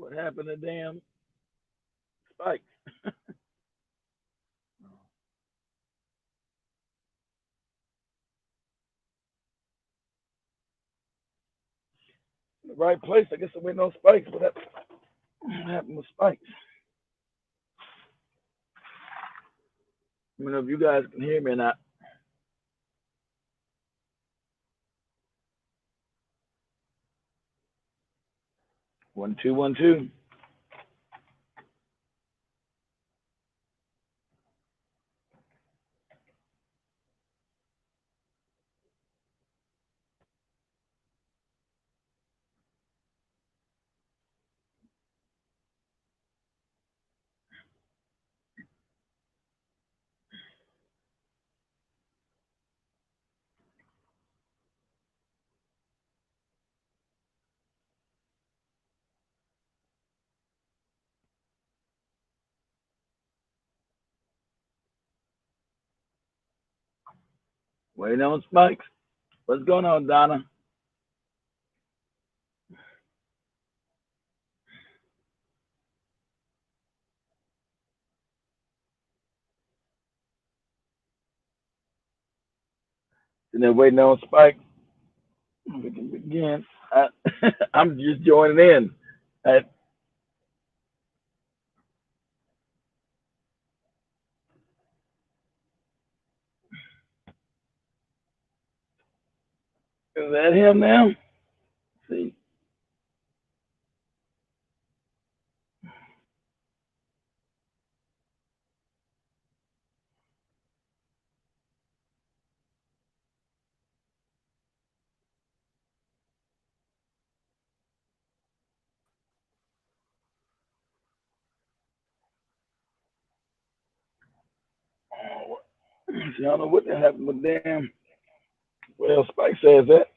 What happened to damn Spike? In the right place. I guess there went no spikes. What happened with spikes? Let me know if you guys can hear me or not. 1 2 1 2. Waiting on spikes. What's going on, Donna? And then waiting on spikes. We can begin. I'm just joining in. Uh, is that him now? Let's see. Oh, see, I don't know what the happened with damn. Well, Spike says that.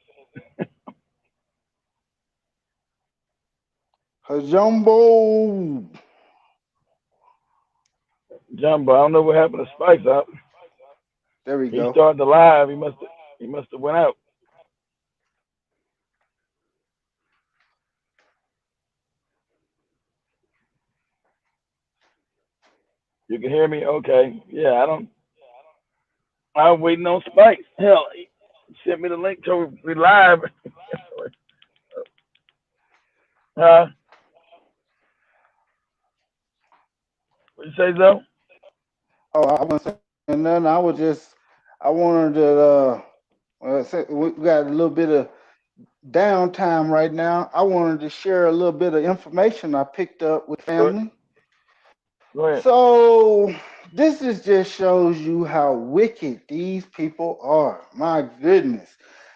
Jumbo. Jumbo, I don't know what happened to Spike's up. There we He go. started the live. He must have went out. You can hear me? Okay. Yeah, I don't. I'm waiting on Spike. Hell, he sent me the link to we live. Huh? What you say, though? Oh, I wasn't saying nothing. I wanted to, we got a little bit of downtime right now. I wanted to share a little bit of information I picked up with Go, family. go ahead. So this is just shows you how wicked these people are. My goodness.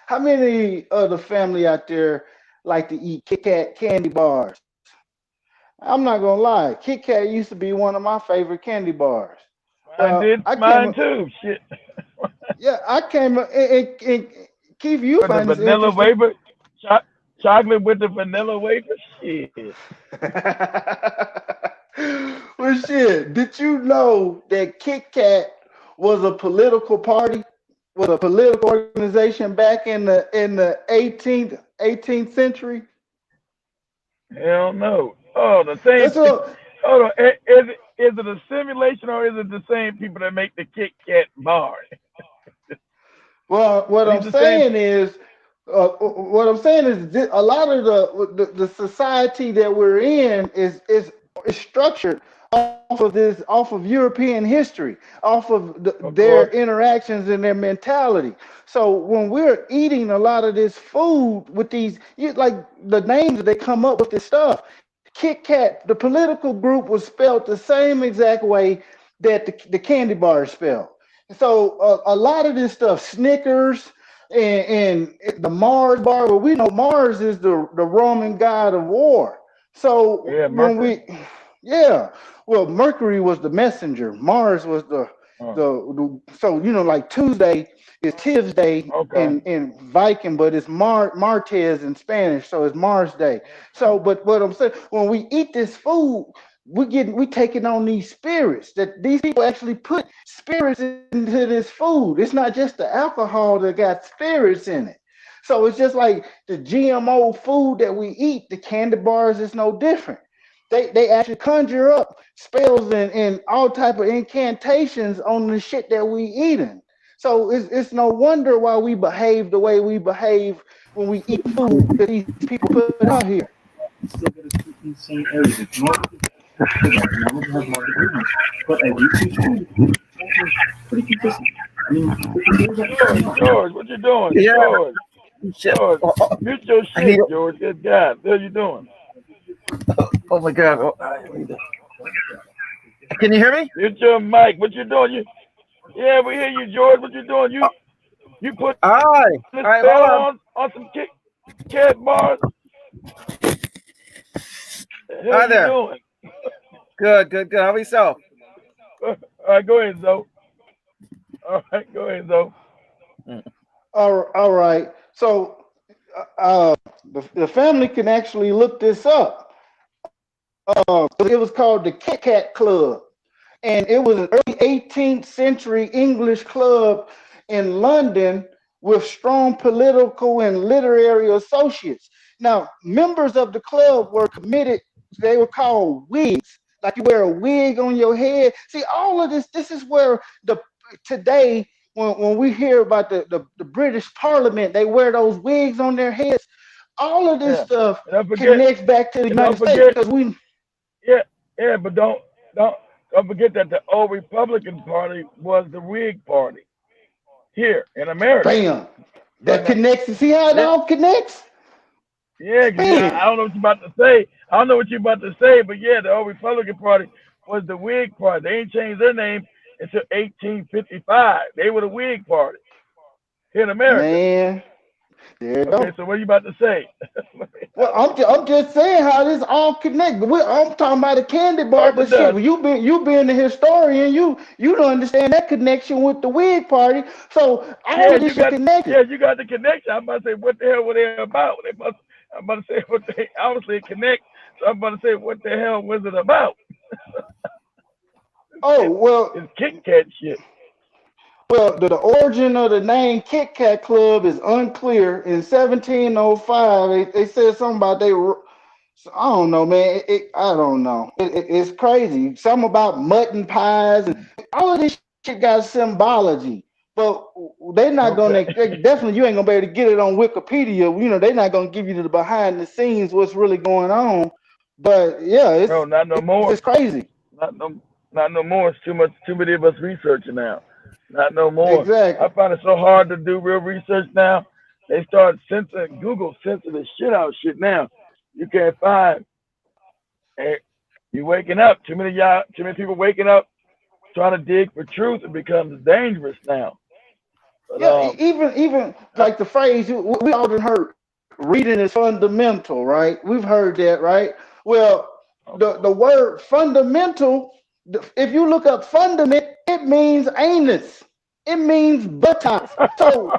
How many of the family out there like to eat Kit Kat candy bars? I'm not gonna lie, Kit Kat used to be one of my favorite candy bars. Mine Well, did. I came, Mine too. Shit. yeah, I came, and Keith, you With the find this vanilla interesting. wafer, cho- chocolate with the vanilla wafer. Shit. Well, shit, did you know that Kit Kat was a political party, was a political organization back in the 18th century? Hell no. Oh, the same. That's what. Hold on. Is it a simulation or is it the same people that make the Kit Kat bar? Well, Are these the same? what I'm saying is a lot of the society that we're in is structured off of European history, off of Of their course. interactions and their mentality. So when we're eating a lot of this food with like the names that they come up with this stuff, Kit Kat, the political group was spelled the same exact way that the candy bar is spelled. So a lot of this stuff, Snickers and the Mars bar, well, we know Mars is the Roman god of war. So Yeah, when Mercury. we, yeah, well, Mercury was the messenger. Mars was Oh, so like Tuesday is Tiv's Day okay. in Viking, but it's Martes in Spanish, so it's Mars Day. So, but what I'm saying, when we eat this food, we taking on these spirits that these people actually put spirits into this food. It's not just the alcohol that got spirits in it. So it's just like the GMO food that we eat, the candy bars is no different. They actually conjure up spells and all type of incantations on the shit that we eating. So it's no wonder why we behave the way we behave when we eat food that these people put out here. Still get us to insane areas. It's not knowledge has market movements, but a research food is pretty consistent. I mean, with the things that are coming George, up. George, what you doing? Yeah, George, shit. George, mute your I need. shit, George. Good God, what are you doing? Oh my God. Can you hear me? Mute your mic. What you doing? Yeah, we hear you, George. What you doing? You put Hi. a All right, hold spell on. on some Kit Kat bars. The hell Hi you there. doing? Good, good, good. How about yourself? All right, go ahead, Zoe. All right, go ahead, Zoe. All right. So the family can actually look this up. It was called the Kit Kat Club, and it was an early 18th century English club in London with strong political and literary associates. Now, members of the club were committed, they were called wigs, like you wear a wig on your head. See, all of this is where the today, when we hear about the British Parliament, they wear those wigs on their heads. All of this Yeah, stuff and don't forget, connects back to the and don't United States forget, because we, yeah, yeah, but don't don't forget that the old Republican Party was the Whig Party here in America. bam, that And connects. You see how it yeah, all connects? yeah, 'cause I Man, don't know what you're about to say. I don't know what you're about to say, but yeah, the old Republican Party was the Whig Party. They ain't changed their name until 1855. They were the Whig Party here in America. man, there you Okay, go. so what are you about to say? Well, I'm just saying how this all connects. I'm talking about a candy Of bar, course but it shit, does. you being the historian, you don't understand that connection with the Whig Party. So all Yeah, of this shit connected. you got the connection. I'm about to say what the hell were they about? I'm about to say what they obviously it connect. So I'm about to say what the hell was it about? Oh It's, well, it's Kit Kat shit. the origin of the name Kit Kat Club is unclear. In 1705, they said something about so I don't know, man. I don't know. It's crazy. Something about mutton pies and all of this shit got symbology. But they're not Okay. gonna. Definitely, you ain't gonna be able to get it on Wikipedia. They're not gonna give you the behind the scenes what's really going on. But yeah, No, not no it's more. just crazy. Not no not no more. It's too much. Too many of us researching now. Not no more. I Exactly. find it so hard to do real research now. They start censoring Google censoring the shit out of shit now. You can't find. eh, You waking up. Too many people waking up trying to dig for truth. It becomes dangerous now. But Yeah, even I, like the phrase we often heard, reading is fundamental, right? We've heard that, right? Well, the word fundamental, if you look up fundament, it means anus. It means buttocks. So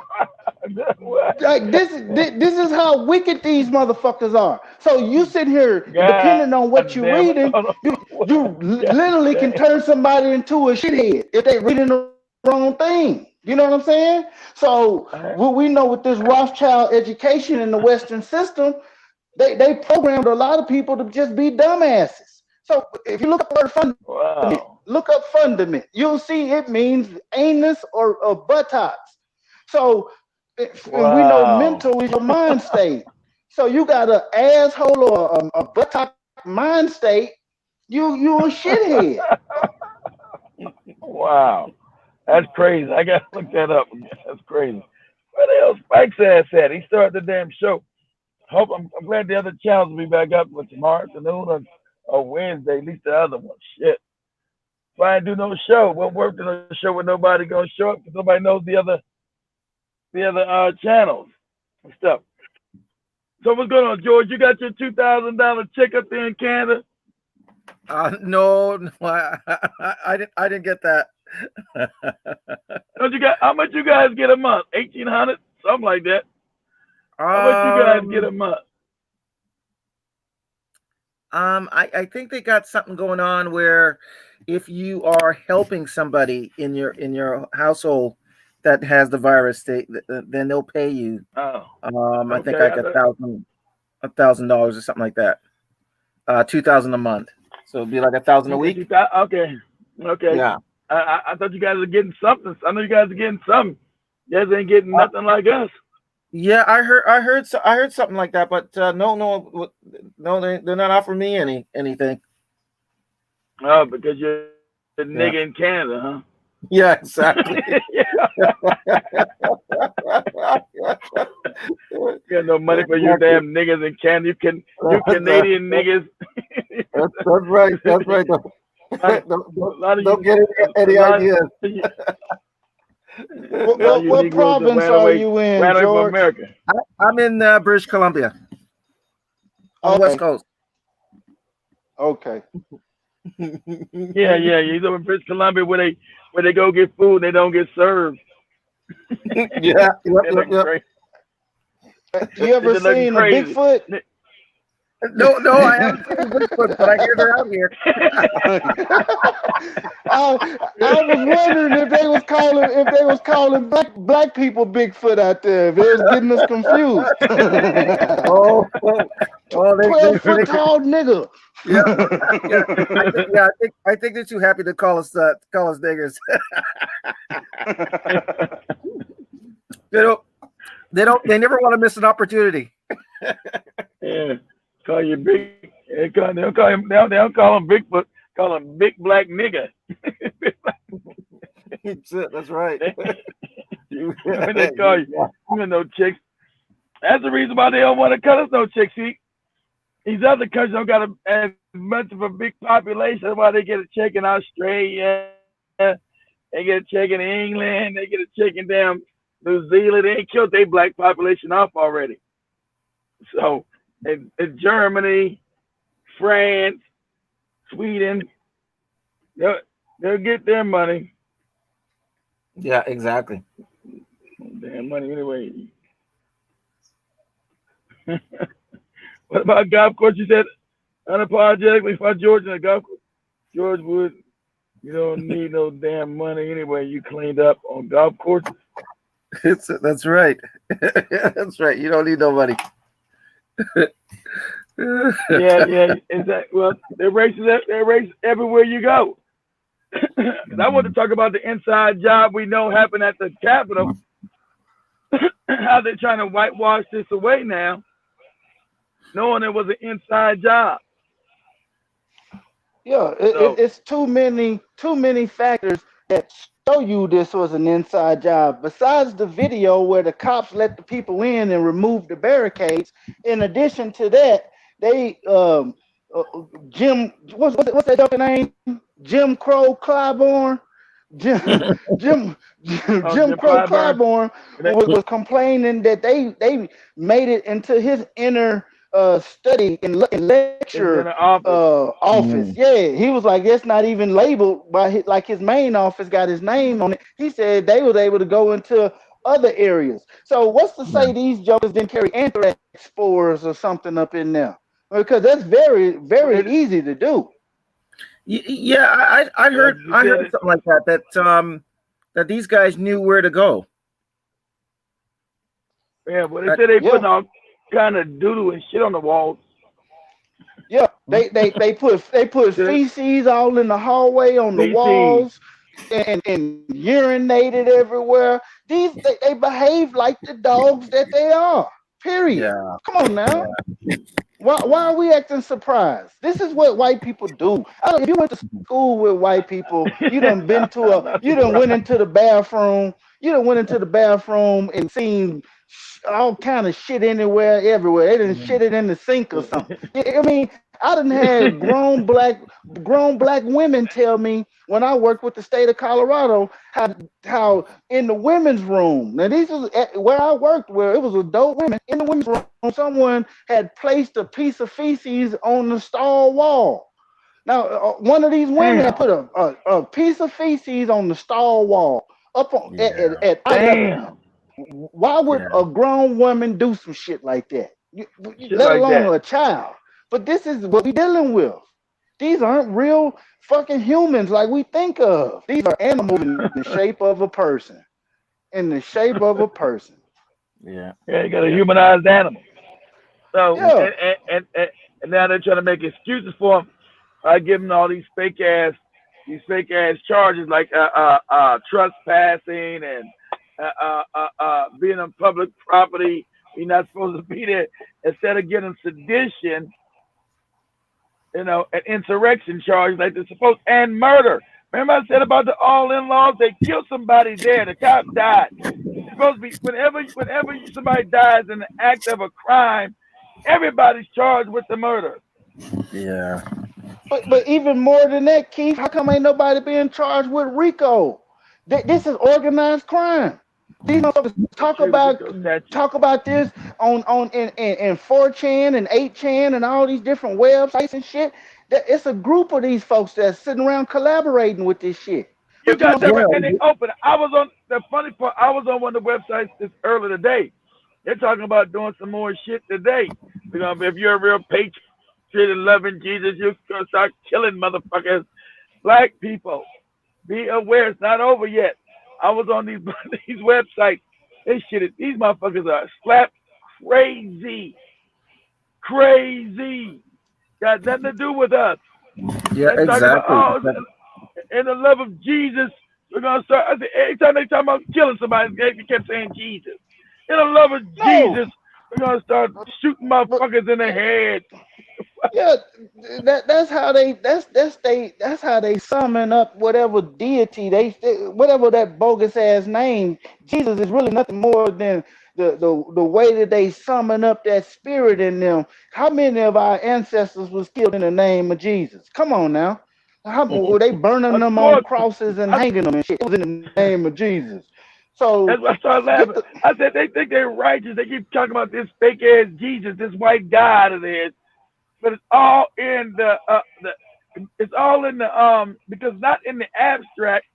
what? like this is how wicked these motherfuckers are. So you sit here, God depending on what damn you're it! reading, Hold on. What? you God literally can damn. turn somebody into a shithead if they reading the wrong thing. You know what I'm saying? So Right. what we know with this Rothschild education in the Western system, they programmed a lot of people to just be dumbasses. So if you look up the word fundament, Wow. look up fundament, you'll see it means anus or buttocks. So and we know Wow. mental is your mind state. So you got an asshole or a buttock mind state, you a shithead. Wow. That's crazy. I gotta look that up. That's crazy. Where the hell Spike's ass at? He started the damn show. Hope I'm glad the other channels will be back up for tomorrow afternoon or Wednesday, at least the other one. Shit. If I ain't do no show, won't work to no show with nobody gonna show up because nobody knows the other channels and stuff. So what's going on, George? You got your $2,000 check up there in Canada? No, no, I didn't get that. Don't you got how much you guys get a month? 1,800, something like that. How much you guys get um, a month? I think they got something going on where if you are helping somebody in your household that has the virus, then they'll pay you. Oh, I think okay. like $1,000 or something like that. $2,000 a month. So it'd be like $1,000 a week. Okay, okay. Yeah. I thought you guys were getting something. I know you guys are getting something. You guys ain't getting nothing like us. Yeah, I heard something like that, but no, they're not offering me anything. Oh, because you're a Yeah. nigga in Canada, huh? Yeah, exactly. You got no money for you damn niggas in Canada. You Canadian niggas. That's right. That's right. Don't get any ideas. What province are you in, ran away from George? America. I'm in British Columbia on the West Coast. Okay. Yeah. He's over in British Columbia where they go get food and they don't get served. Yeah. Yep. You ever seen a Bigfoot? No, I haven't seen Bigfoot, but I hear they're out here. I was wondering if they was calling black people Bigfoot out there. If they was getting us confused. 12-foot tall nigga. Yeah. I think they're too happy to call us niggers. They never want to miss an opportunity. Yeah. Call you big. They don't call him Bigfoot. Call him big black nigga. That's right. When they call you no chicks. That's the reason why they don't want to cut us no chicks. See, these other countries don't got as much of a big population. That's why they get a check in Australia. They get a check in England. They get a check in damn New Zealand. They ain't killed their black population off already. So. In Germany, France, Sweden, they'll get their money. Yeah, exactly. Damn money anyway. What about golf course? You said unapologetically for George in the golf course. George Wood, you don't need no damn money anyway. You cleaned up on golf courses. That's right. That's right. You don't need no money. Yeah. Well, they're racist everywhere you go. I want to talk about the inside job we know happened at the Capitol. How they're trying to whitewash this away now, knowing it was an inside job. Yeah, it's too many factors that show you this was an inside job. Besides the video where the cops let the people in and remove the barricades, in addition to that, they Jim what's that doctor name? Jim Crow Clyburn. Jim Crow Clyburn was complaining that they made it into his inner study and lecture office. Yeah, he was like, it's not even labeled by his main office got his name on it. He said they was able to go into other areas. So what's to say these jokers didn't carry anthrax spores or something up in there? Because that's very, very easy to do. Yeah, I heard something like that these guys knew where to go. Yeah, but they said they putting all kind of doodle and shit on the walls. Yeah, they put feces all in the hallway on the walls and urinated everywhere. They behave like the dogs that they are. Period. Yeah. Come on now. Yeah. Why are we acting surprised? This is what white people do. If you went to school with white people, you done went into the bathroom. You done went into the bathroom and seen all kind of shit everywhere. They done shit it in the sink or something. I mean, I done had grown black women tell me when I worked with the state of Colorado how in the women's room. Now this was where I worked, where it was adult women in the women's room. Someone had placed a piece of feces on the stall wall. Now one of these women had put a piece of feces on the stall wall up on at eye level. Why would a grown woman do some shit like that? Let alone a child. But this is what we're dealing with. These aren't real fucking humans like we think of. These are animals in the shape of a person. In the shape of a person. Yeah, you got a humanized animal. So and now they're trying to make excuses for him. I give him all these fake ass charges like trespassing and being on public property. You're not supposed to be there. Instead of getting sedition, an insurrection charge like they're supposed, and murder. Remember I said about the all in-laws? They killed somebody there. The cop died. It's supposed to be whenever somebody dies in the act of a crime, everybody's charged with the murder. Yeah. But even more than that, Keith, how come ain't nobody being charged with RICO? This is organized crime. These motherfuckers talk about this on in 4chan and 8chan and all these different websites and shit. It's a group of these folks that's sitting around collaborating with this shit. You got that right, and they open. I was on the funny part. I was on one of the websites this early today. They're talking about doing some more shit today. If you're a real patriot and loving Jesus, you're gonna start killing motherfuckers. Black people, be aware, it's not over yet. I was on these websites. These motherfuckers are slap crazy. Got nothing to do with us. Yeah, exactly. In the love of Jesus, we're gonna start. I said, anytime they talk about killing somebody, they kept saying Jesus. In the love of Jesus, we're gonna start shooting motherfuckers in the head. Yeah, that's how they summon up whatever deity whatever that bogus ass name. Jesus is really nothing more than the way that they summon up that spirit in them. How many of our ancestors was killed in the name of Jesus? Come on now. How were they burning them on crosses and hanging them and shit? It was in the name of Jesus. So that's why I started laughing. I said they think they're righteous. They keep talking about this fake ass Jesus, this white God of theirs. But it's all in because not in the abstract,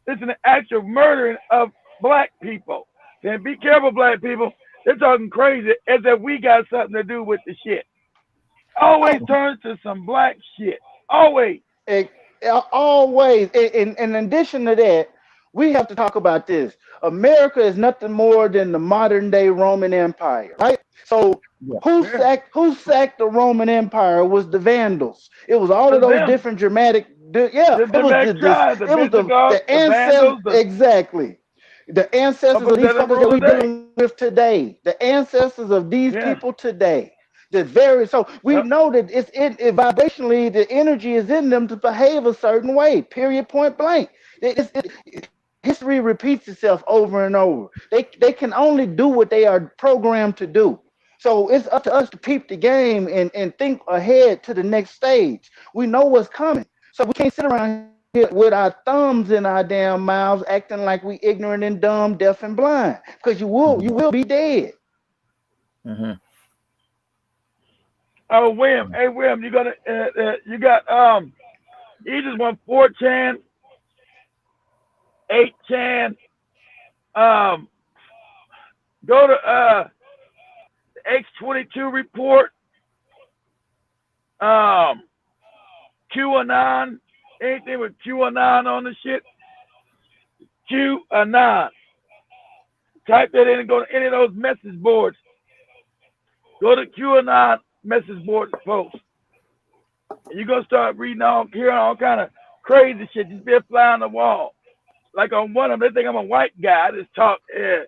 it's in the actual murdering of black people. Then be careful, black people. They're talking crazy as if we got something to do with the shit. Always turns to some black shit. Always. Always. In addition to that, we have to talk about this. America is nothing more than the modern day Roman Empire, right? So who sacked the Roman Empire was the Vandals. It was all of those different dramatic. The ancestors. Exactly. The ancestors of these fuckers that we're dealing with today. The ancestors of these people today. So we know that it vibrationally the energy is in them to behave a certain way. Period. Point blank. History repeats itself over and over. They can only do what they are programmed to do. So it's up to us to peep the game and think ahead to the next stage. We know what's coming. So we can't sit around here with our thumbs in our damn mouths acting like we ignorant and dumb, deaf and blind. Because you will be dead. Mm-hmm. Oh, William. Hey, William, you got you just won 4chan, 8chan. Go to the X22 report. QAnon. Anything with QAnon on the shit. QAnon. Type that in and go to any of those message boards. Go to QAnon message board post. And you're gonna start hearing all kind of crazy shit. Just be a fly on the wall. Like on one of them, they think I'm a white guy. I just talk. Yeah.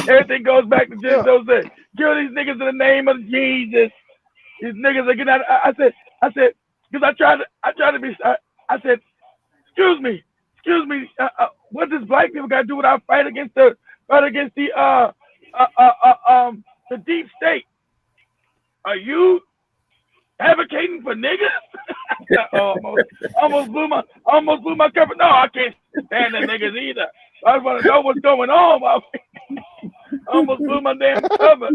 Everything goes back to just those things. Kill these niggas in the name of Jesus. These niggas are getting out. I said, because I tried to be. I said, excuse me. What does black people got to do with our fight against the deep state? Are you advocating for niggas? almost blew my cover. No, I can't stand the niggas either. I just want to know what's going on. Almost blew my damn cover.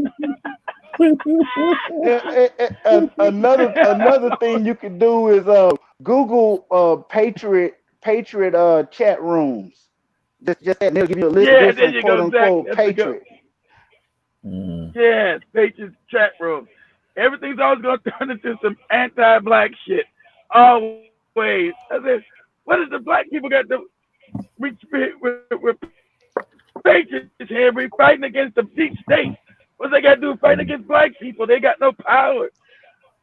Another thing you can do is Google Patriot chat rooms. Just that, they'll give you a list of different quote unquote patriot. Yes, Patriot chat rooms. Everything's always going to turn into some anti-black shit. Always. I said, what does the black people got to? We're patriots here. We're fighting against the deep state. What they got to do fighting against black people? They got no power.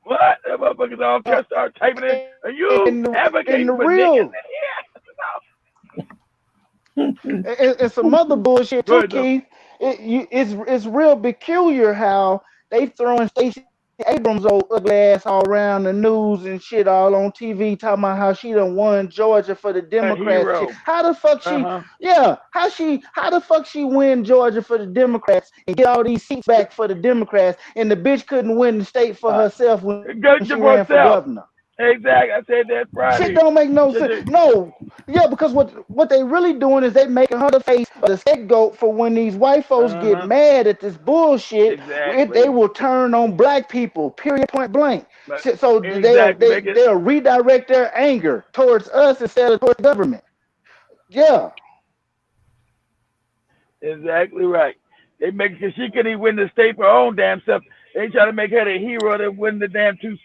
What? That motherfuckers all Uh, just start typing in. Are you in the advocating for niggas? real and some other bullshit Go too, ahead, though. Keith. It's real peculiar how they throwing Stacey Abrams' old ugly ass all around the news and shit, all on TV, talking about how she done won Georgia for the A Democrats and shit. hero. How the fuck she? Uh-huh. Yeah, how the fuck she win Georgia for the Democrats and get all these seats back for the Democrats, and the bitch couldn't win the state for Uh, herself when go she to ran for herself. governor? Exactly. I said that Shit Friday. don't make no Should sense. do- No, yeah, because what they really doing is they making her the face or the scapegoat for when these white folks get Uh-huh. mad at this bullshit. They Exactly. will turn on black people. Period. Point blank. But So exactly. Make it they'll redirect their anger towards us instead of towards the government. Yeah. exactly right. They make because she couldn't even win the state for her own damn self. They try to make her the hero that win the damn two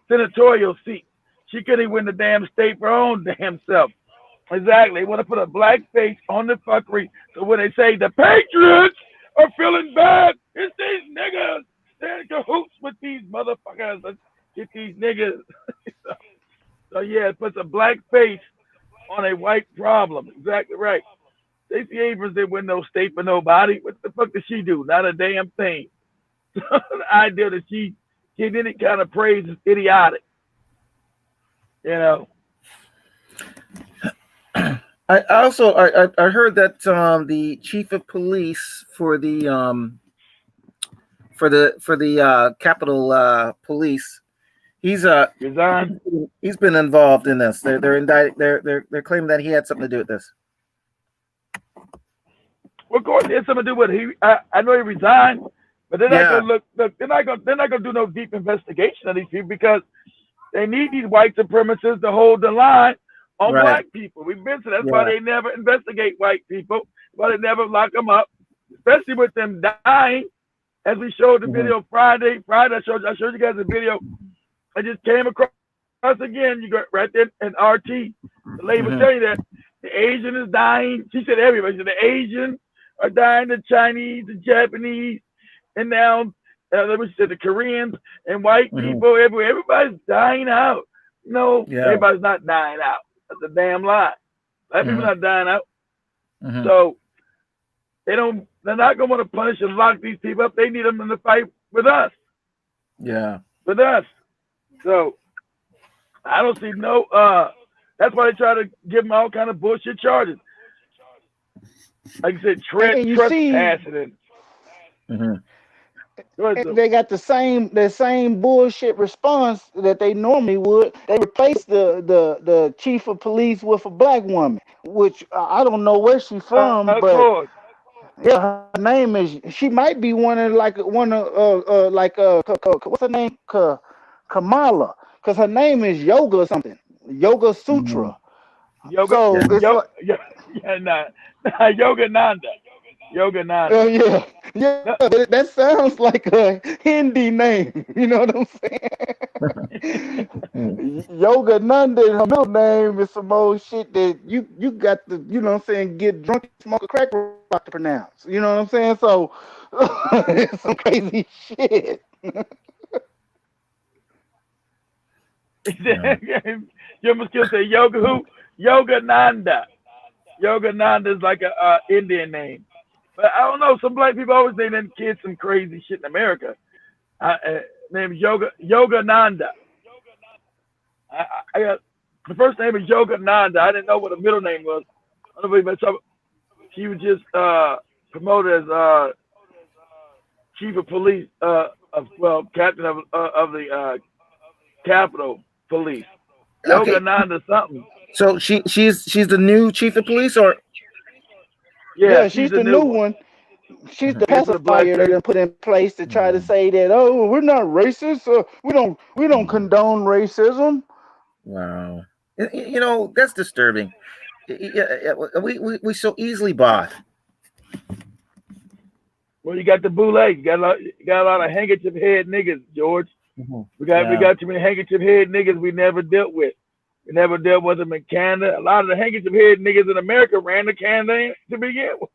senatorial seats. She couldn't even win the damn state for her own damn self. Exactly. They want to put a black face on the fuckery. So when they say the Patriots are feeling bad, it's these niggas. They're in cahoots with these motherfuckers. Let's get these niggas. So yeah, it puts a black face on a white problem. Exactly right. Stacey Abrams didn't win no state for nobody. What the fuck did she do? Not a damn thing. The idea that she did any kind of praise is idiotic. You know. I heard that the chief of police for the Capitol Police, he's Resign. he's been involved in this. They're indicted. They're claiming that he had something to do with this. Well, of course, it has something to do with he. I know he resigned, but they're not gonna look. They're not gonna do no deep investigation of these people because they need these white supremacists to hold the line on Right. black people. We've been to that's why Yeah. they never investigate white people. Why they never lock them up, especially with them dying. As we showed the video Friday, I showed you guys the video. I just came across again. You got right there in RT. The lady was telling you that the Asian is dying. She said everybody. She said the Asian are dying, the Chinese, the Japanese, and now she said the Koreans and white people everywhere. Everybody's dying out. No, everybody's not dying out. That's a damn lie. Black people not dying out. So they're not gonna want to punish and lock these people up. They need them in the fight with us. Yeah. With us. So I don't see no that's why they try to give them all kind of bullshit charges. Like I said, trespassing. They got the same bullshit response that they normally would. They replaced the chief of police with a black woman, which I don't know where she's from, of but course. yeah, her name is. She might be what's her name? Kamala, because her name is Yoga or something. Yoga Sutra. Yoga, So it's like, Yoga Nanda. Yoga Nanda. Yeah, that sounds like a Hindi name. You know what I'm saying? Yoga Nanda, her middle name is some old shit that you got to, you know what I'm saying, get drunk and smoke a crack rock to pronounce. You know what I'm saying? So it's some crazy shit. You must still say Yoga who? Yoga Nanda. Yoga Nanda is like a Indian name. But I don't know. Some black people always name them kids some crazy shit in America. Name is Yoga Nanda. I got the first name is Yoga Nanda. I didn't know what the middle name was. I don't know, but she was just promoted as chief of police, captain of the Capitol Police. Yoga Nanda something. So she's the new chief of police, or yeah, she's the new one. She's the pacifier that they put in place to try to say that, oh, we're not racist. We don't condone racism. Wow, you know that's disturbing. We so easily bought. Well, you got the boule. You got a lot of handkerchief head niggas, George. We got too many handkerchief head niggas we never dealt with. We never dealt with them in Canada. A lot of the handkerchief head niggas in America ran to Canada to begin with.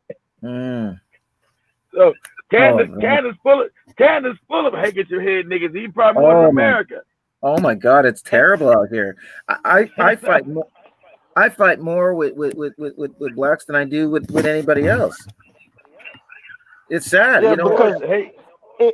So Canada's full of hey get your head niggas. He probably more than Oh my, America. oh my God, it's terrible out here. I fight more. I fight more with blacks than I do with anybody else. It's sad, Yeah, you know. because Hey,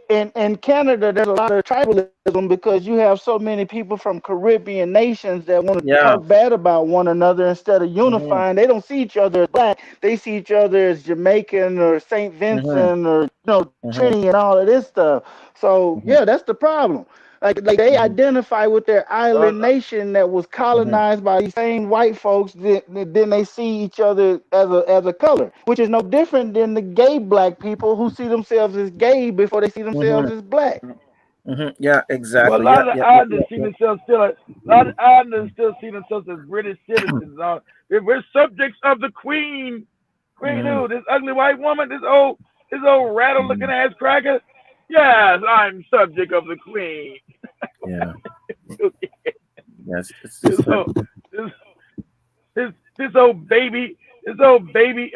in Canada, there's a lot of tribalism because you have so many people from Caribbean nations that want to Yeah. talk bad about one another instead of Hmm. unifying. They don't see each other as black. They see each other as Jamaican or Saint Hmm. Vincent or Hmm. Trini and all of this stuff. So Hmm. yeah, that's the problem. Like they Hmm. identify with their uh, island nation that was Hmm. colonized by these same white folks. Then they see each other as a color, which is no different than the gay black people who see themselves as gay before they see themselves Hmm. as black. Hmm. Yeah, well, a exactly. lot Yeah, of the yeah, yeah, islanders yeah, see yeah. themselves still. A lot of islanders still see themselves as British citizens. We're subjects of the Queen. Queen Hmm. who? This ugly white woman. This old rattle looking Hmm. ass cracker. Yes, I'm subject of the Queen. Yeah. Yes. It's this just. old this this old baby. This old baby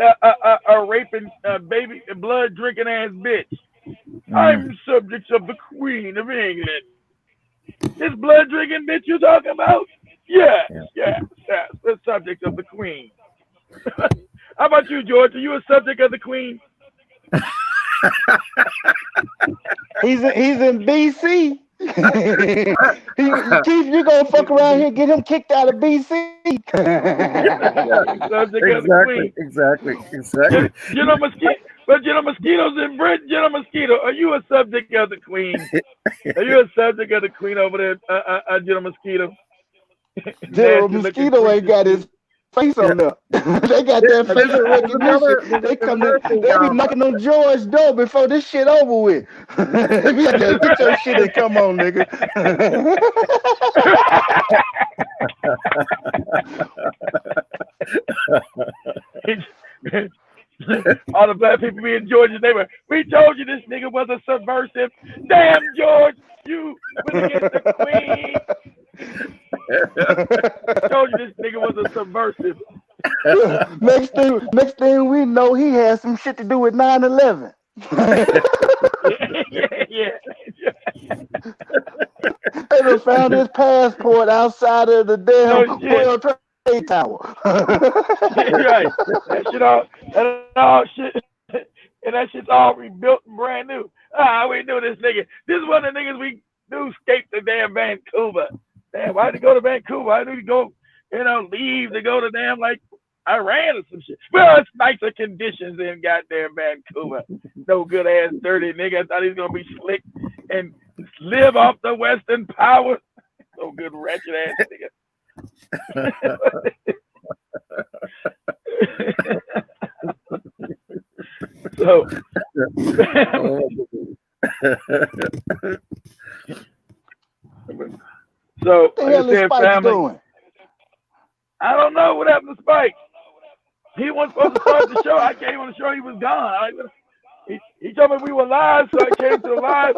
raping baby blood drinking ass bitch. Mm. I'm subjects of the Queen of England. This blood drinking bitch you talking about? Yes, Yeah. yes, yes. The subject of the Queen. How about you, George? Are you a subject of the Queen? He's in BC. Keith, you gonna fuck around here, get him kicked out of BC. Yeah. You subject of the Exactly. Queen. Exactly. Exactly. General Mosquito, but General Mosquito's in Britain. General Mosquito, are you a subject of the Queen? Are you a subject of the Queen over there, General Mosquito? General Nasty looking Mosquito ain't creature got too. his face Yeah. on there. They got that There's facial recognition. there's another thing. They be knocking on George's door before this shit over with. They be like, get your shit and come on, nigga. All the black people be in Georgia, they were, we told you this nigga was a subversive. Damn, George, you went against the Queen. Told you this nigga was a subversive. Next thing we know, he has some shit to do with 9/11. Yeah. They done found his passport outside of the damn No shit. World Trade Tower. Right. That all shit. And that shit's all rebuilt and brand new. We knew this nigga. This is one of the niggas we knew escaped the damn Vancouver. Damn, why did he go to Vancouver? Why did he go, leave to go to damn like Iran or some shit? Well, it's nicer conditions in goddamn Vancouver. No good ass dirty nigga. I thought he was gonna be slick and live off the Western power. No good wretched ass nigga. So, What the like I hell is said, Spike's family, doing? I don't know what happened to Spike. He wasn't supposed to start the show. I came on the show. He was gone. He told me we were live, so I came to the live.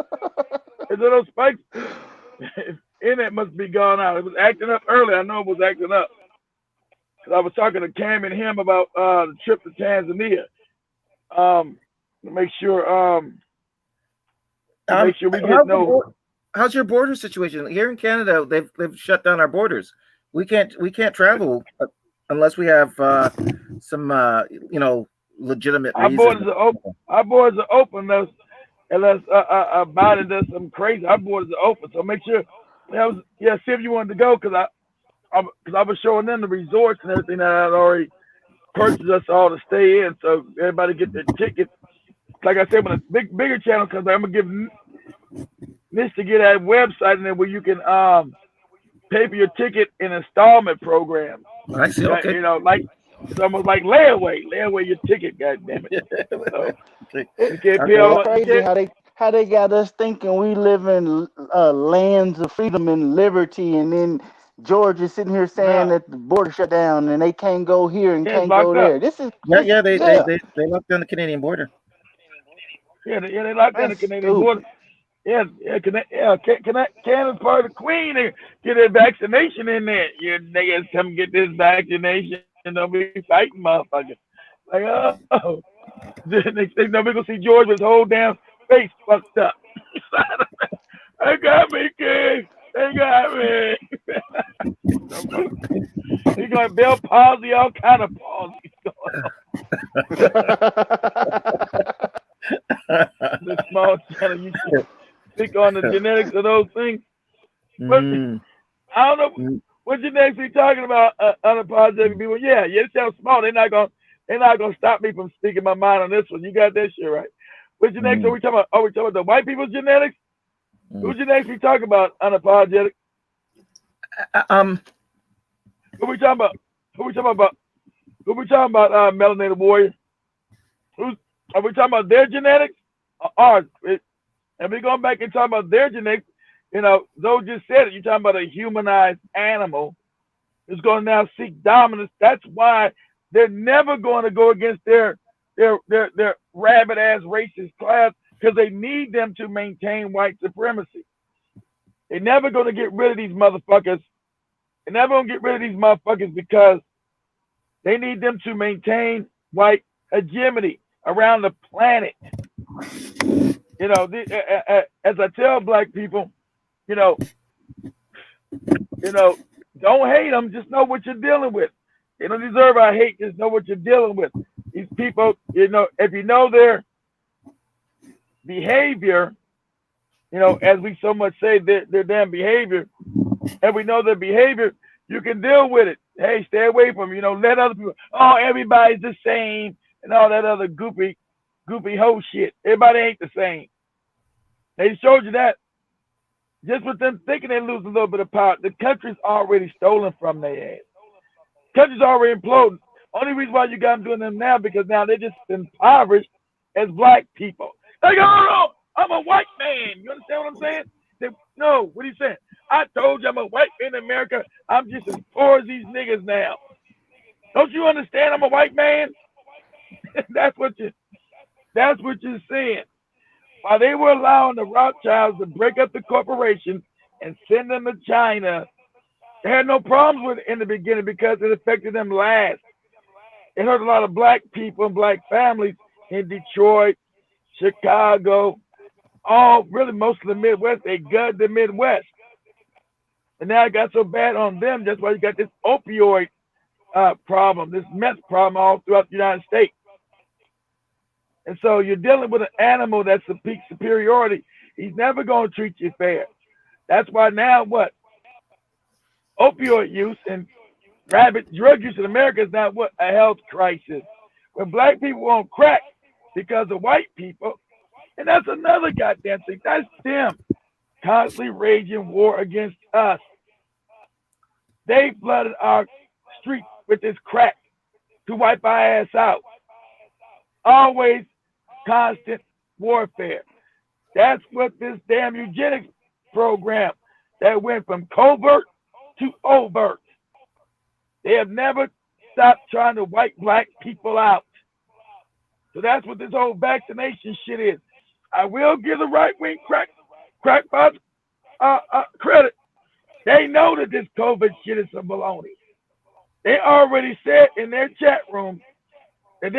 And so those Spike's internet must be gone out. It was acting up early. I know it was acting up. Because I was talking to Cam and him about the trip to Tanzania. To make sure we get no. How's your border situation here in Canada? They've shut down our borders. We can't travel unless we have some legitimate Our reason. borders are open. Our borders are open unless Biden does something crazy. Our borders are open, so make sure. See if you wanted to go because I was showing them the resorts and everything that I'd already purchased us all to stay in, so everybody get their tickets. Like I said, when a bigger channel comes, I'm gonna give this to get that website and then where you can pay for your ticket in installment programs. I see. Okay. Like it's almost like layaway your ticket. God damn it! So, you can't pay all. Crazy how they got us thinking we live in lands of freedom and liberty, and then George is sitting here saying that the border shut down and they can't go here and can't go there. Up. This is they locked down the Canadian border. Yeah, they locked down the Canadian border. Yeah, Canada's part of the Queen. They get their vaccination in there. You niggas come get this vaccination and don't be fighting, motherfucker. Like, oh, The next thing, no, we gonna see George with his whole damn face fucked up. They got me, kid. They got me. He got Bell palsy, all kind of palsy going on. The small channel, you should speak on the genetics of those things. But I don't know what genetics we talking about. Unapologetic people. Yeah, it sounds small. They're not gonna stop me from speaking my mind on this one. You got that shit right. What genetics are we talking about? Are we talking about the white people's genetics? Who genetics we talking about? Unapologetic. Who we talking about? Who we talking about? Who we talking about? Melanated warrior. Are we talking about their genetics? Ours. And we're going back and talking about their genetics. You know, Zoe just said it. You're talking about a humanized animal who's going to now seek dominance. That's why they're never going to go against their rabid ass racist class, because they need them to maintain white supremacy. They're never going to get rid of these motherfuckers. They're never going to get rid of these motherfuckers because they need them to maintain white hegemony around the planet. You know, as I tell black people, you know, don't hate them. Just know what you're dealing with. They don't deserve our hate. Just know what you're dealing with. These people, you know, if you know their behavior, you know, as we so much say, their damn behavior, and we know their behavior, you can deal with it. Hey, stay away from them. You know, let other people, oh, everybody's the same, and all that other goofy hoe shit. Everybody ain't the same. They showed you that. Just with them thinking they lose a little bit of power, the country's already stolen from their ass. Country's already imploding. Only reason why you got them doing them now, because now they're just impoverished as black people. They go, oh, no, I'm a white man. You understand what I'm saying? No, what are you saying? I told you I'm a white man in America. I'm just as poor as these niggas now. Don't you understand I'm a white man? That's what you're saying. While they were allowing the Rothschilds to break up the corporation and send them to China, they had no problems with it in the beginning because it affected them last. It hurt a lot of black people and black families in Detroit, Chicago, really most of the Midwest. They gutted the Midwest. And now it got so bad on them. That's why you got this opioid problem, this meth problem all throughout the United States. And so you're dealing with an animal that's a peak superiority. He's never going to treat you fair. That's why now what? Opioid use and rabid drug use in America is now what? A health crisis. When black people won't crack because of white people, and that's another goddamn thing. That's them constantly raging war against us. They flooded our streets with this crack to wipe our ass out. Always constant warfare. That's what this damn eugenics program that went from covert to overt. They have never stopped trying to wipe black people out. So that's what this whole vaccination shit is. I will give the right-wing crackpots credit. They know that this COVID shit is some baloney. They already said in their chat room that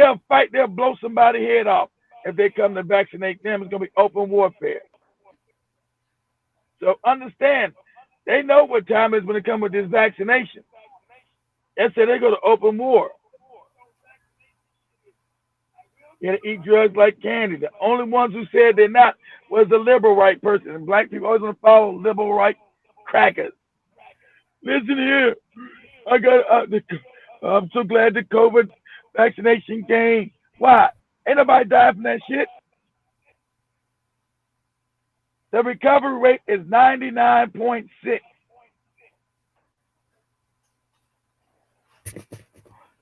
they'll blow somebody's head off if they come to vaccinate them. It's going to be open warfare. So understand, they know what time it is when it comes with this vaccination. They said they go to open war. You gotta eat drugs like candy. The only ones who said they're not was the liberal right person. And black people always want to follow liberal right crackers. Listen here, I'm so glad the COVID vaccination came. Why? Ain't nobody died from that shit. The recovery rate is 99.6.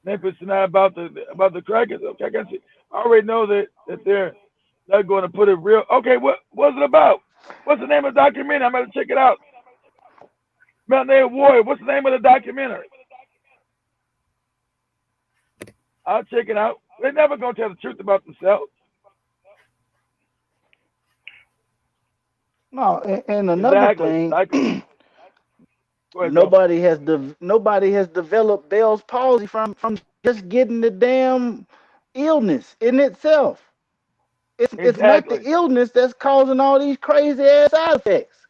Memphis tonight about the crackers. Okay, I guess I already know that they're not going to put it real. Okay, what's it about? What's the name of the documentary? I'm going to check it out. Melanated Warrior. What's the name of the documentary? I'll check it out. They're never going to tell the truth about themselves. No, and another thing, nobody has developed Bell's palsy from just getting the damn illness in itself. It's not the Exactly. illness that's causing all these crazy ass side effects.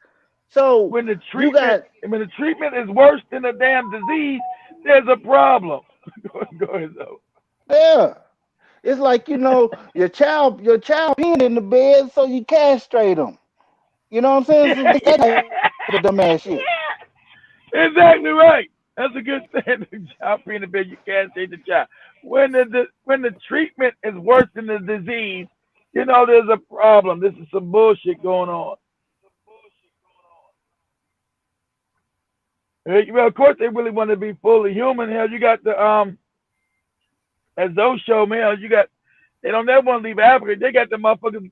So When the you treatment got when the treatment is worse than the damn disease, there's a problem. Go ahead though. yeah. It's like your child peeing in the bed, so you castrate them. You know what I'm saying? It's that type of dumbass shit. Exactly right. That's a good thing. The child being in the bed, you can't take the child. When the treatment is worse than the disease, there's a problem. This is some bullshit going on. Well, of course they really want to be fully human. Hell, you got as those show me, hell, you got they don't never want to leave Africa. They got the motherfuckers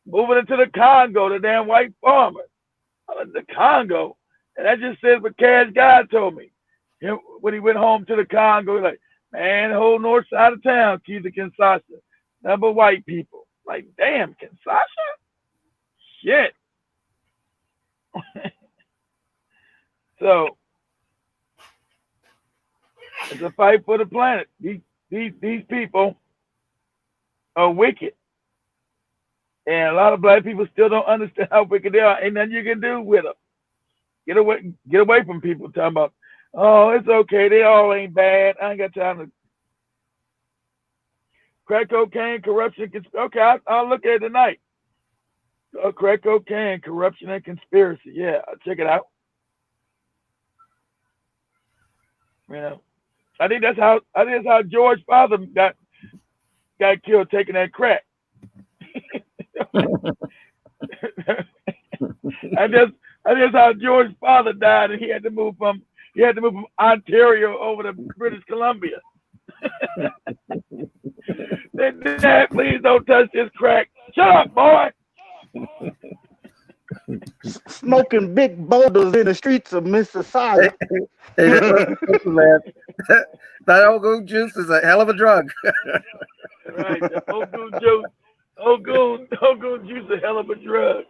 moving into the Congo, the damn white farmers. The Congo. And that just says what Cash God told me. When he went home to the Congo, he's like, man, the whole north side of town, keys to Kinshasa. Number white people. Like, damn, Kinshasa? Shit. So it's a fight for the planet. These people are wicked. And a lot of black people still don't understand how wicked they are. Ain't nothing you can do with them. Get away from people talking about, oh, it's okay. They all ain't bad. I ain't got time to crack cocaine, corruption. Okay, I'll look at it tonight. Crack cocaine, corruption, and conspiracy. Yeah, I'll check it out. You know, I think that's how George's father got killed taking that crack. I just that's how George's father died, and he had to move from Ontario over to British Columbia. Dad, please don't touch this crack. Shut up, boy. Smoking big boulders in the streets of Mississauga. Hey, man. That old juice is a hell of a drug. Right, the Ogun juice. Ogun juice, a hell of a drug.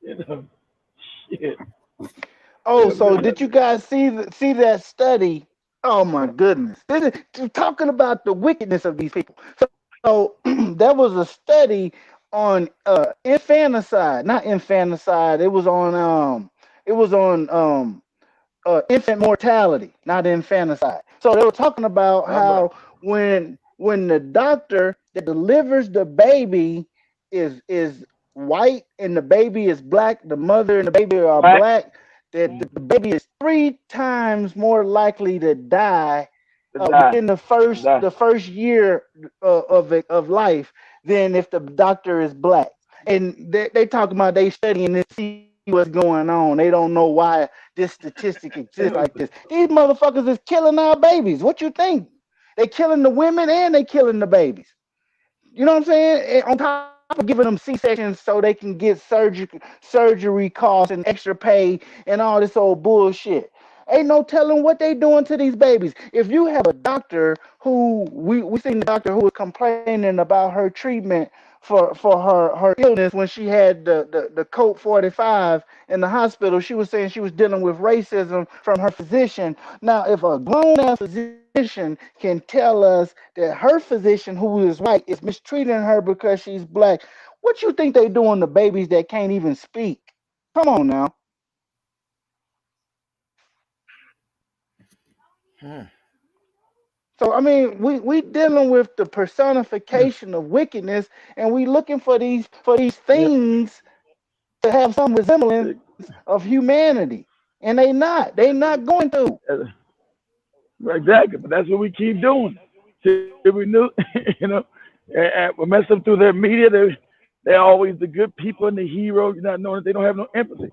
you know, shit. Oh, Yeah, so man. did you guys see that study? Oh my goodness! This is talking about the wickedness of these people. So there was a study on infanticide, not infanticide. It was on infant mortality, not infanticide. So they were talking about How about how when the doctor that delivers the baby is white and the baby is black, the mother and the baby are black black, that the baby is 3 times more likely to die to die? within the To first die. the first year of life than if the doctor is black. And they talking about they studying to see what's going on. They don't know why this statistic exists like this. These motherfuckers is killing our babies. What you think? They killing the women and they killing the babies. You know what I'm saying? And on top of giving them C-sections so they can get surgery costs and extra pay and all this old bullshit. Ain't no telling what they doing to these babies. If you have a doctor who we seen the doctor who was complaining about her treatment for her illness when she had the Colt 45 in the hospital, she was saying she was dealing with racism from her physician. Now, if a grown ass physician can tell us that her physician who is white is mistreating her because she's black, what you think they doing to babies that can't even speak? Come on now. Hmm. So I mean, we dealing with the personification of wickedness, and we looking for these Yeah. things to have some resemblance of humanity, and they not going to. Exactly, but that's what we keep doing. See, we knew, we're messing through their media. They're always the good people and the heroes, not knowing that they don't have no empathy.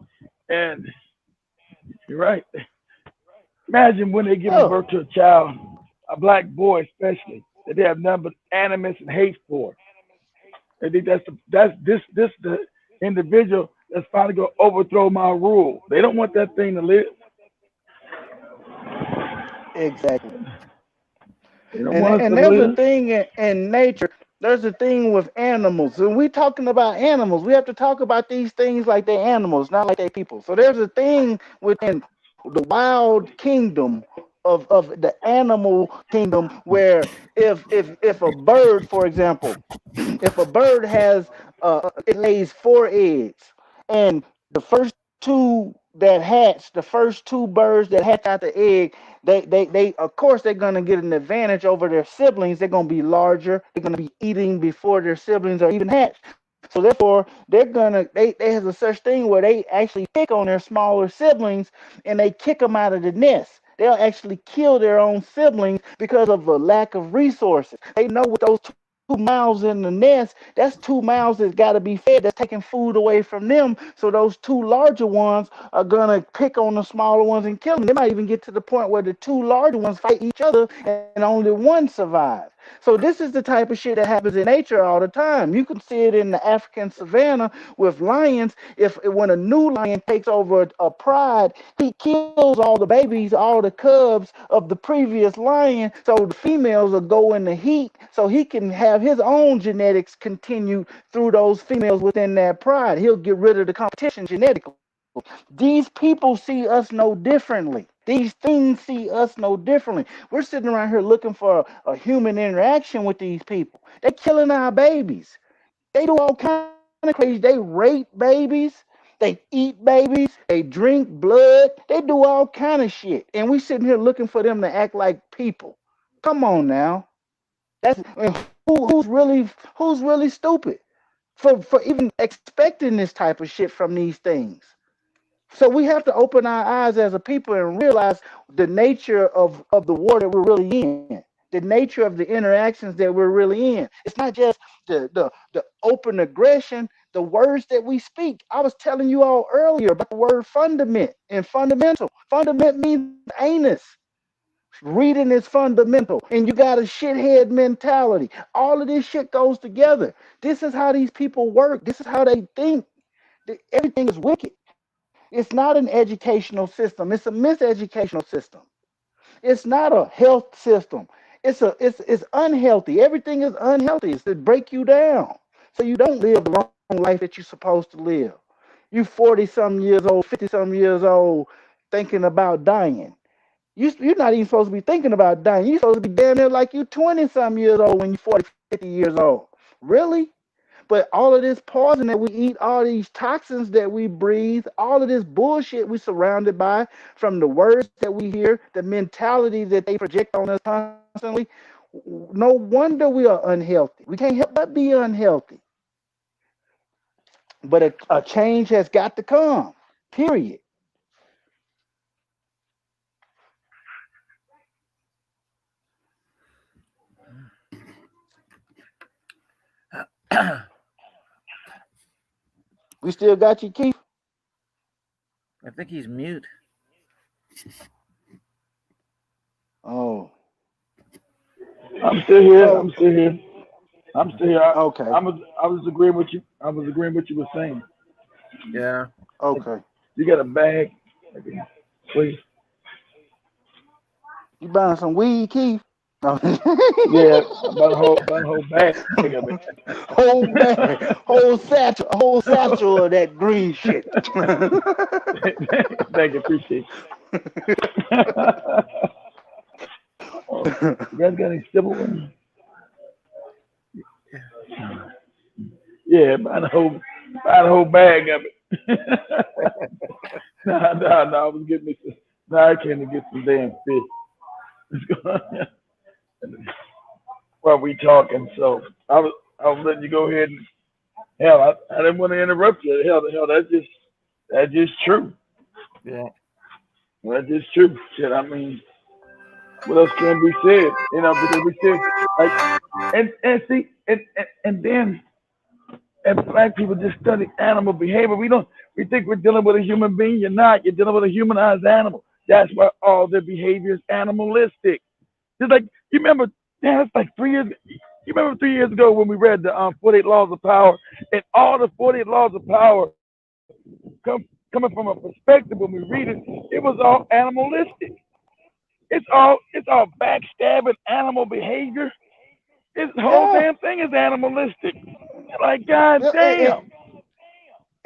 And you're right. Imagine when they're giving Oh, birth to a child, a black boy especially, that they have nothing but animus and hate for. They think that's the individual that's finally gonna overthrow my rule. They don't want that thing to live. exactly. They don't And want us to and there's a live. thing in nature. There's a thing with animals. When we talking about animals, we have to talk about these things like they're animals, not like they people. So there's a thing within the wild kingdom of the animal kingdom, where if a bird, for example, if a bird has it lays 4 eggs, and the first two that hatch, the first two birds that hatch out the egg, they of course they're gonna get an advantage over their siblings. They're gonna be larger. They're gonna be eating before their siblings are even hatched. So therefore, they has a such thing where they actually pick on their smaller siblings and they kick them out of the nest. They'll actually kill their own siblings because of a lack of resources. They know with those 2 mouths in the nest, that's 2 mouths that's got to be fed. That's taking food away from them. So those two larger ones are gonna pick on the smaller ones and kill them. They might even get to the point where the two larger ones fight each other and only one survives. So this is the type of shit that happens in nature all the time. You can see it in the African savannah with lions. If when a new lion takes over a pride, he kills all the babies, all the cubs of the previous lion, so the females will go in the heat, so he can have his own genetics continued through those females within that pride. He'll get rid of the competition genetically. These people see us no differently. These things see us no differently. We're sitting around here looking for a human interaction with these people. They're killing our babies. They do all kind of crazy. They rape babies. They eat babies. They drink blood. They do all kind of shit. And we sitting here looking for them to act like people. Come on now. That's who's really stupid for even expecting this type of shit from these things. So we have to open our eyes as a people and realize the nature of the war that we're really in, the nature of the interactions that we're really in. It's not just the open aggression, the words that we speak. I was telling you all earlier about the word fundament and fundamental. Fundament means anus. Reading is fundamental, and you got a shithead mentality. All of this shit goes together. This is how these people work. This is how they think. Everything is wicked. It's not an educational system. It's a miseducational system. It's not a health system. It's unhealthy. Everything is unhealthy. It's to break you down so you don't live the long life that you're supposed to live. You 40 some years old, 50 some years old, thinking about dying. You're not even supposed to be thinking about dying. You're supposed to be damn near like you 20 some years old when you're 40, 50 years old. Really? But all of this poison that we eat, all these toxins that we breathe, all of this bullshit we're surrounded by, from the words that we hear, the mentality that they project on us constantly, no wonder we are unhealthy. We can't help but be unhealthy. But a change has got to come, period. I We still got you, Keith? think he's mute. Oh, I'm still here. so, I'm still here. I'm still here. okay, I was agreeing with you. I was agreeing with you were saying. Yeah. okay. You got a bag, please. You buying some weed, Keith? No. Yeah, about a whole bag of it. Whole bag, whole satchel of that green shit. Thank you, appreciate you. Oh, you guys got any civil ones? Yeah, about a whole bag of it. No, I was getting me some. No, I came to get some damn fish. While we talking, so I was letting you go ahead and hell, I didn't want to interrupt you. Hell, that's just true. Yeah. That's just true. Shit, I mean, what else can be said? Because we said like, and see, and then and black people just study animal behavior. We think we're dealing with a human being. You're not. You're dealing with a humanized animal. That's why all their behavior is animalistic. Just like you remember, that's like 3 years. You remember 3 years ago when we read the 48 Laws of Power, and all the 48 Laws of Power coming from a perspective when we read it, it was all animalistic. It's all backstabbing animal behavior. This whole Yeah, damn thing is animalistic. Like, god yeah, damn.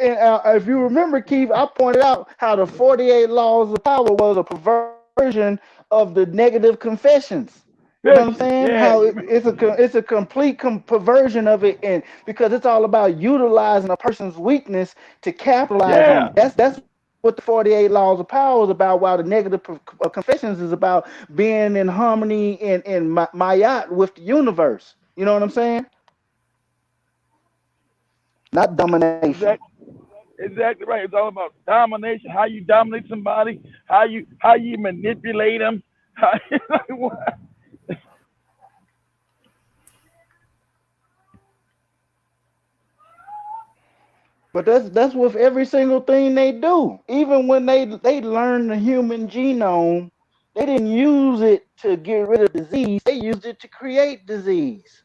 And if you remember, Keith, I pointed out how the 48 laws of power was a perversion of the negative confessions. You know what I'm Christian, saying? yeah, How it's a complete perversion of it, and because it's all about utilizing a person's weakness to capitalize on yeah, it. That's what the 48 laws of power is about. While the negative confessions is about being in harmony and mayat with the universe. You know what I'm saying? Not domination. exactly, exactly right. It's all about domination. How you dominate somebody, how you manipulate them. How, like, what? But that's with every single thing they do. Even when they learn the human genome, they didn't use it to get rid of disease. They used it to create disease.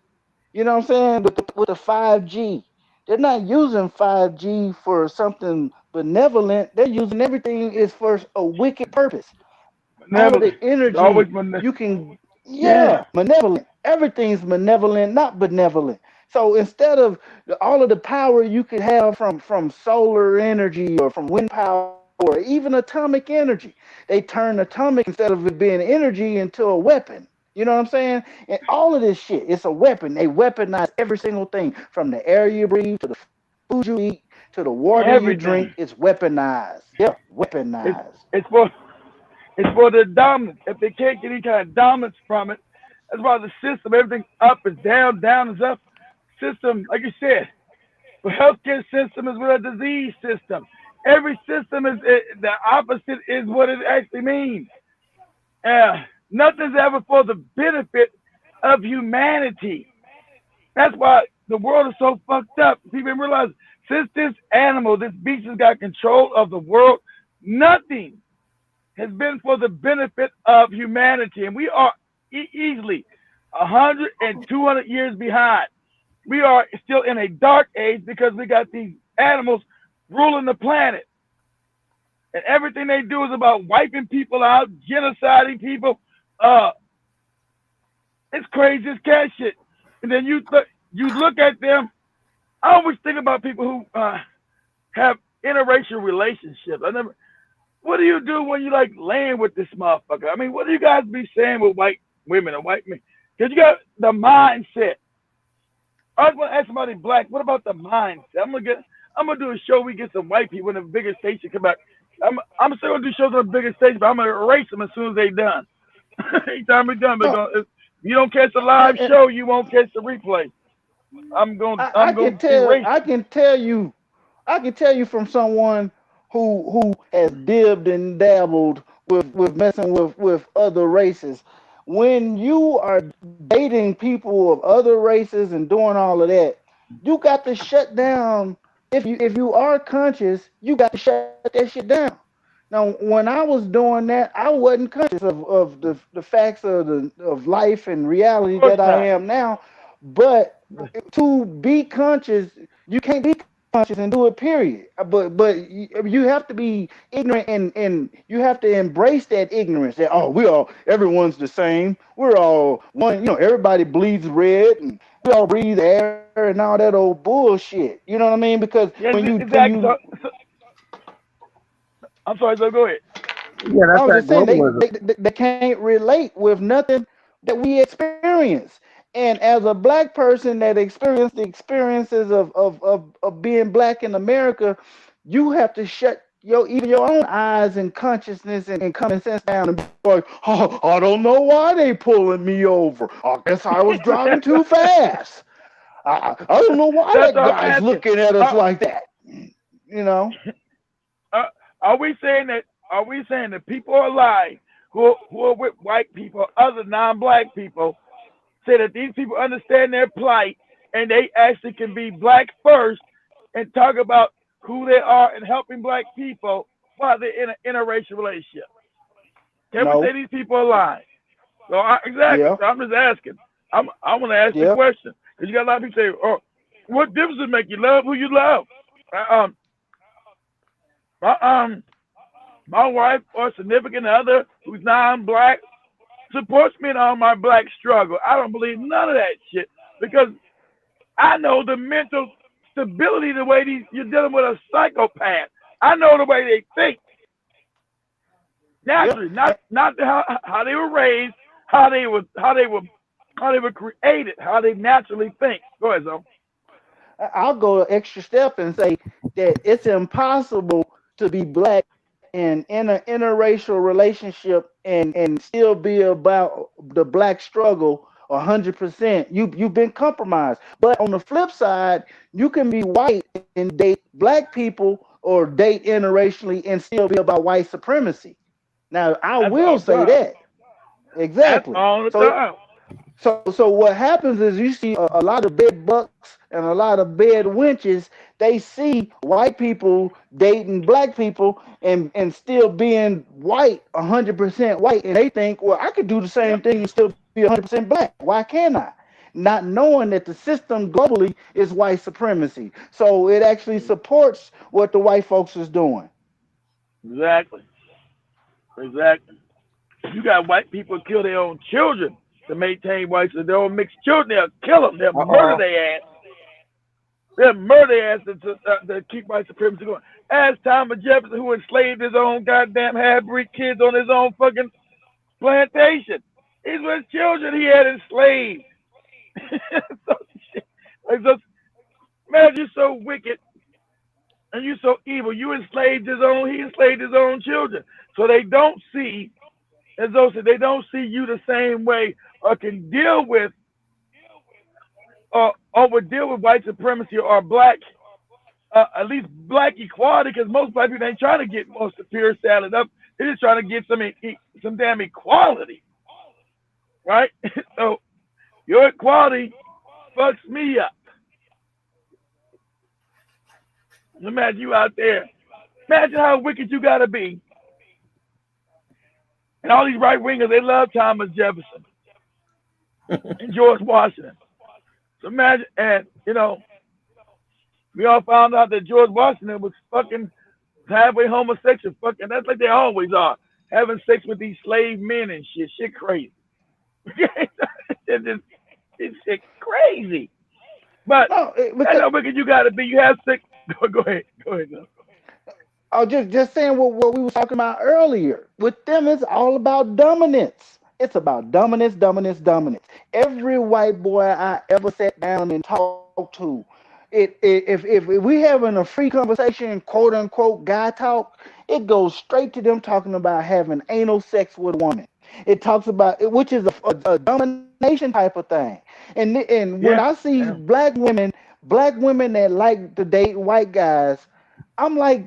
You know what I'm saying? With the 5G, they're not using 5G for something benevolent. They're using everything is for a wicked purpose. All of Never. the It's always energy been. you can, Yeah. yeah, malevolent. Everything's malevolent, not benevolent. So instead of all of the power you could have from solar energy or from wind power or even atomic energy, they turn atomic instead of it being energy into a weapon. You know what I'm saying? And all of this shit, it's a weapon. They weaponize every single thing from the air you breathe to the food you eat to the water you drink. Everything. It's weaponized. Yeah, It's weaponized. it's for it's for the dominance. If they can't get any kind of dominance from it, that's why the system, everything up is down, down is up. System, like you said, the healthcare system is with a disease system. Every system is the opposite is what it actually means. Nothing's ever for the benefit of humanity. That's why the world is so fucked up. People realize since this animal, this beast has got control of the world, nothing has been for the benefit of humanity. And we are easily 100 and 200 years behind. We are still in a dark age because we got these animals ruling the planet. And everything they do is about wiping people out, genociding people. Uh, it's crazy as cat shit. And then you look at them. I always think about people who have interracial relationships. I never. What do you do when you like laying with this motherfucker? I mean, what do you guys be saying with white women and white men? Because you got the mindset. I was gonna ask somebody black. What about the mindset? I'm gonna do a show. We get some white people in a bigger station come back. I'm still gonna do shows on a bigger station, but I'm gonna erase them as soon as they done. Each time we done, No, if you don't catch the live and show, you won't catch the replay. I'm I gonna can tell erase I you. can tell you I can tell you from someone who has dibbed and dabbled with messing with other races. When you are dating people of other races and doing all of that, you got to shut down. If you are conscious, you got to shut that shit down. Now, when I was doing that, I wasn't conscious of the facts of life and reality Of course that I not. am now. But to be conscious, you can't be conscious and do it. Period. But you have to be ignorant and you have to embrace that ignorance. That we all everyone's the same. We're all one. Everybody bleeds red and we all breathe air and all that old bullshit. You know what I mean? Because Yes, when exactly. you I'm sorry. So go ahead. Yeah, I that's was that just saying globalism. they can't relate with nothing that we experience. And as a black person that experienced the experiences of being black in America, you have to shut even your own eyes and consciousness and common sense down and be like, oh, I don't know why they pulling me over. I guess I was driving too fast. I don't know why That's that what I'm guy's asking. looking at us Are, like that. You know? are, are we saying that? Are we saying that people are lying who are with white people, other non-black people, say that these people understand their plight and they actually can be black first and talk about who they are and helping black people while they're in an interracial relationship? Can we say No. these people are lying? So exactly. Yeah. So I'm just asking. I want to ask the Yeah. question because you got a lot of people say, "Oh, what difference does it make? You love who you love." Um, my my wife or significant other who's non-black supports me in all my black struggle. I don't believe none of that shit because I know the mental. stability the way you're dealing with a psychopath. I know the way they think Yep. naturally, not how they were raised, how they were created, how they naturally think. Go ahead, Zo. I'll go an extra step and say that it's impossible to be black and in an interracial relationship and still be about the black struggle 100%. You've been compromised. But on the flip side, you can be white and date black people or date interracially and still be about white supremacy. Now, I That's all will the say time. that. That's Exactly. all the So time. so what happens is you see a lot of bed bucks and a lot of bed wenches. They see white people dating black people and still being white, 100% white, and they think, well, I could do the Yep. same thing and still be 100% black. Why can't I? Not knowing that the system globally is white supremacy, so it actually supports what the white folks is doing. Exactly. Exactly. You got white people kill their own children to maintain whites. If their own mixed children, they'll kill them. They'll murder Uh-oh. their ass. They'll murder their ass to keep white supremacy going. As Thomas Jefferson, who enslaved his own goddamn half-breed kids on his own fucking plantation. These were his children he had enslaved. so, like, so, man, you're so wicked and you're so evil. He enslaved his own children. So they don't see, as though they don't see you the same way or can deal with or would deal with white supremacy or black, at least black equality, because most black people ain't trying to get more superior salad up. They're just trying to get some damn equality, right? So your equality fucks me up. Imagine you out there. Imagine how wicked you gotta be. And all these right wingers, they love Thomas Jefferson and George Washington. So imagine, and we all found out that George Washington was fucking halfway homosexual. Fucking, that's like they always are, having sex with these slave men and shit. Shit crazy. It's shit crazy. But No, that's because how wicked you gotta be. You have sex. Go ahead. Go ahead. I was just saying what we were talking about earlier. With them, it's all about dominance. It's about dominance, dominance, dominance. Every white boy I ever sat down and talked to, if we having a free conversation, quote unquote guy talk, it goes straight to them talking about having anal sex with a woman. It talks about which is a domination type of thing. And when Yeah. I see Yeah. black women that like to date white guys, I'm like,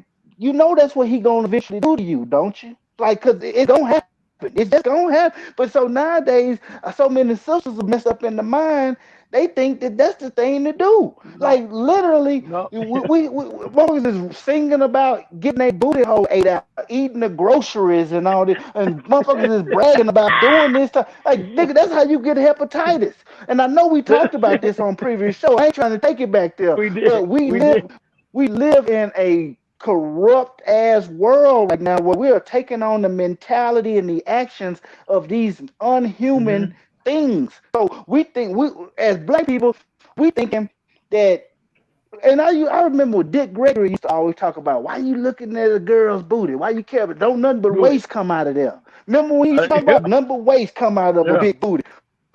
that's what he gonna eventually do to you, don't you? Like, cause it's gonna happen. It's just gonna happen. But so nowadays, so many sisters are messed up in the mind. They think that that's the thing to do. No. Like literally, No. we motherfuckers is singing about getting their booty hole ate out, eating the groceries and all this, and motherfuckers is bragging about doing this. Like nigga, that's how you get hepatitis. And I know we talked about this on previous show. I ain't trying to take it back there, We did. but we We live did. we live in a corrupt ass world right now where we are taking on the mentality and the actions of these unhuman Hmm. things. So we think we as black people, we thinking that and I remember what Dick Gregory used to always talk about. Why you looking at a girl's booty? Why you care? But don't nothing but Booty. waste come out of there. Remember when he used to talk Yeah. about nothing but waste come out of a Yeah. big booty?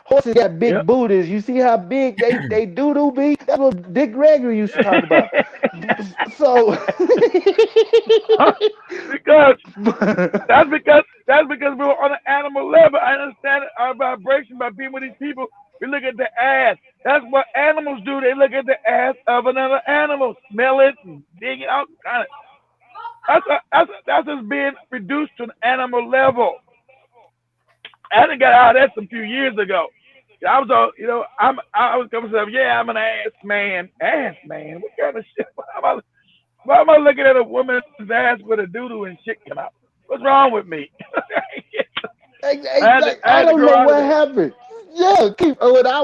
Horses got Yeah. big booties. You see how big they do be? That's what Dick Gregory used to talk about. So because that's because we were on an animal level. I understand our vibration by being with these people. We look at the ass. That's what animals do. They look at the ass of another animal, smell it, and dig it out. Kind of. That's us being reduced to an animal level. I done got out of that some few years ago. I was all, I was coming to myself, yeah, I'm an ass man. Ass man? What kind of shit? Why am I looking at a woman's ass with a doo-doo and shit come out? What's wrong with me? I I had to don't grow know out of what that. happened. Yeah,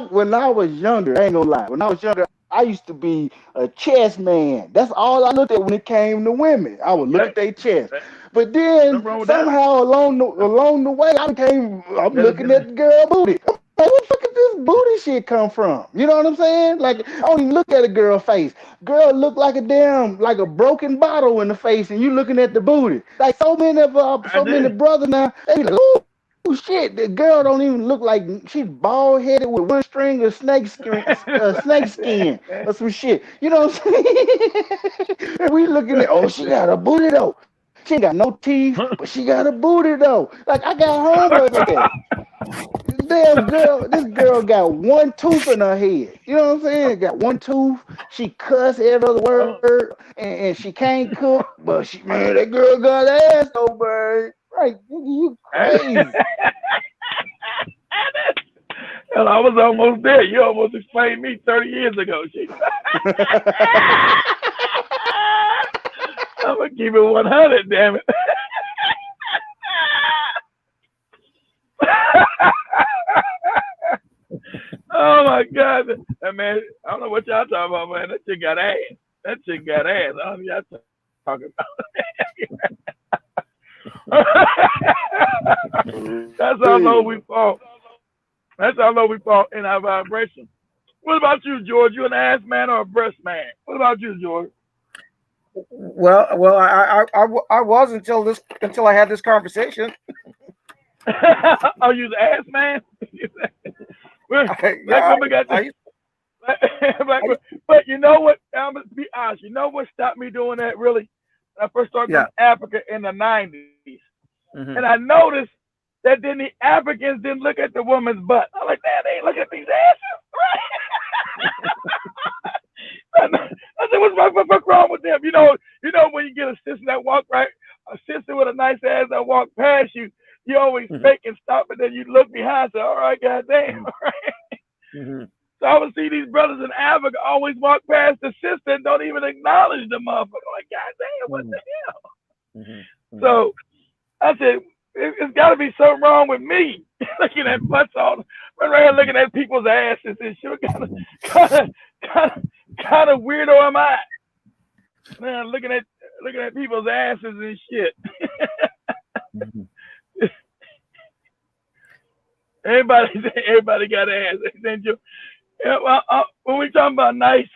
when I was younger, I ain't gonna lie. When I was younger, I used to be a chess man. That's all I looked at when it came to women. I would look Okay? at their chest. But then Nothing wrong with that. somehow along the way, I'm You looking had to at the girl booty. I'm like, what the fuck is this booty shit come from? You know what I'm saying? Like, I don't even look at a girl face. Girl look like like a broken bottle in the face, and you looking at the booty. Like so many brothers now, they be like, oh shit, the girl don't even look like she's bald headed with one string of snake skin or some shit. You know what I'm saying? And we looking at, oh, she got a booty though. She ain't got no teeth, but she got a booty though. Like I got homeboys like that. This girl got one tooth in her head. You know what I'm saying? Got one tooth. She cuss every other word, and she can't cook. But man, that girl got ass though, bird. Right? You crazy? Hell, I was almost there. You almost explained me 30 years ago. I'm gonna keep it 100, damn it. Oh my God, man! I don't know what y'all talking about, man. That chick got ass. That chick got ass. I don't know what y'all talking about. That's how low we fall. That's how low we fall in our vibration. What about you, George? You an ass man or a breast man? What about you, George? Well, I was until I had this conversation. Oh, you the ass man? But you know what? I'm gonna be honest. You know what stopped me doing that really? When I first started going to Africa in the 90s, and I noticed that then the Africans didn't look at the woman's butt. I'm like, man, they ain't looking at these asses, right? I said, what's wrong with them? You know when you get a sister that walk right, a sister with a nice ass that walk past you, you always fake and stop, and then you look behind. Say, all right, goddamn, all right. So I would see these brothers in Africa always walk past the sister and don't even acknowledge the motherfucker. Like, goddamn, what the hell? So I said, it's got to be something wrong with me. Looking at butts all, running around looking at people's asses and shit. Kind of weirdo am I? Man, looking at people's asses and shit. Everybody got ass. Yeah, well, when we talking about a nice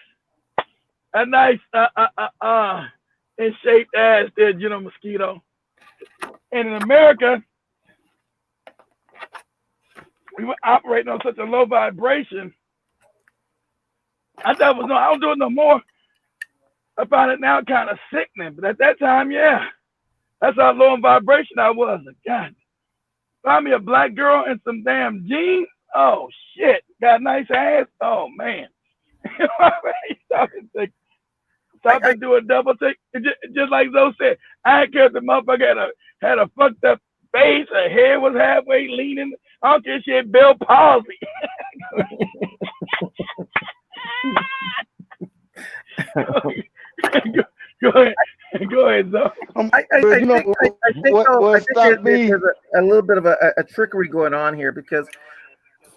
in shaped ass, there, Mosquito. And in America, we were operating on such a low vibration. I thought I don't do it no more. I find it now kind of sickening, but at that time, yeah, that's how low in vibration I was. God, find me a black girl and some damn jeans. Oh shit, got a nice ass. Oh man, stop and do a double take. Just like Zoe said, I ain't care if the motherfucker had a fucked up face, her hair was halfway leaning. I don't care if she had Bell palsy. Go ahead, Zoe. I think there's a little bit of a trickery going on here, because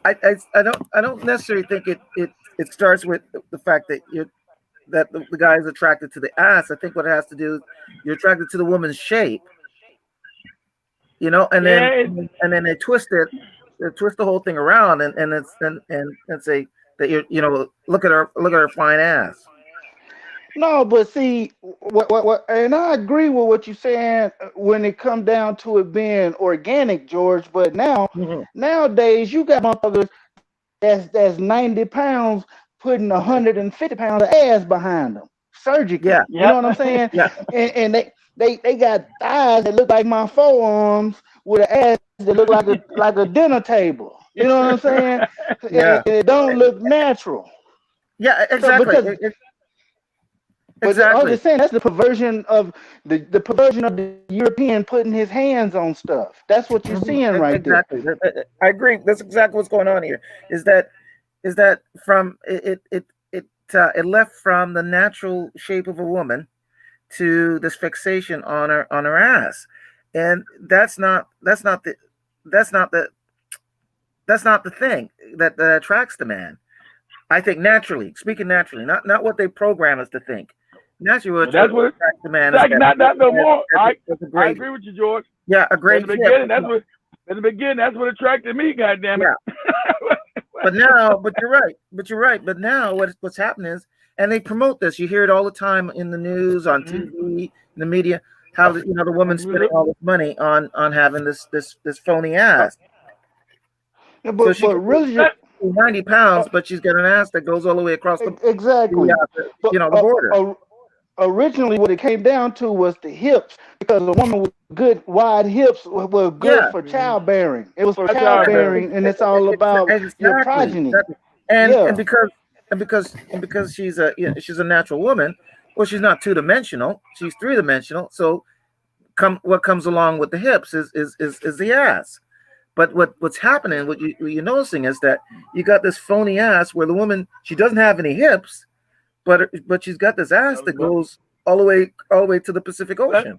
I don't necessarily think it starts with the fact that the guy is attracted to the ass. I think what it has to do is you're attracted to the woman's shape, and then they twist the whole thing around and say that look at her fine ass. No, but see, what, and I agree with what you're saying when it comes down to it being organic, George. But nowadays, you got motherfuckers that's 90 pounds putting 150 pounds of ass behind them surgically. Yeah. You know what I'm saying? Yeah. And they got thighs that look like my forearms with an ass that look like a dinner table. You know what I'm saying? Yeah. And it don't look natural. Yeah, exactly. But I was just saying, that's the perversion of the perversion of the European putting his hands on stuff. That's what you're seeing right there. Exactly. I agree. That's exactly what's going on here. Is that from it left from the natural shape of a woman to this fixation on her ass, and that's not the thing that attracts the man. I think speaking naturally, not what they program us to think. Naturally, that's what attracts the man. Not no more. I agree with you, George. Yeah, a great. In the beginning, that's what attracted me. Goddamn it. Yeah. but you're right. But you're right. But now what's happening is, and they promote this. You hear it all the time in the news, on TV, in the media, how the woman's spending all this money on having this phony ass. Yeah, So but she but can really, 90 pounds, but she's got an ass that goes all the way across exactly. But the border. originally, what it came down to was the hips, because a woman with good wide hips were good Yeah, for childbearing. It was for That's how I bear. childbearing, and it's all about your exactly. progeny. And Yeah, because she's she's a natural woman. Well, she's not 2-dimensional. She's 3-dimensional. So what comes along with the hips is the ass. But what's happening, what you're noticing is that you got this phony ass where the woman, she doesn't have any hips, but she's got this ass that goes all the way to the Pacific Ocean.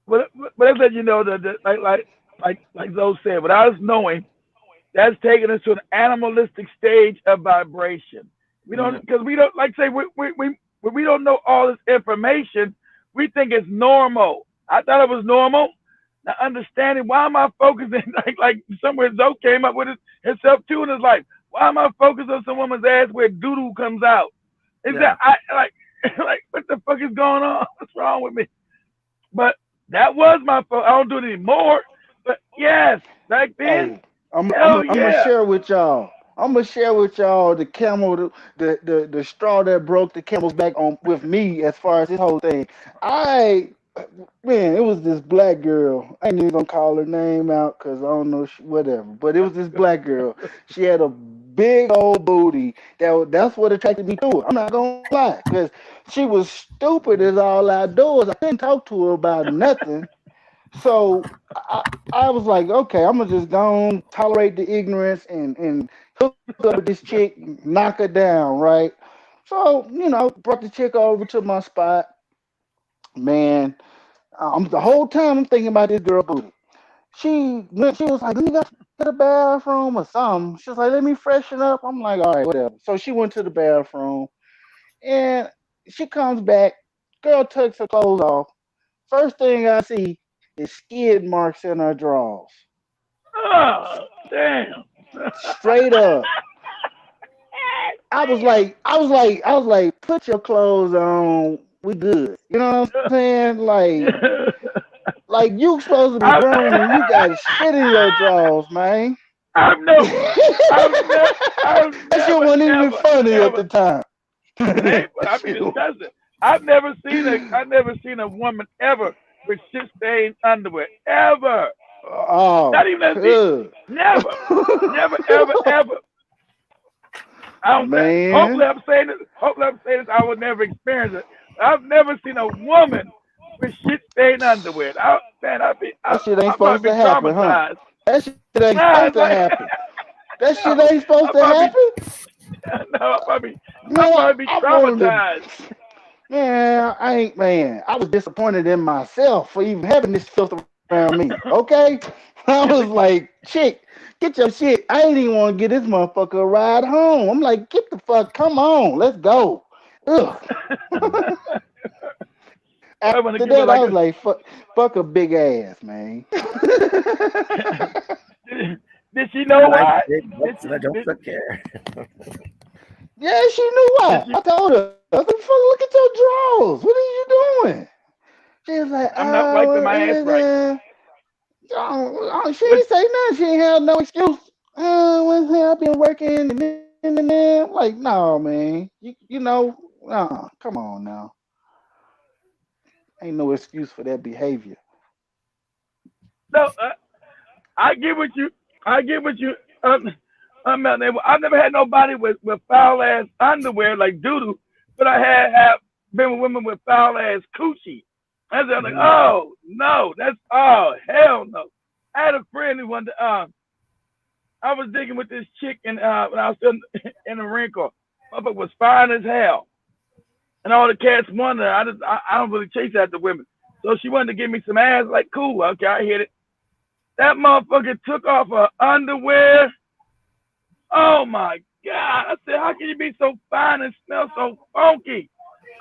But that's let you know that like Zoe said, without us knowing, that's taking us to an animalistic stage of vibration. We don't, because we don't, like say we don't know all this information. We think it's normal. I thought it was normal. Now understanding, why am I focusing like somewhere Zoe came up with it himself too in his life? Why am I focused on some woman's ass where doo-doo comes out? Is that I like what the fuck is going on? What's wrong with me? But that was my fault. I don't do it anymore. But yes, back then, hey, I'm gonna share with y'all. I'm gonna share with y'all the camel, the straw that broke the camel's back on with me as far as this whole thing. Man, it was this black girl. I ain't even gonna call her name out because I don't know whatever. But it was this black girl. She had a big old booty. That's what attracted me to her. I'm not gonna lie, because she was stupid as all outdoors. I couldn't talk to her about nothing. So I was like, okay, I'm gonna just go on, tolerate the ignorance and hook up with this chick, knock her down, right? So brought the chick over to my spot. Man, the whole time I'm thinking about this girl booty. She was like, let me go to the bathroom or something. She was like, let me freshen up. I'm like, all right, whatever. So she went to the bathroom, and she comes back. Girl takes her clothes off. First thing I see is skid marks in her drawers. oh damn. Straight up. I was like, put your clothes on. We good. You know what I'm saying? Like you supposed to be I, grown and you got shit in your drawers, man. I've no, I've That shit never, wasn't even ever, funny at ever. the time. It ain't, but I mean, Shit. disgusting. I've never seen a woman ever with shit stained underwear ever. Oh, Not even a see, good. never, never, ever, ever. I don't say. Man, Hopefully, I'm saying this. I would never experience it. I've never seen a woman with shit stained underwear. Man, that shit ain't I might supposed be to happen, huh? traumatized. That shit ain't Nah, supposed it's to like happen. That shit no, ain't supposed I to might happen. no, I Man, might be I wanted traumatized. to. Man, I ain't. Man, I was disappointed in myself for even having this filth around me. Okay, I was like, chick, get your shit. I ain't even want to get this motherfucker a ride home. I'm like, get the fuck, come on, let's go. Ugh. I want to After give it that, I like was a. like, fuck a big ass, man. Did she I know like why? big Did butts she? and I don't care. Yeah, she knew Did why. she? I told her, I said, fuck, look at your drawers. What are you doing? She was like, I'm not wiping my ass right. she What? ain't say nothing. She ain't have no excuse. I've been working and then. I'm like, no, man. Come on now. Ain't no excuse for that behavior. No, I get what you. I get what you. I've never had nobody with foul ass underwear like doodoo, but I have been with women with foul ass coochie. And I'm like, Mm. oh no, that's hell no. I had a friend who wanted I was digging with this chick and when I was still in the Marine Corps. Motherfucker was fine as hell. And all the cats wanted her. I don't really chase after women. So she wanted to give me some ass, like cool, okay, I hit it. That motherfucker took off her underwear. Oh my God. I said, how can you be so fine and smell so funky?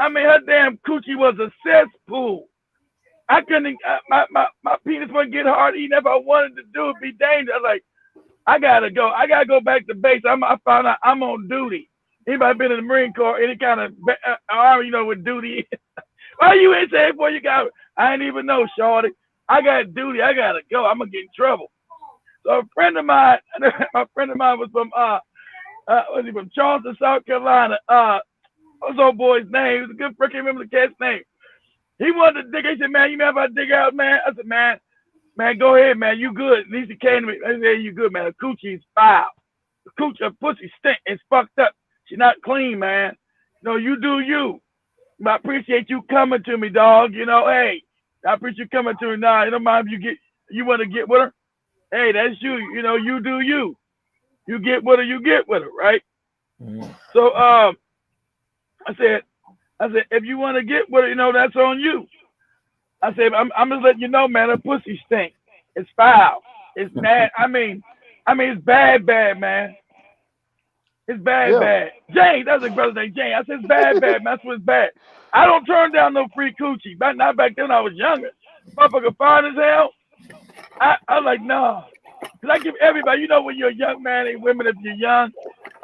I mean, her damn coochie was a cesspool. I couldn't, my penis wouldn't get hard even if I wanted to do it, be dangerous. I was like, I gotta go. I gotta go back to base. I found out I'm on duty. Anybody been in the Marine Corps? Any kind of army, what duty is? Why you ain't saying before you got? I ain't even know, shorty. I got duty. I gotta go. I'm gonna get in trouble. So a friend of mine, my friend of mine was from was he from Charleston, South Carolina? What's old boy's name? He was a good friend. I can't remember the cat's name. He wanted to dig. He said, "Man, you know if I dig out, man?" I said, "Man, go ahead, man. You good?" And he came to me. I said, "You good, man? The coochie is foul. The coochie, pussy stink. It's fucked up. She's not clean, man. No, you do you. I appreciate you coming to me, dog. Hey, I appreciate you coming to me. Nah, you don't mind if you want to get with her? Hey, that's you. You do you. You get with her, right?" Mm-hmm. So, I said, if you want to get with her, that's on you. I said, I'm just letting you know, man, her pussy stink. It's foul. It's bad. I mean, it's bad, man. It's bad, bad. Jane, that's a brother's name, Jane. I said, it's bad, man. That's what's bad. I don't turn down no free coochie. Not back then. I was younger. Motherfucker fine as hell. I was like, no. Because I give everybody, when you're a young man and women, if you're young,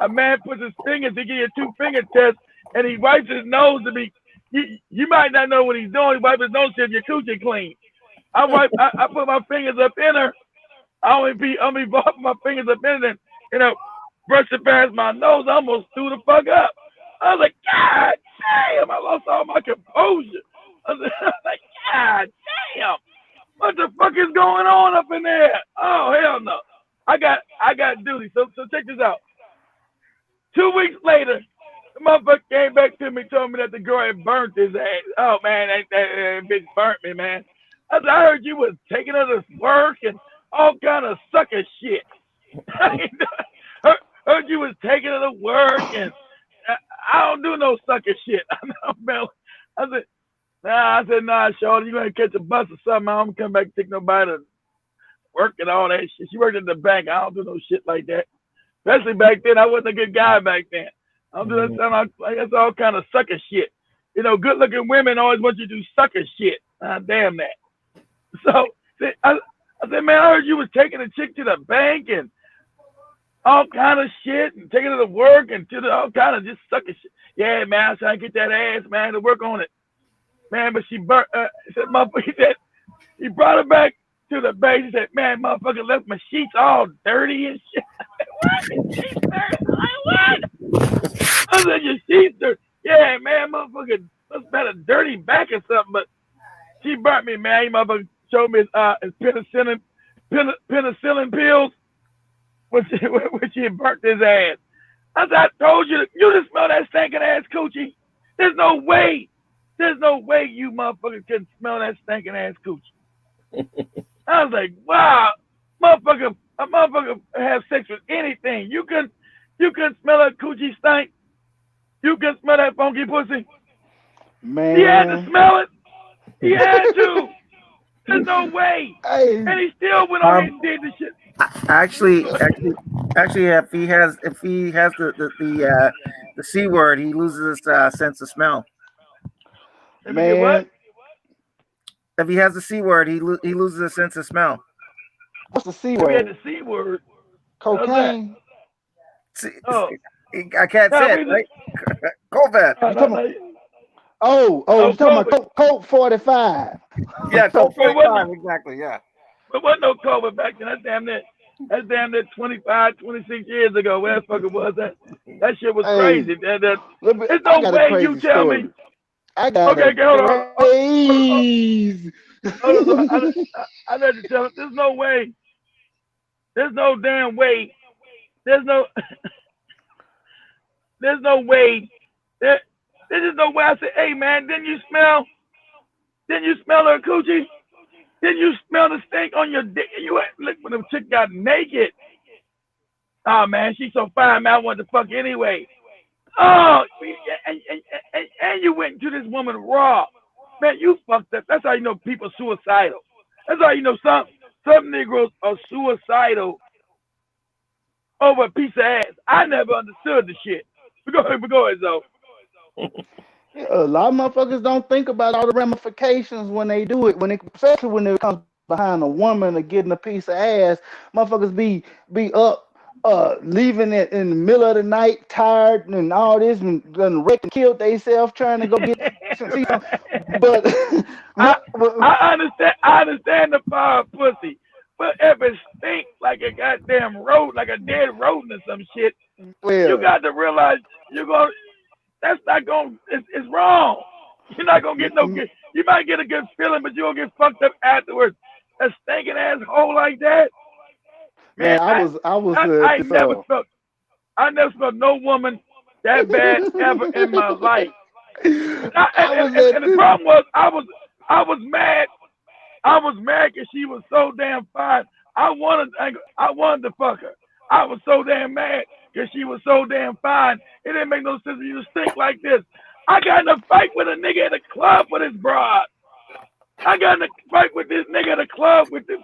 a man puts his fingers, he give you a 2-finger test, and he wipes his nose to be, you might not know what he's doing. He wipes his nose to see if your coochie clean. I put my fingers up in her. I only be putting my fingers up in it and, brushing past my nose. I almost threw the fuck up. I was like, God damn, I lost all my composure. I was like, God damn. What the fuck is going on up in there? Oh, hell no. I got duty. So check this out. 2 weeks later, the motherfucker came back to me, told me that the girl had burnt his ass. Oh, man, that bitch burnt me, man. I heard you was taking her to work and all kind of sucker shit. Heard you was taking her to work, and I don't do no sucker shit. I said, nah, shorty, you gonna catch a bus or something. I don't come back and take nobody to work and all that shit. She worked at the bank. I don't do no shit like that. Especially back then, I wasn't a good guy back then. I don't do that stuff. That's all kind of sucker shit. Good looking women always want you to do sucker shit. Damn that. So I said, man, I heard you was taking a chick to the bank and all kind of shit and taking her to work and all kind of just sucker shit. Yeah, man, I was trying to get that ass, man, to work on it. Man, but she burnt, he brought her back to the base. He said, man, motherfucker left my sheets all dirty and shit. What? Sheets dirty? What? I said, your sheets dirty. Yeah, man, motherfucker must have had a dirty back or something, but she burnt me, man. He motherfucker showed me his penicillin pills, which he burnt his ass. I said, I told you, you just smell that stinking ass coochie. There's no way you motherfucker can smell that stinking ass coochie. I was like, wow, a motherfucker have sex with anything. You can smell that coochie stink. You can smell that funky pussy. Man. He had to smell it. He had to. There's no way. Hey. And he still went on and did the shit. Actually, if he has the C word, he loses his sense of smell. Man, what? If he has the C word, he loses his sense of smell. What's the C If he had word? the C word. Cocaine. I can't say it, right? COVID. You talking about Coke 45? Yeah, Coke 45, exactly. Yeah. But wasn't no COVID back then. That's damn near 25, 26 years ago. Where the fuck it was that? That shit was crazy. There's no way you tell me. I got hold on. I let you tell it. There's no way. There's no damn way. There's no way. There's just no way. I said, hey man, didn't you smell her coochie? Didn't you smell the stink on your dick? You look when the chick got naked. Oh man, she's so fine, man. I wanted to fuck anyway. Oh, and you went to this woman raw. Man, you fucked up. That's how you know people suicidal. That's how you know some Negroes are suicidal over a piece of ass. I never understood the shit. Go ahead, Zoe. A lot of motherfuckers don't think about all the ramifications when they do it, especially when it comes behind a woman or getting a piece of ass. Motherfuckers be up leaving it in the middle of the night, tired and all this, and done wrecked and killed themselves trying to go get see some. But I but I understand the power of pussy, but if it stinks like a goddamn rodent, like a dead rodent or some shit, you well, got to realize you're going. That's not going. It's wrong. You're not gonna get no good. You might get a good feeling, but you're gonna get fucked up afterwards. A stinking asshole like that, man. man, I was I at ain't this never felt. I never felt no woman that bad ever in my life. I was at And the this. problem was I was mad. I was mad because she was so damn fine. I wanted to fuck her. I was so damn mad because she was so damn fine. It didn't make no sense for you to stink like this. I got in a fight with a nigga at a club with his broad. I got in a fight with this nigga at a club with this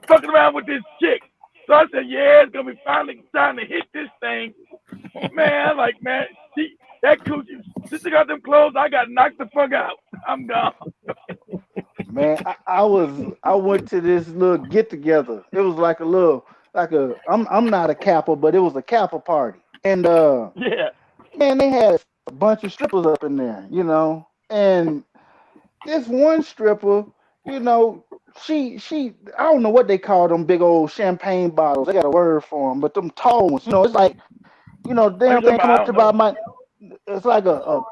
fucking around with this chick. So I said, yeah, it's gonna be finally time to hit this thing. Man, I'm like, man, that coochie, since I got them clothes, I got knocked the fuck out. I'm gone. Man, I went to this little get together. It was like a little like a I'm not a Kappa, but it was a Kappa party. And Yeah. man, they had a bunch of strippers up in there, And this one stripper, you know, she I don't know what they call them big old champagne bottles. They got a word for them, but them tall ones, it's like, What you damn talking thing about? come I up don't to know. about my it's like a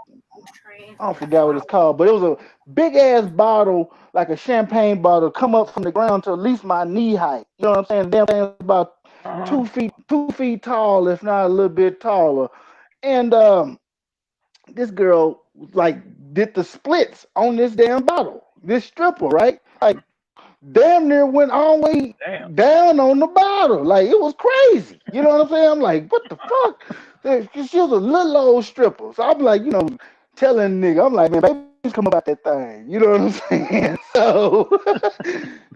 I forgot what it's called, but it was a big ass bottle, like a champagne bottle, come up from the ground to at least my knee height. You know what I'm saying? Damn thing about Uh-huh. 2 feet tall, if not a little bit taller. And this girl like did the splits on this damn bottle. This stripper, right? Like damn near went all the way Damn. down on the bottle. Like it was crazy. You know what I'm saying? I'm like, what the fuck? She was a little old stripper. So I'm like, telling nigga, I'm like, man, baby's come about that thing. You know what I'm saying? So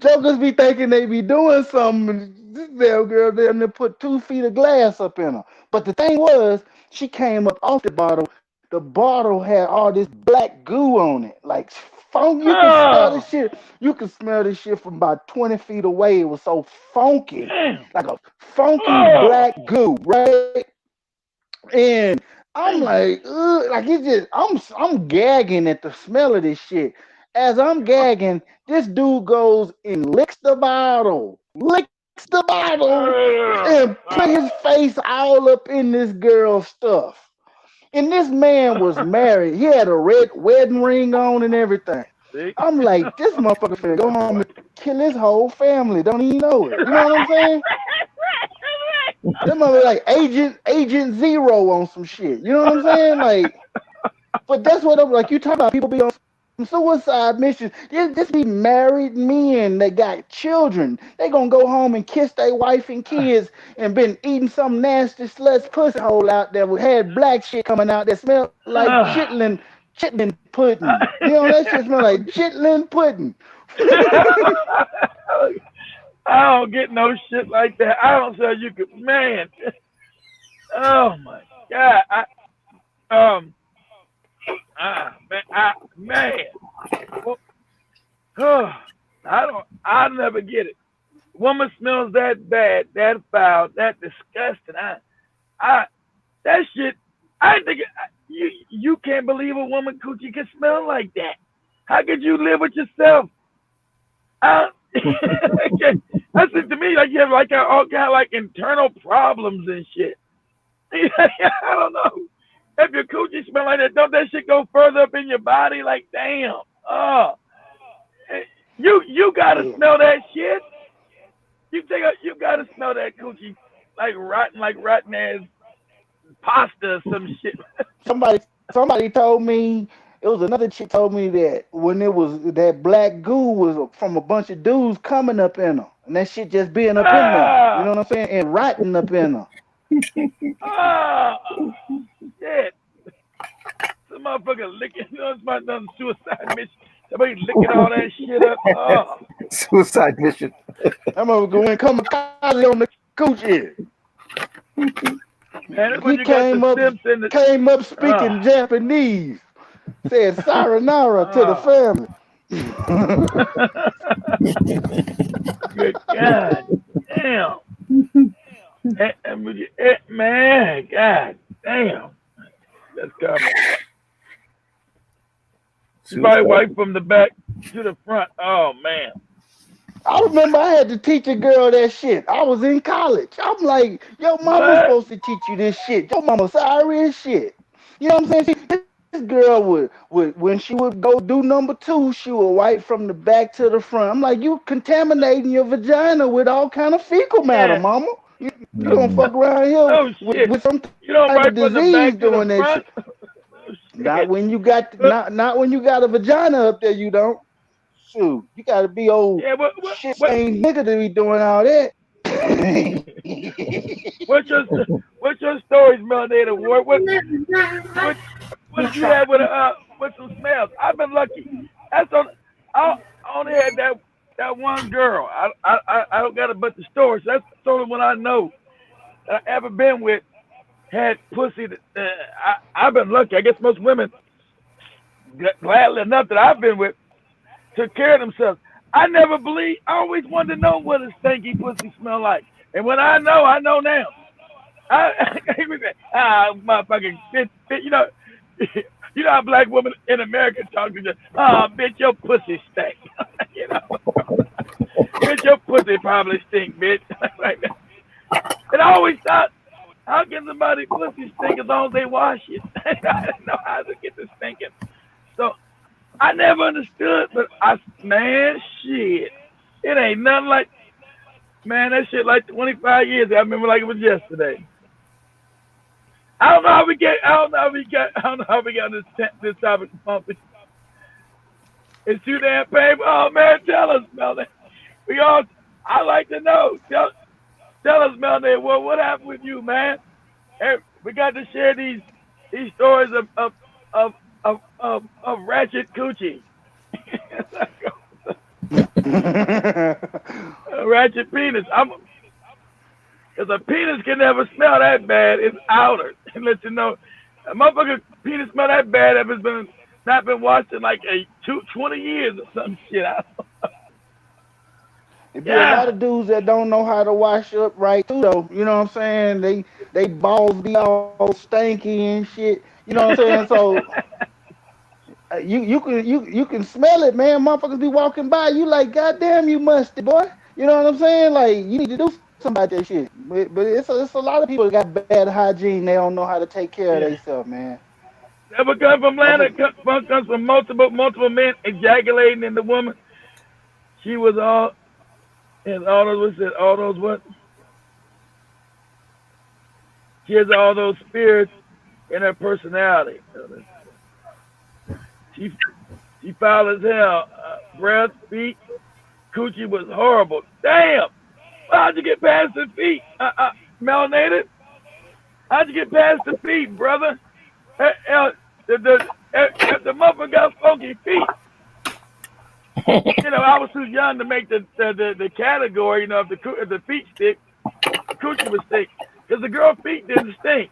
jokers be thinking they be doing something. And this damn girl damn near put 2 feet of glass up in her. But the thing was, she came up off the bottle. The bottle had all this black goo on it. Like funk, you can smell Oh, this shit. You can smell this shit from about 20 feet away. It was so funky. damn. Like a funky Oh, black goo, right? And I'm damn. like, ugh, like it's just I'm gagging at the smell of this shit. As I'm gagging, this dude goes and licks the bottle, and put his face all up in this girl's stuff. And this man was married. He had a red wedding ring on and everything. See? I'm like, this motherfucker finna go home and kill his whole family. Don't even know it. You know what I'm saying? That mother like Agent Zero on some shit. You know what I'm saying? Like, but that's what I'm like. You talk about people be on some suicide missions. This be married men that got children. They gonna go home and kiss their wife and kids and been eating some nasty sluts pussy hole out there with had black shit coming out that smelled like chitlin pudding. That shit smell like chitlin pudding. I don't get no shit like that. I don't say you could, man. Oh my god. Man. Well, I never get it. Woman smells that bad, that foul, that disgusting. That shit. I think you can't believe a woman coochie can smell like that. How could you live with yourself? That's it to me. Like you have like all kind of like internal problems and shit. I don't know. If your coochie smell like that, don't that shit go further up in your body? Like damn. Oh, you gotta smell that shit. You gotta smell that coochie like rotten ass pasta or some shit. Somebody told me, it was another chick told me that when it was that black goo was from a bunch of dudes coming up in her, and that shit just being up in there. You Ah, know what I'm saying? And rotting up in her. ah, shit. Some motherfucker licking. It's my done suicide mission. Somebody licking all that shit up. Oh, Suicide mission. That motherfucker going kamikaze on the coochie. man, that's when He you got the came up simps and the. speaking Japanese. Said sayonara to the Oh, family. Good God damn. Man, God damn. That's coming. She probably wiped from the back to the front. Oh man. I remember I had to teach a girl that shit. I was in college. I'm like, your mama's What? supposed to teach you this shit. Your mama sorry as shit. You know what I'm saying? This girl would when she would go do number two, she would wipe from the back to the front. I'm like, you contaminating your vagina with all kind of fecal matter, Yeah. mama. You don't fuck around here Oh shit. with some You don't type of wipe from the disease back to the doing that front? shit. Oh Not shit. when you got not when you got a vagina up there, you don't. Shoot, you gotta be old Yeah, shit stained nigga to be doing all that. what's your what's your stories, Melanator? What what did you have with some smells? I've been lucky. That's on. I only had that one girl. I don't got a bunch of stories. That's the only one I know that I ever been with had pussy. I've been lucky. I guess most women, gladly enough that I've been with, took care of themselves. I never believed. I always wanted to know what a stinky pussy smell like. And when I know now. Motherfucking bitch, you know, you know how black women in America talk to you. Oh, bitch, your pussy stink. You know, bitch, your pussy probably stink, bitch. Like that. And I always thought, how can somebody pussy stink as long as they wash it? I didn't know how to get to stinking. So I never understood, but man, shit, it ain't nothing like, man, that shit like 25 years. I remember like it was yesterday. I don't know how we got this topic pumping. It's too damn painful. Oh man, tell us, Melanie. I like to know. Tell us, Melanie. What happened with you, man? Hey, we got to share these stories of ratchet coochie. Ratchet penis. Because a penis can never smell that bad. It's outer. And let you know, a motherfucker penis smell that bad if it's not been washed in like 20 years or some shit. It be a lot Yeah. of dudes that don't know how to wash up right too, though. You know what I'm saying? They balls be all stanky and shit. You know what I'm saying? So you can smell it, man. Motherfuckers be walking by, you like, goddamn, you musty boy. You know what I'm saying? Like you need to do something about that shit. But it's a lot of people that got bad hygiene. They don't know how to take care of Yeah. themselves, man. That would come from land. It Motherfucker. comes from multiple men ejaculating in the woman. She was and all those what? She has all those spirits in her personality. She she foul as hell. Breath, feet, coochie was horrible. Damn. How'd you get past the feet? Melanated? How'd you get past the feet, brother? The motherfucker got funky feet. You know, I was too young to make the category. You know, if the feet stick, the coochie would stink because the girl feet didn't stink.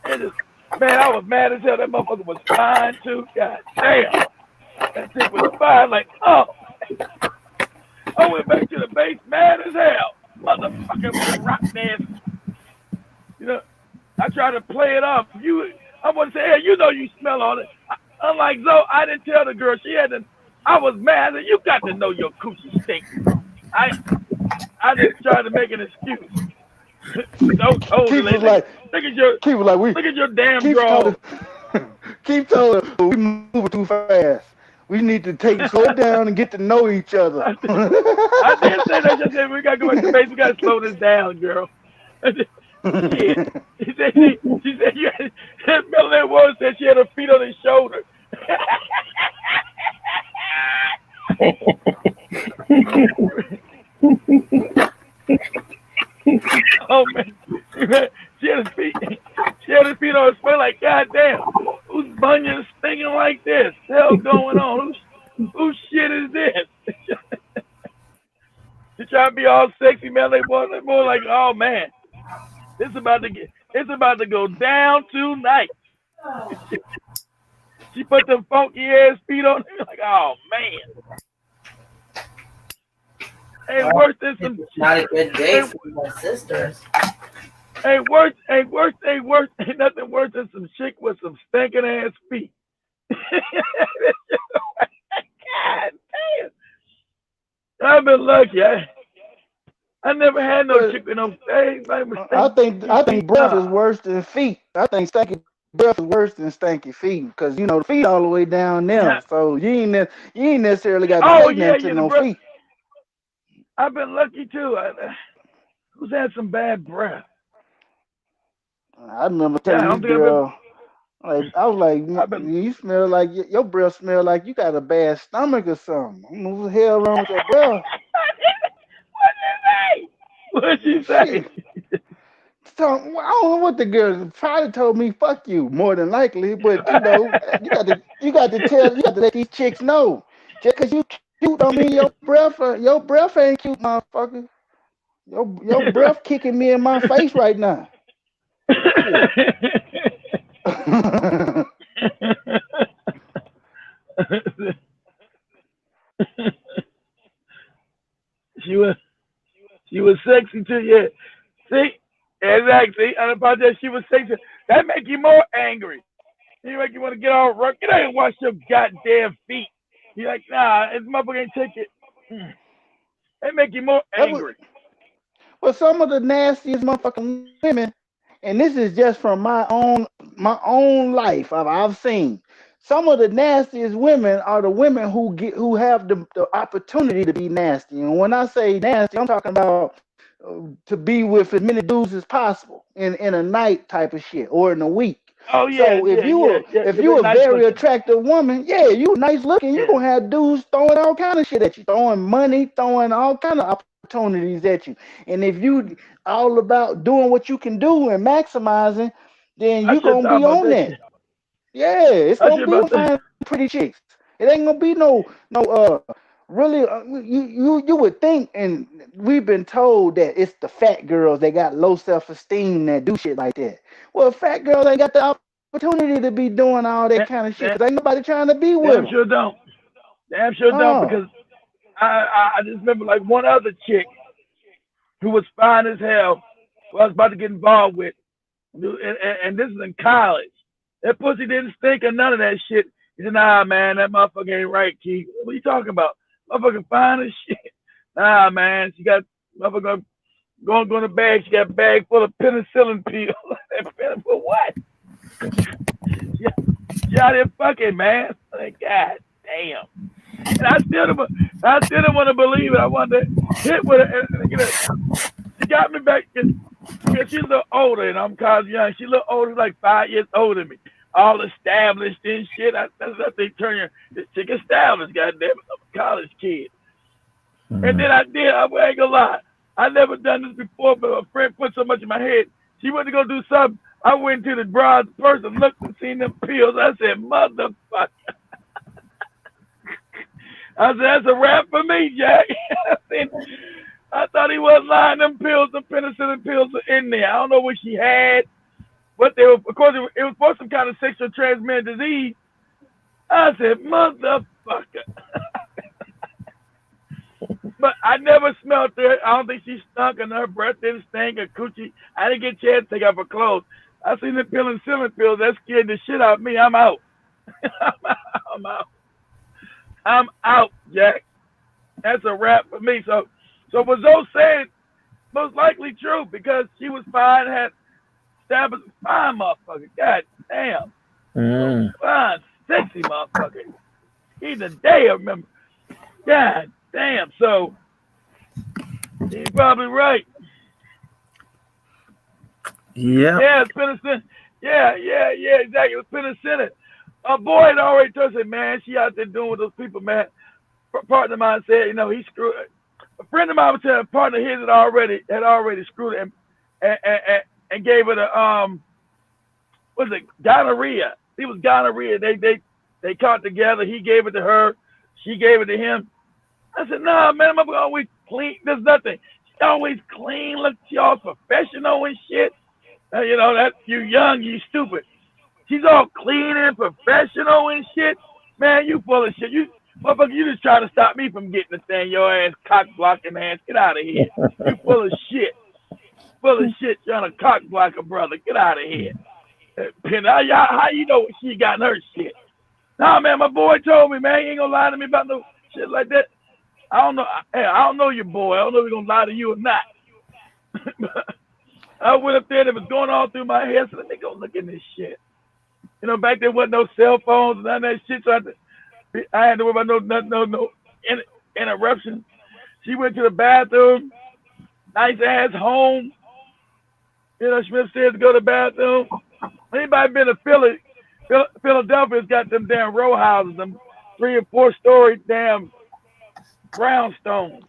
And man, I was mad as hell. That motherfucker was fine too. God damn, that thing was fine. Like, oh, I went back to the base mad as hell. Motherfucker with the rock dance. You know, I tried to play it off. I want to say, hey, you know you smell on it. Unlike Zoe, I didn't tell the girl. She had to. I was mad. You got to know your coochie stink. I just tried to make an excuse. Zoe told the Keith was lady, like, Keith was like, look at your damn Keith told drawers. her, Keith told her we moving too fast. We need to slow down and get to know each other. I did say that. I said we gotta go back to base. We gotta slow this down, girl. Shit. She said you had Melanie Waters said she had her feet on his shoulder. Oh man. She had his feet on his foot like, goddamn, whose bunion's stinging like this? The hell's going on? Whose shit is this? She trying to be all sexy, man. They more like, oh man, it's about to go down tonight. She put them funky ass feet on him. Like, oh man, ain't worse than It's some. not a good day Ain't, for my sisters. ain't nothing worse than some chick with some stinking ass feet. God damn, I've been lucky. I never had no But chick with no stinking, like I stinky think feet. breath is Nah. worse than feet. I think stinky breath is worse than stinky feet because you know the feet all the way down there, Yeah. so you ain't necessarily got to Oh say yeah, nothing to yeah. The no breath. feet. I've been lucky too. Who's had some bad breath? I remember Yeah, I telling this don't think I've been. girl, like I was like, I've been. You smell like your breath smell like you got a bad stomach or something. I don't know what the hell wrong with your breath. What'd you Shit. say? So I don't know what the girl probably told me. Fuck you, more than likely. But you know, you got to let these chicks know. Just cause you cute don't mean your breath ain't cute, motherfucker. Your breath kicking me in my face right now. Shit. she was she was sexy too. Yeah. See, exactly. And about that, she was sexy. That make you more angry. You make you want to get all rough. Get out and wash your goddamn feet. You're like, nah, this motherfucker ain't take it. That make you more that was angry. well, some of the nastiest motherfucking women, and this is just from my own life I've seen. Some of the nastiest women are the women who have the opportunity to be nasty. And when I say nasty, I'm talking about to be with as many dudes as possible in a night type of shit or in a week. Oh yeah, So yeah, yeah, yeah. if You're you very a nice very looking. attractive woman, yeah, you nice looking, you Yeah. gonna have dudes throwing all kind of shit at you, throwing money, throwing all kind of opportunities at you. And if you all about doing what you can do and maximizing, then I you should have gonna thought be about on that that. shit. Yeah, it's I gonna should be about with that. fine pretty chicks. It ain't gonna be no really you would think, and we've been told that it's the fat girls that got low self-esteem that do shit like that. Well, fat girls ain't got the opportunity to be doing all that Damn, kind of shit damn, because ain't nobody trying to be with damn them. sure don't. Damn sure don't No. because I just remember like one other chick who was fine as hell who I was about to get involved with. And this is in college. That pussy didn't stink or none of that shit. He said, nah, man, that motherfucker ain't right, Keith. What are you talking about? Motherfucker fine as shit. Nah, man, she got motherfucker going to bag. She got a bag full of penicillin pills. For what? She, she out here fucking, man. Like, God damn. And I still don't want to believe it. I wanted to hit with her and get her. She got me back because she's a little older and I'm kind of young. She's a little older, like 5 years older than me. All established and shit. That's what they turn her. This chick established, goddamn it. I'm a college kid. And then I ain't gonna lie. I never done this before, but a friend put so much in my head. She went to go do something. I went to the bronze person, looked and seen them pills. I said, motherfucker. I said, that's a wrap for me, Jack. I thought he was lying. Them pills, the penicillin pills are in there. I don't know what she had, but they were, of course, it was for some kind of sexual transmitted disease. I said, motherfucker. But I never smelled her. I don't think she stunk, and her breath didn't stink, or coochie. I didn't get a chance to take off her clothes. I seen the penicillin pills. That scared the shit out of me. I'm out. I'm out. I'm out, Jack. That's a wrap for me. So was those saying most likely true because she was fine, had established fine motherfucker. God damn. So fine, sexy motherfucker. Even day I remember. God damn. So he's probably right. Yeah. Yeah, it's penicillin. Yeah, exactly. It was penicillin. A boy had already told me, man, she out there doing with those people, man. A partner of mine said, he screwed it. A friend of mine was telling a partner of his had already screwed it and gave it a was it gonorrhea? It was gonorrhea. They caught together. He gave it to her. She gave it to him. I said, nah, man, I'm always clean. There's nothing. She always clean. Look, she all professional and shit. That you young, you stupid. She's all clean and professional and shit. Man, you full of shit. You motherfucker, you just trying to stop me from getting the thing. Your ass cock blocking ass. Get out of here. You full of shit. Full of shit trying to cock block a brother. Get out of here. Penny, how you know what she got in her shit? Nah, man, my boy told me, man, he ain't gonna lie to me about no shit like that. I don't know. Hey, I don't know your boy. I don't know if he's gonna lie to you or not. I went up there and it was going all through my head. So let me go look at this shit. You know, back there wasn't no cell phones and none of that shit. So I had to worry about no interruption. She went to the bathroom. Nice ass home. You know, Smith said to go to the bathroom. Anybody been to Philadelphia's got them damn row houses, them 3 or 4 story damn brownstones.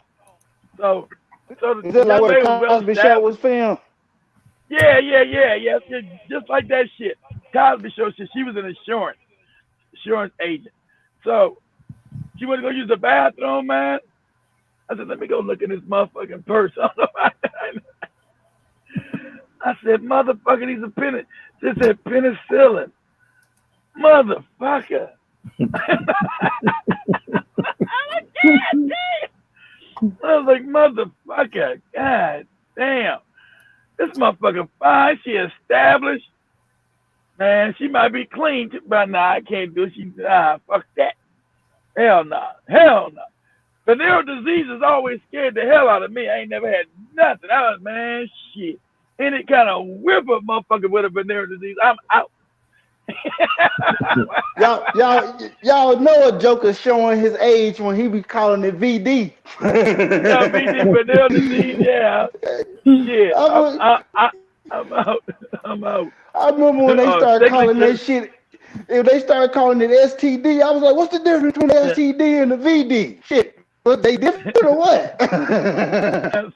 So is that like where the Cosby Show was filmed? Yeah. Just like that shit. Cosby Show shit. She was an insurance agent. So she went to go use the bathroom, man. I said, let me go look in this motherfucking purse. I said, motherfucker, these are penicillin. She said, penicillin. Motherfucker. I was like, motherfucker, god damn. This motherfucker fine. She established. Man, she might be clean, but nah, I can't do it. Fuck that. Hell no. Hell no. Venereal disease has always scared the hell out of me. I ain't never had nothing. I was, man, shit. Any kind of whip up motherfucker with a venereal disease, I'm out. y'all know a joker showing his age when he be calling it VD. Yeah, VD, venereal disease, yeah. Shit, I'm out. I'm out. I remember when they started calling that shit. If they started calling it STD, I was like, what's the difference between the STD and the VD? Shit, but they different or what?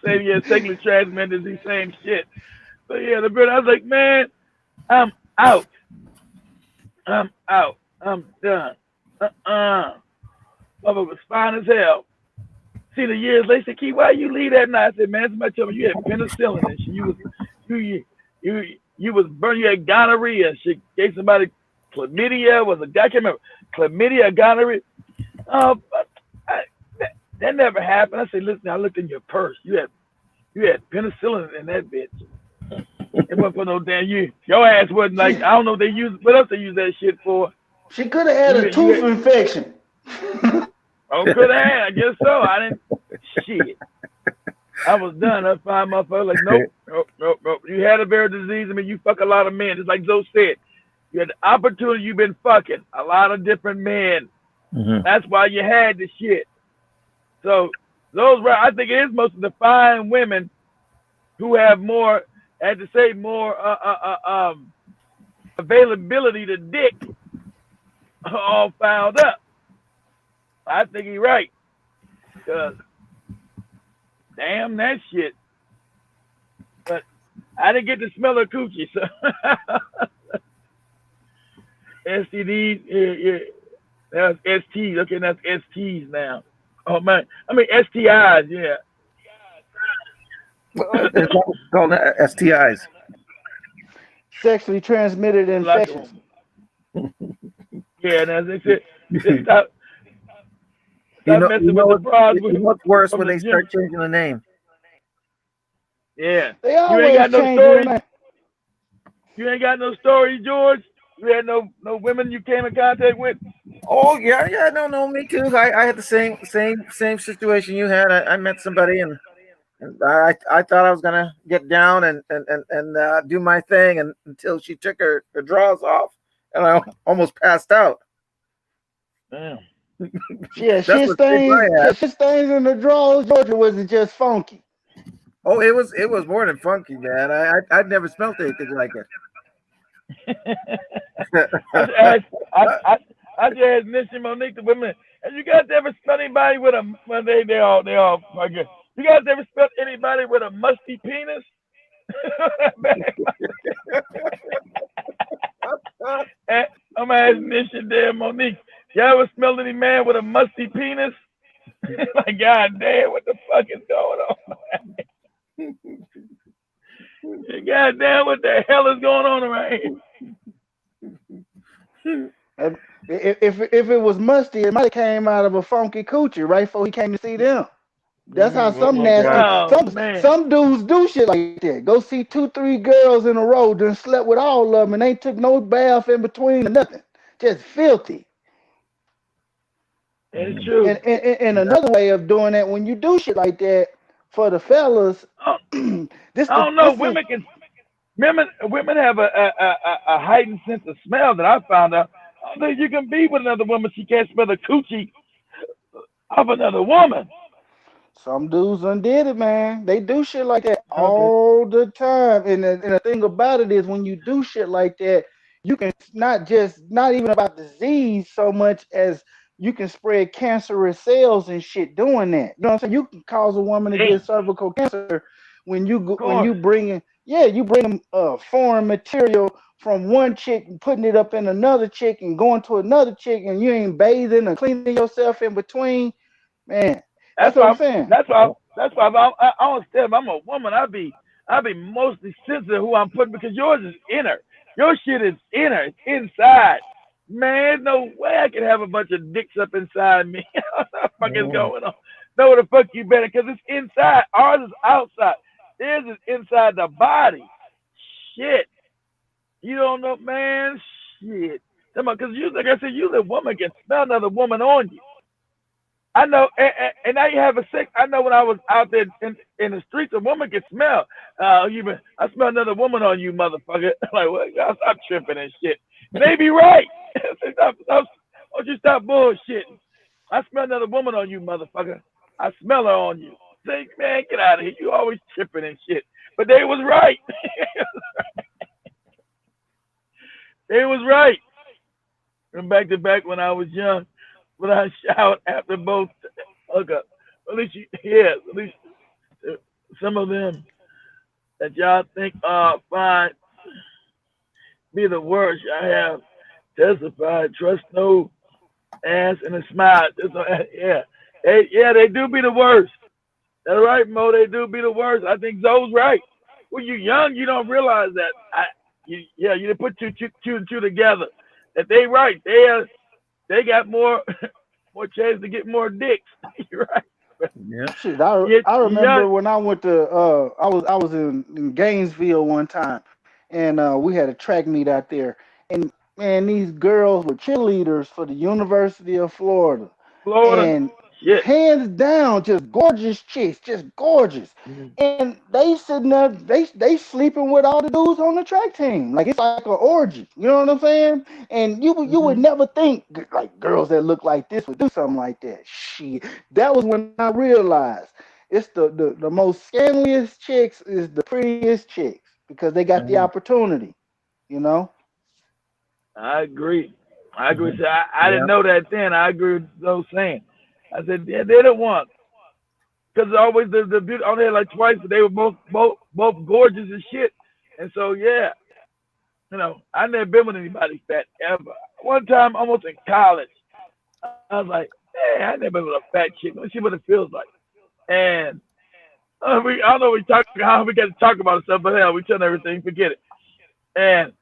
Same, yeah, sexually transmitted disease, same shit. But yeah, the brother, I was like, man, I'm out. I'm out. I'm done. Mother was fine as hell. See, the years later, said, Key, why you leave that night? I said, man, somebody told me you had penicillin and shit. You was burning, you had gonorrhea. She gave somebody chlamydia, I can't remember, chlamydia, gonorrhea. But that never happened. I said, listen, I looked in your purse. You had penicillin in that bitch. It wasn't for no damn you. Your ass wasn't like, I don't know what they use, what else they use that shit for. She could have had a tooth infection. Oh, could have had, I guess so. I didn't, shit. I was done. I find motherfucker like, nope. You had a venereal disease. I mean, you fuck a lot of men. Just like Zoe said, you had the opportunity, you've been fucking a lot of different men. Mm-hmm. That's why you had the shit. So I think it is most of the fine women who have more, I had to say, more availability to dick all fouled up. I think he's right. Because damn that shit. But I didn't get to smell her coochie, so STDs, yeah. That's STs. Okay, that's STs now. Oh man, I mean STIs, yeah. It's called STIs. Sexually transmitted infections. Yeah, and as they said, stop messing with the bras. What's worse when they start changing the name? Yeah. They always you ain't got no stories. You ain't got no stories, George? You had no women you came in contact with? Oh yeah, no, me too. I had the same situation you had. I met somebody and I thought I was gonna get down and do my thing until she took her drawers off and I almost passed out. Damn. Yeah, shit stains in the drawers. Georgia wasn't just funky. Oh, it was more than funky, man. I'd never smelled anything like it. I just asked Nisha Monique, the women, have you guys ever smelled anybody with a, well, they all, I guess. You guys ever smelled anybody with a musty penis? I'm asking Nisha damn Monique, you ever smelled any man with a musty penis? Like, god damn, what the fuck is going on? God damn, what the hell is going on around here? If it was musty, it might have came out of a funky coochie right before he came to see them. That's how Oh some my nasty God. Oh man. some dudes do shit like that. Go see 2, 3 girls in a row, then slept with all of them, and ain't took no bath in between or nothing. Just filthy. It's Mm. true. And another way of doing that, when you do shit like that for the fellas, Oh, this I the don't know. this is Women have a heightened sense of smell that I found out. I don't think you can be with another woman. She can't smell the coochie of another woman. some dudes undid it, man. They do shit like that Okay. all the time. And the thing about it is, when you do shit like that, you can not even about disease so much as you can spread cancerous cells and shit doing that. You know what I'm saying? You can cause a woman to Damn, get cervical cancer of when course. you bringing you bring foreign material from one chick and putting it up in another chick and going to another chick, and you ain't bathing or cleaning yourself in between. Man, that's That's what I'm why. saying. That's why. Yep. That's why. I understand. If I'm a woman. I be mostly sensitive who I'm putting because yours is inner. Your shit is inner. It's inside. Man, no way I can have a bunch of dicks up inside me. What the fuck is Mm. going on? Know where the fuck you better? Because it's inside. Ours is outside. Theirs is inside the body. Shit. You don't know, man. Shit. Because you, like I said, you the woman can smell another woman on you. I know, and now you have a sick. I know when I was out there in the streets, a woman can smell. I smell another woman on you, motherfucker. Like, what? Y'all stop tripping and shit. And they be right. Don't you stop bullshitting? I smell another woman on you, motherfucker. I smell her on you. Say, man, get out of here. You always tripping and shit. But they was right. They was right. And back to back when I was young, when I showered after both hookups. At least, at least uh, some of them that y'all think are fine be the worst. I have testified, trust no ass and a smile. Yeah, they do be the worst. That's right, Mo. They do be the worst. I think Zoe's right. When you're young, you don't realize that. You didn't put two and two together. That they right. They got more more chance to get more dicks. You're right. Yep. Shit, I You're young. remember when I went to I was in Gainesville one time, and we had a track meet out there, and man, these girls were cheerleaders for the University of Florida, Florida. and Shit. hands down, just gorgeous chicks, just gorgeous. Mhm. And they sitting there, they sleeping with all the dudes on the track team, like it's like an orgy. You know what I'm saying? And you would Mhm. never think like girls that look like this would do something like that. Shit, that was when I realized it's the most scandalous chicks is the prettiest chicks because they got the Mhm. opportunity. You know. I agree. I agree. Mhm. So I didn't Yep. know that then. I agree with those saying. I said, yeah, they're the ones. Because always the beauty on there like twice, but they were both gorgeous as shit. And so yeah, I never been with anybody fat ever. One time, almost in college, I was like, hey, I never been with a fat chick. Let me see what it feels like. And I don't know how we got to talk about stuff, but hell, we tell everything, forget it. And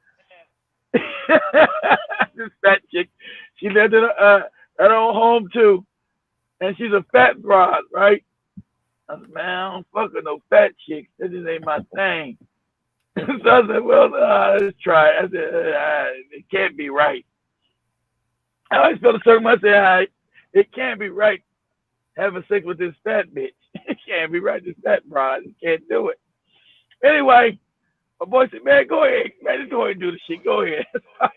this fat chick, she lived in her own home too, and she's a fat broad, right? I said, man, I don't fuck with no fat chicks. That just ain't my thing. So I said, well, let's try it. I said, it can't be right. I always felt a certain way. I said, it can't be right having sex with this fat bitch. It can't be right. This fat broad. I can't do it. Anyway, my boy said, man, go ahead. Man, just go ahead and do the shit. Go ahead. I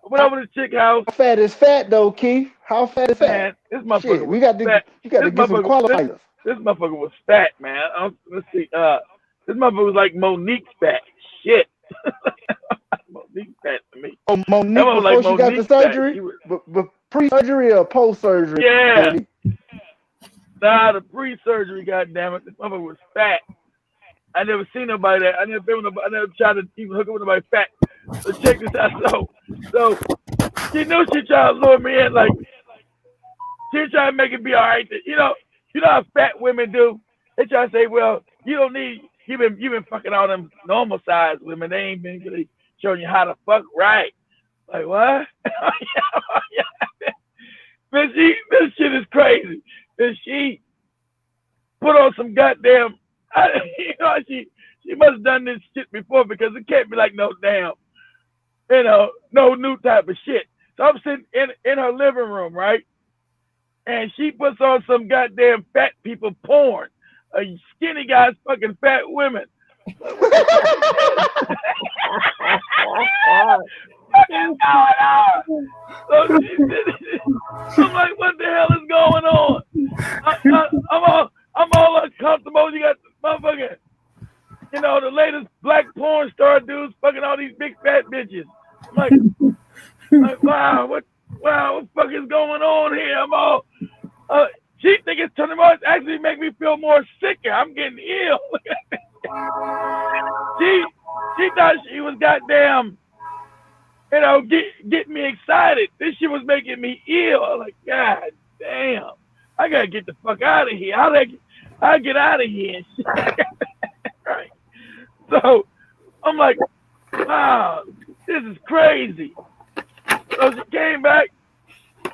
went over to the chick house. How fat is fat though, Keith? How fat is fat? Man, this motherfucker Shit, was we got to fat. you got This to get some motherfucker, this qualifiers. this motherfucker was fat, man. Let's see. This motherfucker was like Monique's fat. Shit. Monique fat to me. Oh, That Monique one was like before she got the Monique's fat. surgery, She was, but pre-surgery or post-surgery, yeah. Monique. Nah, the pre-surgery, goddamn it. This motherfucker was fat. I never seen nobody that. I never been with nobody. I never tried to even hook up with nobody fat. So check this out. So she knew she tried to lure me in. Like she trying to make it be all right. You know how fat women do. They try to say, well, you don't need. You've been fucking all them normal sized women. They ain't been really showing you how to fuck right. Like what? Man, this shit is crazy. And she put on some goddamn, she must have done this shit before because it can't be like no damn, no new type of shit. So I'm sitting in her living room, right? And she puts on some goddamn fat people porn. Skinny guys fucking fat women. Like, what the fuck is this? What is going on? So I'm like, what the hell is going on? I'm all uncomfortable. You got this motherfucker, the latest black porn star dudes fucking all these big fat bitches. I'm like, wow, what the fuck is going on here? I'm all, she think it's turning on. It actually make me feel more sicker. I'm getting ill. she thought she was goddamn, getting me excited. This shit was making me ill. I'm like, God damn, I gotta get the fuck out of here. I'll get out of here. Right. So I'm like, wow, this is crazy. So she came back.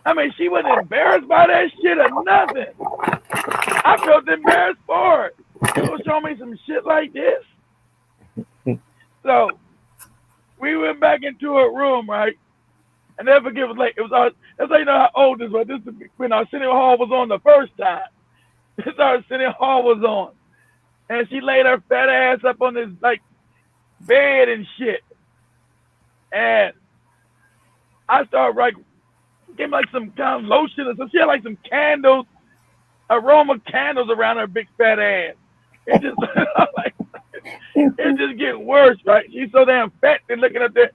I mean, she wasn't embarrassed by that shit or nothing. I felt embarrassed for it. She was showing me some shit like this. So we went back into her room, right? And never forget, it was that's how you know how old this was. This is when Arsenio Hall was on the first time. This Arsenio Hall was on. And she laid her fat ass up on this bed and shit. And I started getting some kind of lotion or some. She had some candles, aroma candles around her big fat ass. It just it just getting worse, right? She's so damn fat and looking up there.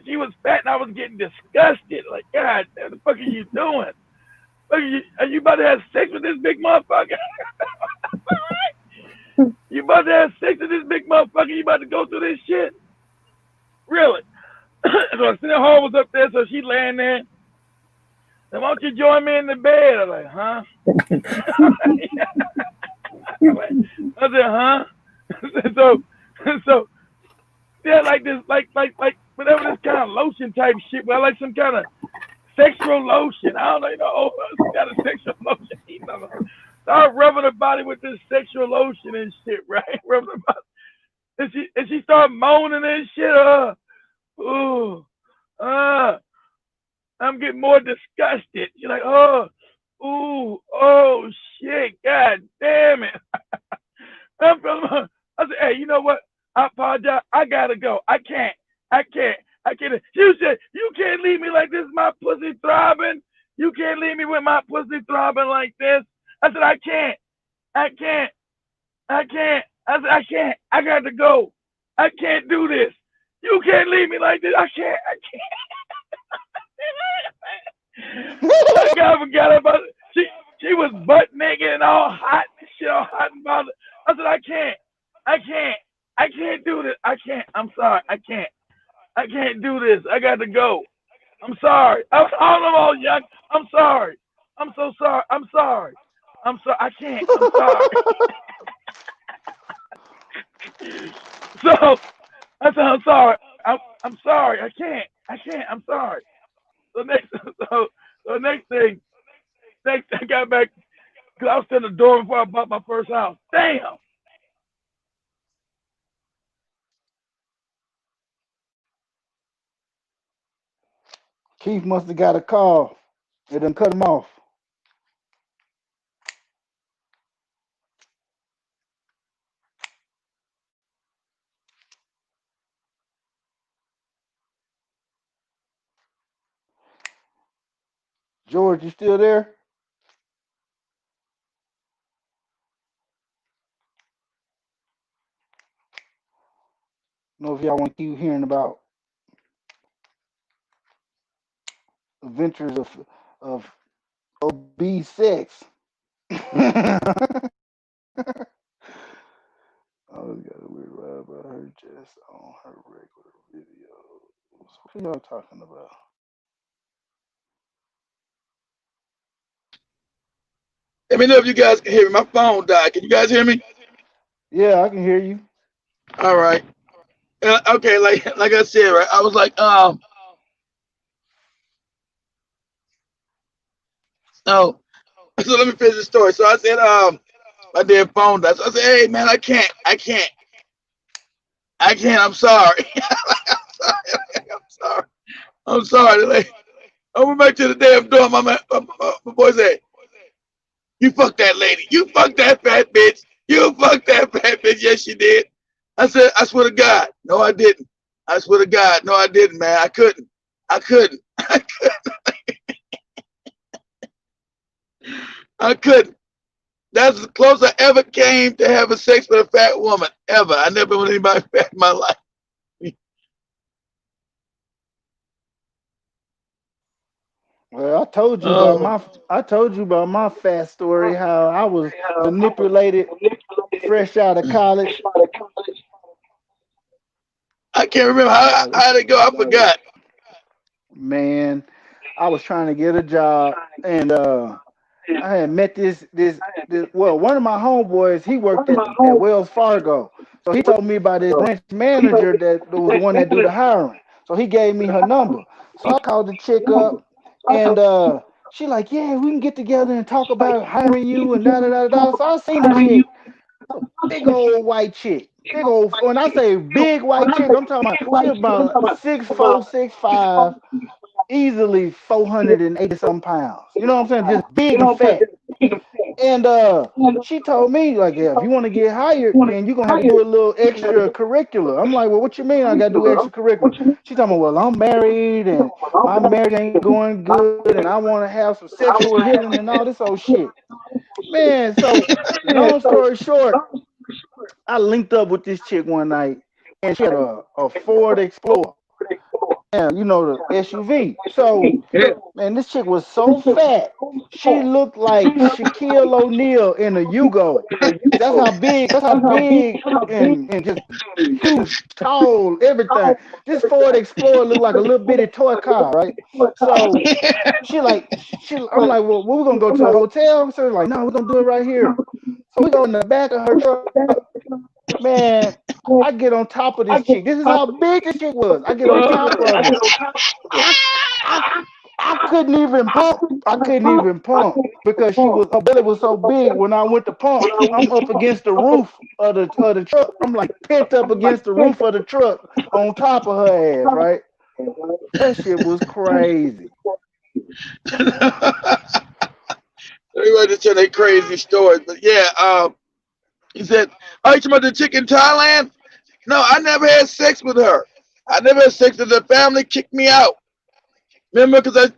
She was fat and I was getting disgusted. Like, God, what the fuck are you doing? Are you about to have sex with this big motherfucker? You about to have sex with this big motherfucker? You about to go through this shit? Really? So Arsenio Hall was up there, so she laying there. And why don't you join me in the bed? I'm like, huh? I said, huh? So yeah, this, whatever this kind of lotion type shit. Well, like some kind of sexual lotion. I don't know, some kind of sexual lotion. So I rubbing her body with this sexual lotion and shit, right? Rubbing her body. And she started moaning and shit. I'm getting more disgusted. She's like, oh shit, God damn it. I said, hey, you know what? I apologize. I gotta go. I can't. She said, you can't leave me like this, my pussy throbbing. You can't leave me with my pussy throbbing like this. I said, I can't. I said, I can't. I got to go. I can't do this. You can't leave me like this. I can't. I forgot about it. She was butt naked and all hot and shit, all hot and bothered. I said, I can't do this. I can't. I'm sorry. I can't do this. I got to go. I'm sorry. I'm all young. I'm sorry. I'm so sorry. I'm sorry. I can't. I'm sorry. So I said, I'm sorry. I'm sorry. I can't. I'm sorry. So next thing, I got back because I was in the door before I bought my first house. Damn. Keith must have got a call. It done cut him off. George, you still there? I don't know if y'all want to keep hearing about adventures of obese sex. I was got a weird vibe about her just on her regular videos. What y'all talking about? Let me know if you guys can hear me. My phone died. Can you guys hear me? Yeah, I can hear you. All right. Okay, like I said, right? I was like, Oh, so let me finish the story. So I said, my dad phoned us. I said, hey man, I can't. I'm sorry. I'm sorry. I'm sorry. Like, I went back to the damn door. My boy said, you fucked that lady. You fucked that fat bitch. You fucked that fat bitch. Yes, you did. I said, I swear to God. No, I didn't. I swear to God. No, I didn't, man. I couldn't. I couldn't. I couldn't. That's as close I ever came to having sex with a fat woman. Ever. I never been with anybody fat in my life. Well, Oh. I told you about my fat story, how I was manipulated fresh out of college. I can't remember how did it go. I forgot. Man, I was trying to get a job, and I had met this well, one of my homeboys, he worked at Wells Fargo. So he told me about this branch manager that was the one that do the hiring. So he gave me her number. So I called the chick up, and she like, yeah, we can get together and talk about hiring you and da da da da. So I seen the chick, a big old white chick. Big old, when I say big white chick, I'm talking about she about 6'4", 6'5", easily 480 some pounds. You know what I'm saying? Just big and fat. And she told me, like, yeah, if you want to get hired, then you're gonna have to do a little extra curricular. I'm like, well, what you mean I gotta do extra curricular? She told me, well, I'm married and my marriage ain't going good and I wanna have some sexual healing and all this old shit. Man, so long story short, I linked up with this chick one night and she had a Ford Explorer. And you know the SUV. So man, this chick was so fat. She looked like Shaquille O'Neal in a Yugo. That's how big and just huge, tall, everything. This Ford Explorer looked like a little bitty toy car, right? So I'm like, well, we're gonna go to a hotel. So like, no, we're gonna do it right here. So we go in the back of her truck. Man, I get on top of this chick. This is how big this chick was. I get on top of her. I I I couldn't even pump. I couldn't even pump because her belly was so big. When I went to pump, I'm up against the roof of the truck. I'm like pent up against the roof of the truck on top of her ass, right? That shit was crazy. Everybody just tell their crazy stories. But yeah, he said, oh, you talking about the chick in Thailand? No, I never had sex with her. I never had sex with her. The family kicked me out. Remember, because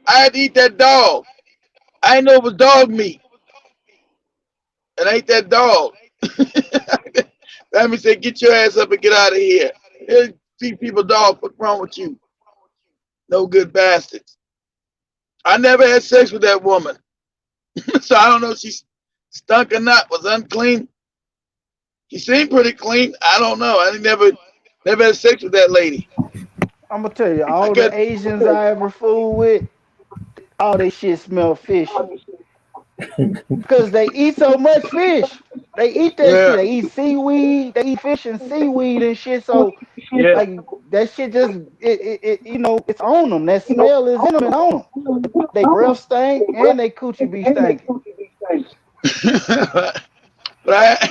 I had to eat that dog. I didn't know it was dog meat. And I ate that dog. Family said, get your ass up and get out of here. Feed people dog. What's wrong with you? No good bastards. I never had sex with that woman. So I don't know if she stunk or not, was unclean. She seemed pretty clean. I don't know. I never had sex with that lady. I'm gonna tell you, I all got the Asians I ever fooled with, all they shit smell fishy. Because they eat so much fish. They eat that shit. yeah. They eat seaweed. They eat fish and seaweed and shit. So Yeah. like that shit just it's on them. That smell is in them and on them. They breath stink and they coochie be stinking. But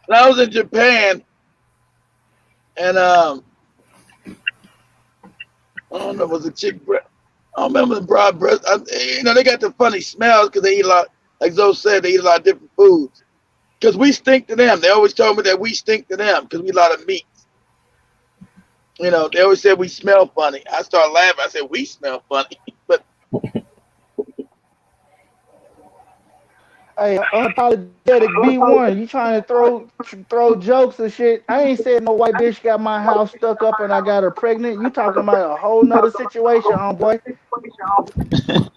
when I was in Japan and I don't know, was a chick breast. I don't remember the broad breast. They got the funny smells because they eat a lot. Like Zoe said, they eat a lot of different foods. Because we stink to them. They always told me that we stink to them because we eat a lot of meat. They always said we smell funny. I started laughing. I said we smell funny, but Hey, unapologetic B1, you trying to throw jokes and shit. I ain't said no white bitch got my house stuck up and I got her pregnant. You talking about a whole nother situation, homeboy.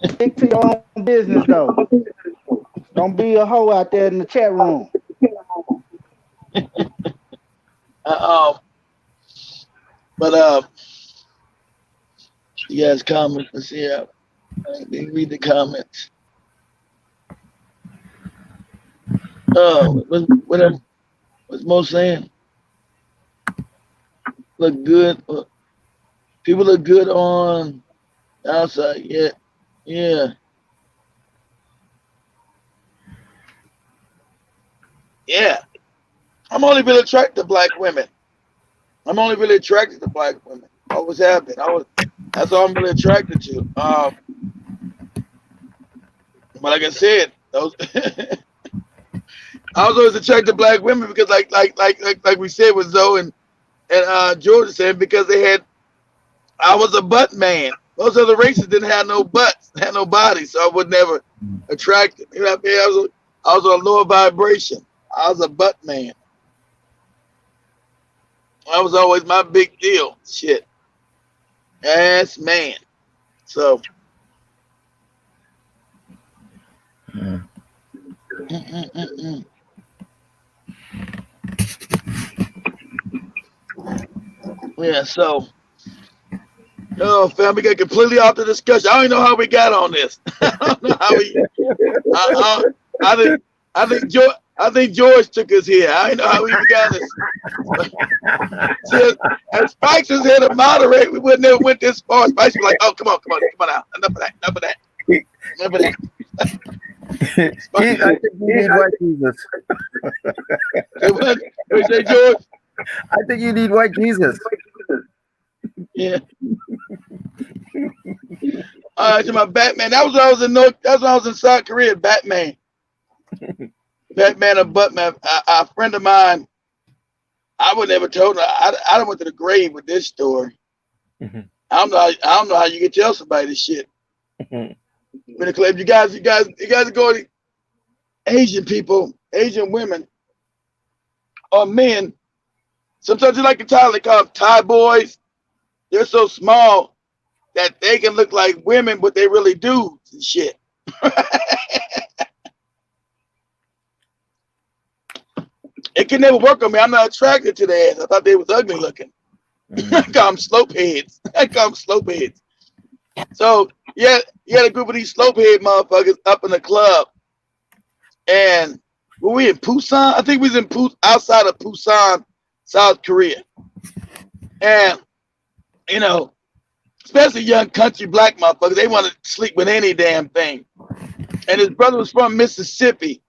Stick to your own business though. Don't be a hoe out there in the chat room. uh, um, but you guys comment. Let's see. Let me read the comments. Oh, what's Mo saying? Look good. People look good on the outside. Yeah. Yeah. Yeah. I'm only really attracted to black women. I'm only really attracted to black women. Always have been. That's all I'm really attracted to. But like I said, those I was always attracted to black women because like we said with Zoe and Georgia said, because I was a butt man. Most other races didn't have no butts, had no bodies, so I would never attract them. You know what I mean? I was on a lower vibration. I was a butt man. That was always my big deal. Shit. Ass man. So mm-mm-mm-mm. Yeah, so oh fam, we got completely off the discussion. I don't even know how we got on this. I don't know how we I think George took us here. I don't know how we even got this. So, if Spikes was here to moderate, we wouldn't have went this far. Spikes was like, oh come on out. Enough of that. I think you need white Jesus. What say, George? I think you need white Jesus. Yeah. All right, to my Batman. That was when I was that's when I was in South Korea. Batman and Buttman. A friend of mine. I would never told her. I went to the grave with this story. Mm-hmm. I don't know how you can tell somebody this shit. Mm-hmm. In the club, you guys are going to Asian people, Asian women, or men. Sometimes you like the title they call them Thai boys. They're so small that they can look like women, but they really do and shit. It can never work on me. I'm not attracted to their ass. I thought they was ugly looking. I call them slope heads. So yeah, you had a group of these slope head motherfuckers up in the club, and were we in Busan? I think we was in outside of Busan, South Korea, and you know, especially young country black motherfuckers, they want to sleep with any damn thing. And his brother was from Mississippi.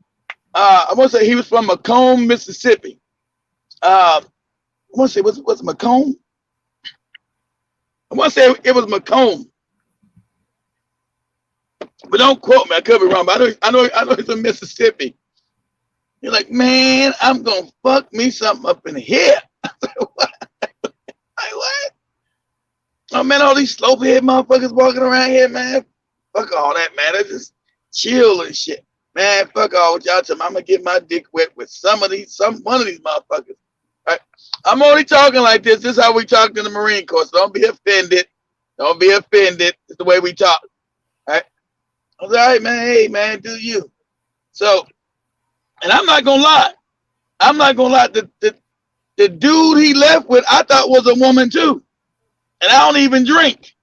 I want to say he was from Macomb, Mississippi. I want to say was Macomb? I want to say it was Macomb. But don't quote me, I could be wrong. But I know he's from Mississippi. You're like, man, I'm gonna fuck me something up in here. I said, what? Like what? Oh man, all these slopehead motherfuckers walking around here, man. Fuck all that, man. They just chill and shit. Man, fuck all what y'all tell me. I'm gonna get my dick wet with one of these motherfuckers. Right? I'm only talking like this. This is how we talk in the Marine Corps. So don't be offended. Don't be offended. It's the way we talk. Right? I was all right, man. Hey, man, do you? So, and I'm not gonna lie. The dude he left with, I thought was a woman too. And I don't even drink.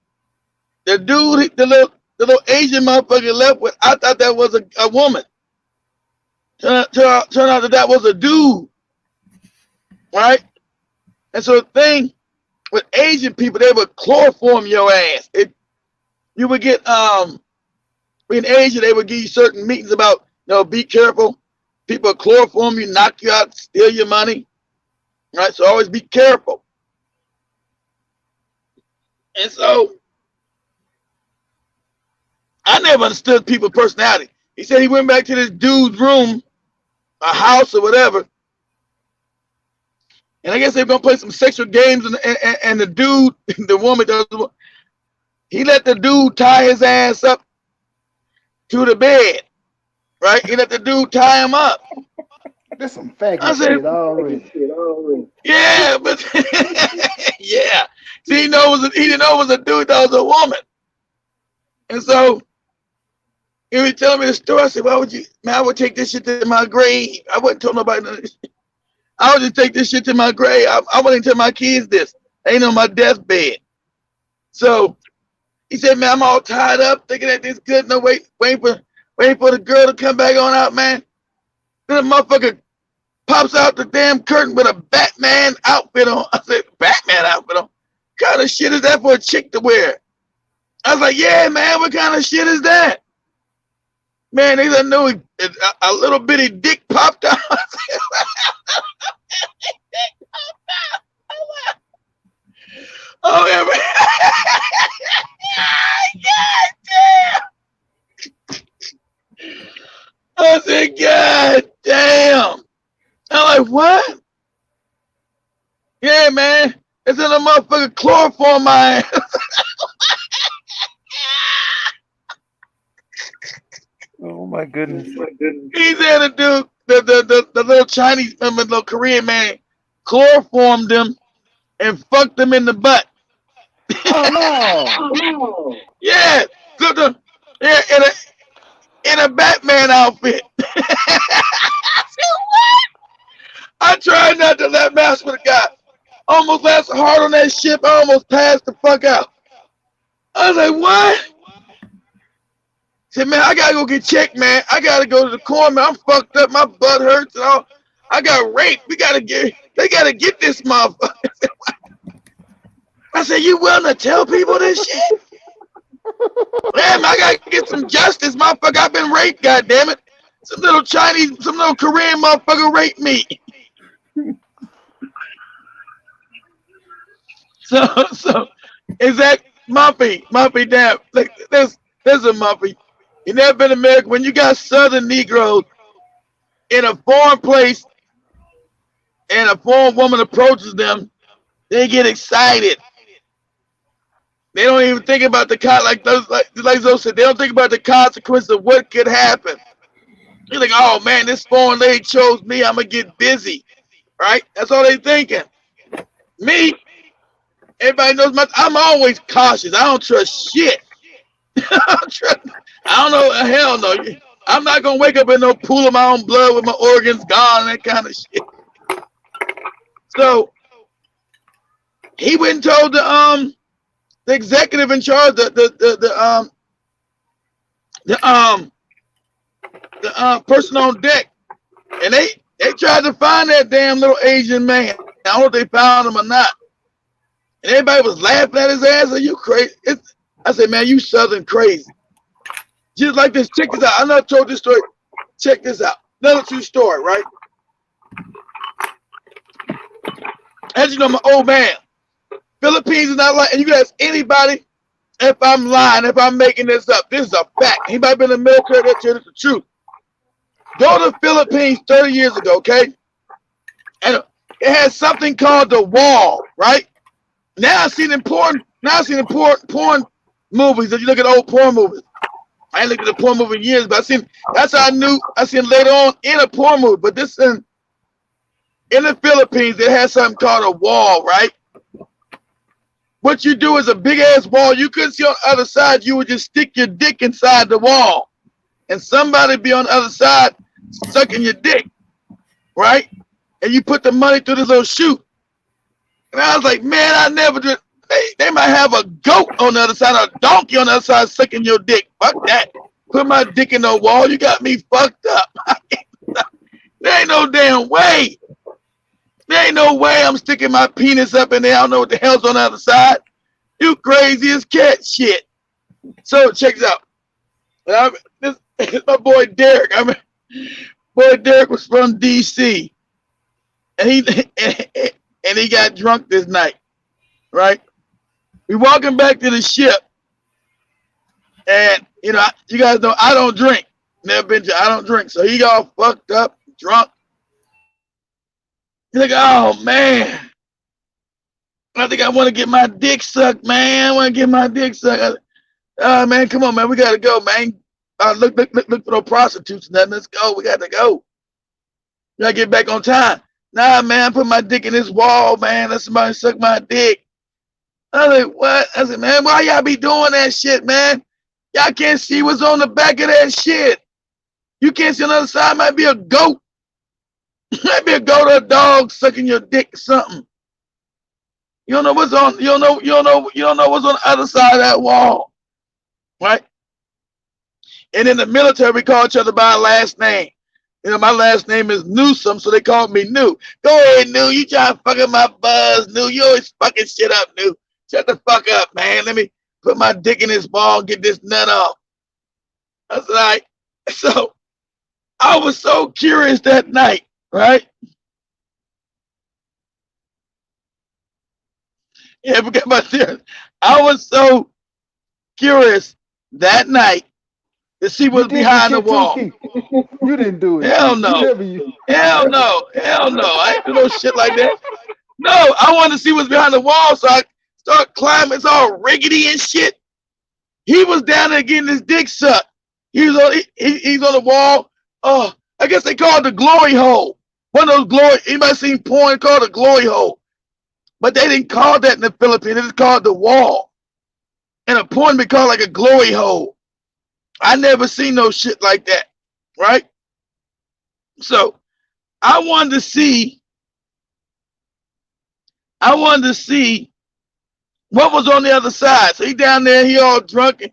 The dude, the little Asian motherfucker left with, I thought that was a woman. Turn out that was a dude. Right? And so the thing with Asian people, they would chloroform your ass. You would get in Asia, they would give you certain meetings about, be careful. People chloroform you, knock you out, steal your money. Right? So always be careful. And so I never understood people's personality. He said he went back to this dude's room, a house or whatever. And I guess they were going to play some sexual games. And the dude, the woman, he let the dude tie his ass up to the bed. Right? He let the dude tie him up. There's some faggot shit already. Yeah, but yeah. See, he didn't know it was a dude, that was a woman. And so he was telling me the story. I said, why would you, man, I would take this shit to my grave. I wouldn't tell nobody none of this shit. I would just take this shit to my grave. I wouldn't tell my kids this. They ain't on my deathbed. So he said, man, I'm all tied up, thinking that this good. No, waiting for the girl to come back on out, man. Then the motherfucker pops out the damn curtain with a Batman outfit on. I said, Batman outfit on? What kind of shit is that for a chick to wear? I was like, yeah, man, what kind of shit is that? Man, they didn't know a little bitty dick popped out. Oh, yeah, man. God damn. I said, God damn. I'm like, what? Yeah, man. It's in a motherfucking chloroform my ass. Oh my goodness. He said the dude, the little Chinese, little Korean man, chloroformed him and fucked him in the butt. Oh no. Yeah, yeah, in a Batman outfit. I said, what? I tried not to let mess with the guy. Almost laughed so hard on that ship, I almost passed the fuck out. I was like, what? Said, man, I gotta go get checked, man. I gotta go to the corner, man. I'm fucked up. My butt hurts and all. I got raped. They gotta get this motherfucker. I said, you willing to tell people this shit? Man, I gotta get some justice, motherfucker. I've been raped, goddammit. Some little Korean motherfucker raped me. So is that Muffy damn, like there's a Muffy. You never been to America when you got Southern Negroes in a foreign place and a foreign woman approaches them, they get excited. They don't even think about the like those said, they don't think about the consequence of what could happen. You're like, oh man, this foreign lady chose me, I'm gonna get busy. Right? That's all they thinking. Me, everybody knows I'm always cautious. I don't trust shit. I don't know, hell no. I'm not gonna wake up in no pool of my own blood with my organs gone and that kind of shit. So he went and told the executive in charge, the person on deck, and they tried to find that damn little Asian man. I don't know if they found him or not. And everybody was laughing at his ass. Are you crazy? I said, man, you Southern crazy. Just like this. Check this out. I never told this story. Check this out. Another true story, right? As you know, my old man, Philippines is not like, and you can ask anybody if I'm lying, if I'm making this up. This is a fact. Anybody been in the military, that's the truth. Go to the Philippines 30 years ago, okay? And it had something called the wall, right? Now I've seen porn movies. If you look at old porn movies, I ain't looked at a porn movie in years, but that's how I seen later on in a porn movie. But this in the Philippines, it has something called a wall, right? What you do is a big ass wall. You couldn't see on the other side. You would just stick your dick inside the wall, and somebody be on the other side sucking your dick, right? And you put the money through this little chute. And I was like, man, I never did. They might have a goat on the other side, or a donkey on the other side sucking your dick. Fuck that. Put my dick in the wall. You got me fucked up. There ain't no damn way. There ain't no way I'm sticking my penis up in there. I don't know what the hell's on the other side. You crazy as cat shit. So check this out. This my boy Derek. Boy Derek was from DC, and he got drunk this night, right? We walking back to the ship, and you know, you guys know I don't drink. Never been to. I don't drink. So he got all fucked up, drunk. He's like, oh man, I think I want to get my dick sucked, man. I want to get my dick sucked. Man, come on, man, we gotta go, man. Look for those prostitutes and nothing. Let's go. We got to go. We gotta get back on time. Nah, man, I put my dick in this wall, man. Let somebody suck my dick. I was like, what? I said, man, why y'all be doing that shit, man? Y'all can't see what's on the back of that shit. You can't see on the other side. Might be a goat. Might be a goat or a dog sucking your dick or something. You don't know what's on. You don't know what's on the other side of that wall, right? And in the military, we call each other by our last name. You know, my last name is Newsome, so they called me New. Go ahead, New. You trying to fuck up my buzz, New. You always fucking shit up, New. Shut the fuck up, man. Let me put my dick in his ball, get this nut off. I was like, so I was so curious that night, right? Yeah, forget about this. I was so curious that night to see You what's did this behind the shit too, wall. Keith. You didn't do it, Hell Keith. You no. never you. Hell no. Hell no. I ain't do no shit like that. No, I wanted to see what's behind the wall, so I start climbing. It's all rickety and shit. He was down there getting his dick sucked. He was on. He's on the wall. Oh, I guess they call it the glory hole. One of those glory. Anybody seen porn called a glory hole? But they didn't call that in the Philippines. They just called the wall. And a porn be called like a glory hole. I never seen no shit like that, right? So I wanted to see what was on the other side. So he down there, he all drunk and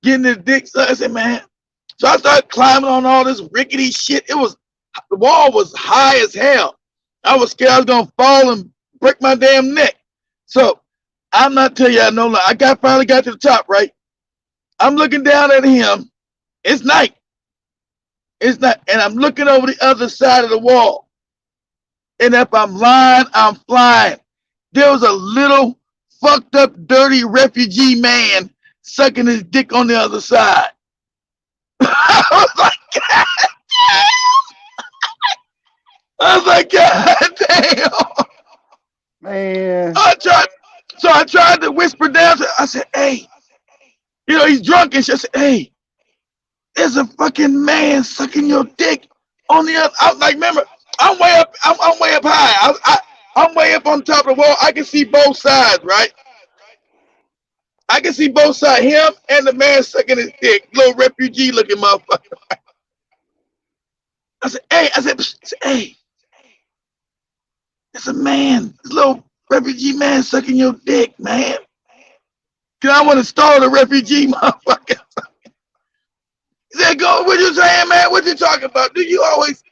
getting his dick sucked. I said, man. So I started climbing on all this rickety shit. The wall was high as hell. I was scared I was gonna fall and break my damn neck. So I'm not telling you, I know. I finally got to the top, right? I'm looking down at him. It's night. It's night, and I'm looking over the other side of the wall. And if I'm lying, I'm flying. There was a little fucked up, dirty refugee man sucking his dick on the other side. I was like, God damn. I was like, God damn. Man. I tried to whisper down to, I said, hey, he's drunk and shit. I said, hey, there's a fucking man sucking your dick on the other. I was like, remember, I'm way up high. I'm way up on top of the wall. I can see both sides, right? I can see both sides, him and the man sucking his dick, little refugee looking motherfucker. I said, hey, it's a man, this little refugee man sucking your dick, man. Cause I want to stall the refugee motherfucker. He said, go, what you saying, man? What you talking about? Do you always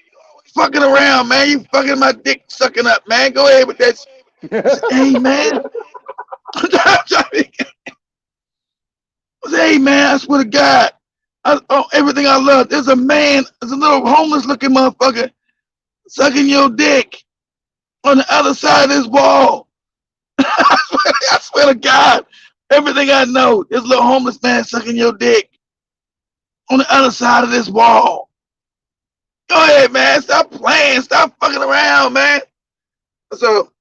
fucking around, man? You fucking my dick sucking up, man. Go ahead with that. Said, hey, man. I said, hey, man, I swear to God. Everything I love. There's a little homeless looking motherfucker sucking your dick on the other side of this wall. I swear to God, everything I know, this little homeless man sucking your dick on the other side of this wall. Go ahead, man. Stop playing. Stop fucking around, man. So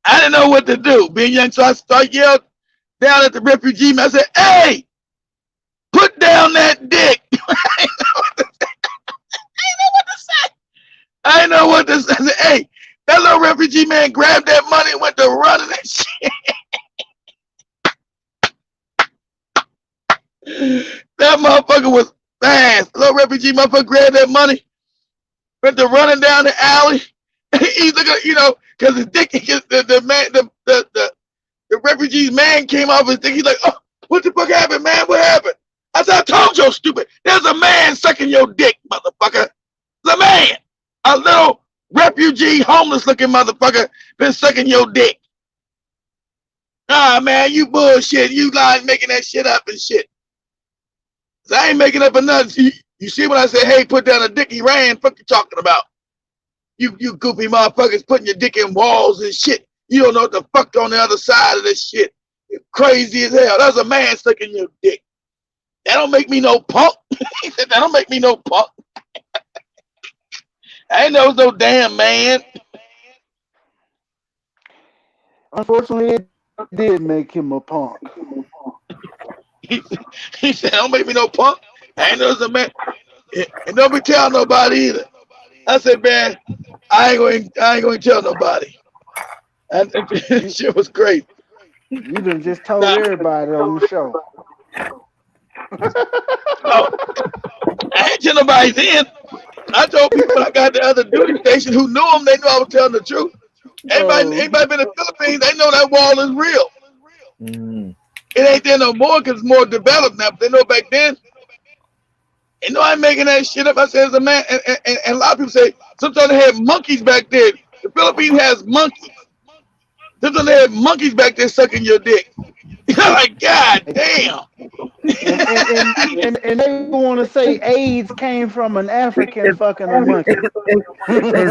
I didn't know what to do. Being young, so I started yelling down at the refugee man. I said, hey, put down that dick. I didn't know what to say. I said, hey, that little refugee man grabbed that money and went to running that shit. That motherfucker was fast. Little refugee motherfucker grabbed that money, went to running down the alley. He's looking, because his dick, the refugee's man came off his dick. He's like, oh, what the fuck happened, man? What happened? I said, I told you, stupid. There's a man sucking your dick, motherfucker. There's a man. A little refugee, homeless looking motherfucker been sucking your dick. Ah, man, you bullshit. You lying, making that shit up and shit. So I ain't making up for nothing. You see when I say, hey, put down a dick, he ran. Fuck you talking about? You goofy motherfuckers putting your dick in walls and shit. You don't know what the fuck on the other side of this shit. You're crazy as hell. That's a man sucking your dick. That don't make me no punk. He said, that don't make me no punk. I ain't know no damn man. Unfortunately, it did make him a punk. He said, don't make me no punk. I ain't know it's a man. And don't be telling nobody either. I said, man, I ain't going to tell nobody. And shit was great. You done just told everybody on the show. No, I ain't tell nobody then. I told people when I got the other duty station who knew them, they knew I was telling the truth. Anybody been in the Philippines, they know that wall is real. Mm. It ain't there no more because it's more developed now. But they know back then. They know I'm making that shit up. I said, as a man, and a lot of people say, sometimes they had monkeys back there. The Philippines has monkeys. Sometimes they had monkeys back there sucking your dick. Like, God damn. And they want to say AIDS came from an African fucking a monkey. Is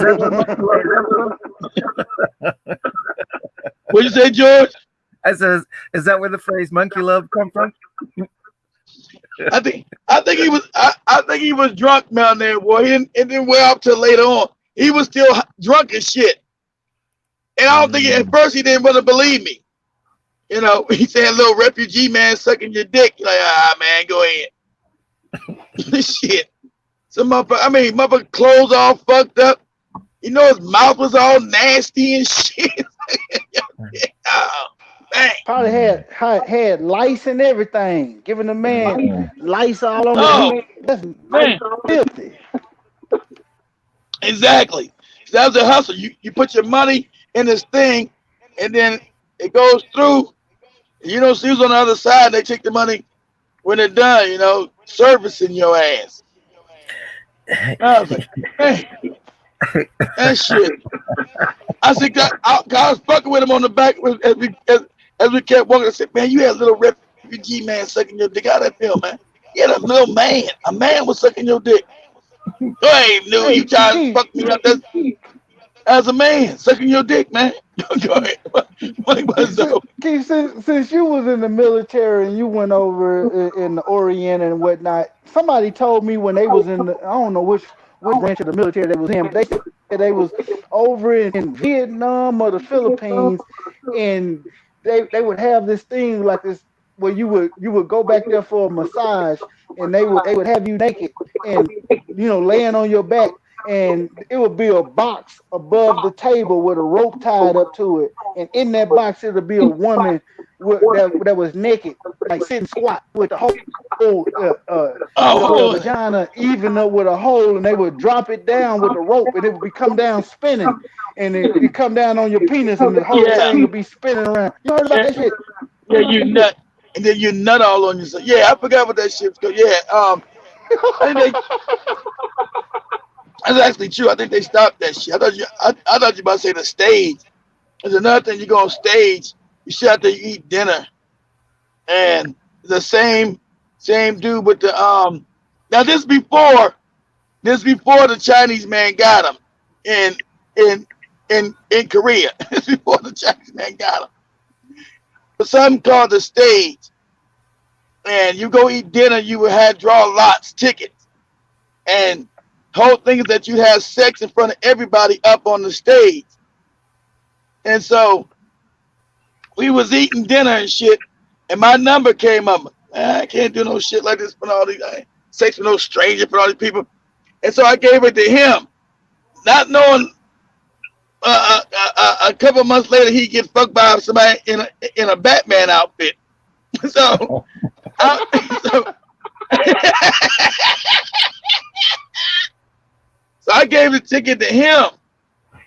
that What'd you say, George? I says, is that where the phrase "monkey love" come from? I think he was drunk down there, boy. It didn't wear off till later on. He was still drunk as shit. And I don't think at first he didn't want to believe me. You know, he said, "Little refugee man sucking your dick." You're like, man, go ahead. Shit. Some motherfucker clothes all fucked up. You know, his mouth was all nasty and shit. Oh, man. Probably had lice and everything. Giving the man lice all on the That's man. filthy. Exactly. That was a hustle. You put your money in this thing, and then it goes through. You don't see who's on the other side. They take the money when they're done, you know, servicing your ass. I was like, man, that shit. I said, God, I was fucking with him on the back as we kept walking. I said, man, you had a little refugee man sucking your dick. How that feel, man? You had a little man. A man was sucking your dick. You ain't knew you trying to fuck me up as a man sucking your dick, man. Go ahead. Keith, since you was in the military and you went over in the Orient and whatnot, somebody told me when they was in the, I don't know which branch of the military they was in, but they said they was over in Vietnam or the Philippines, and they would have this thing like this where you would go back there for a massage, and they would have you naked and laying on your back, and it would be a box above the table with a rope tied up to it, and in that box it would be a woman that was naked, like sitting squat with the whole vagina even up with a hole, and they would drop it down with the rope, and it would come down spinning, and it come down on your penis, and the whole thing would be spinning around. You heard about that shit? Yeah, you nut, and then you nut all on yourself. Yeah, I forgot what that shit's called. Yeah, that's actually true. I think they stopped that shit. I thought you about to say the stage. There's another thing. You go on stage, you sit out there, you eat dinner, and the same dude with the Now this before the Chinese man got him in Korea. This before the Chinese man got him. Something called the stage, and you go eat dinner. You would have draw lots tickets, and whole thing is that you have sex in front of everybody up on the stage. And so we was eating dinner and shit, and my number came up. I can't do no shit like this for all these sex with no stranger for all these people. And so I gave it to him, not knowing a couple months later he'd get fucked by somebody in a Batman outfit. So I gave the ticket to him,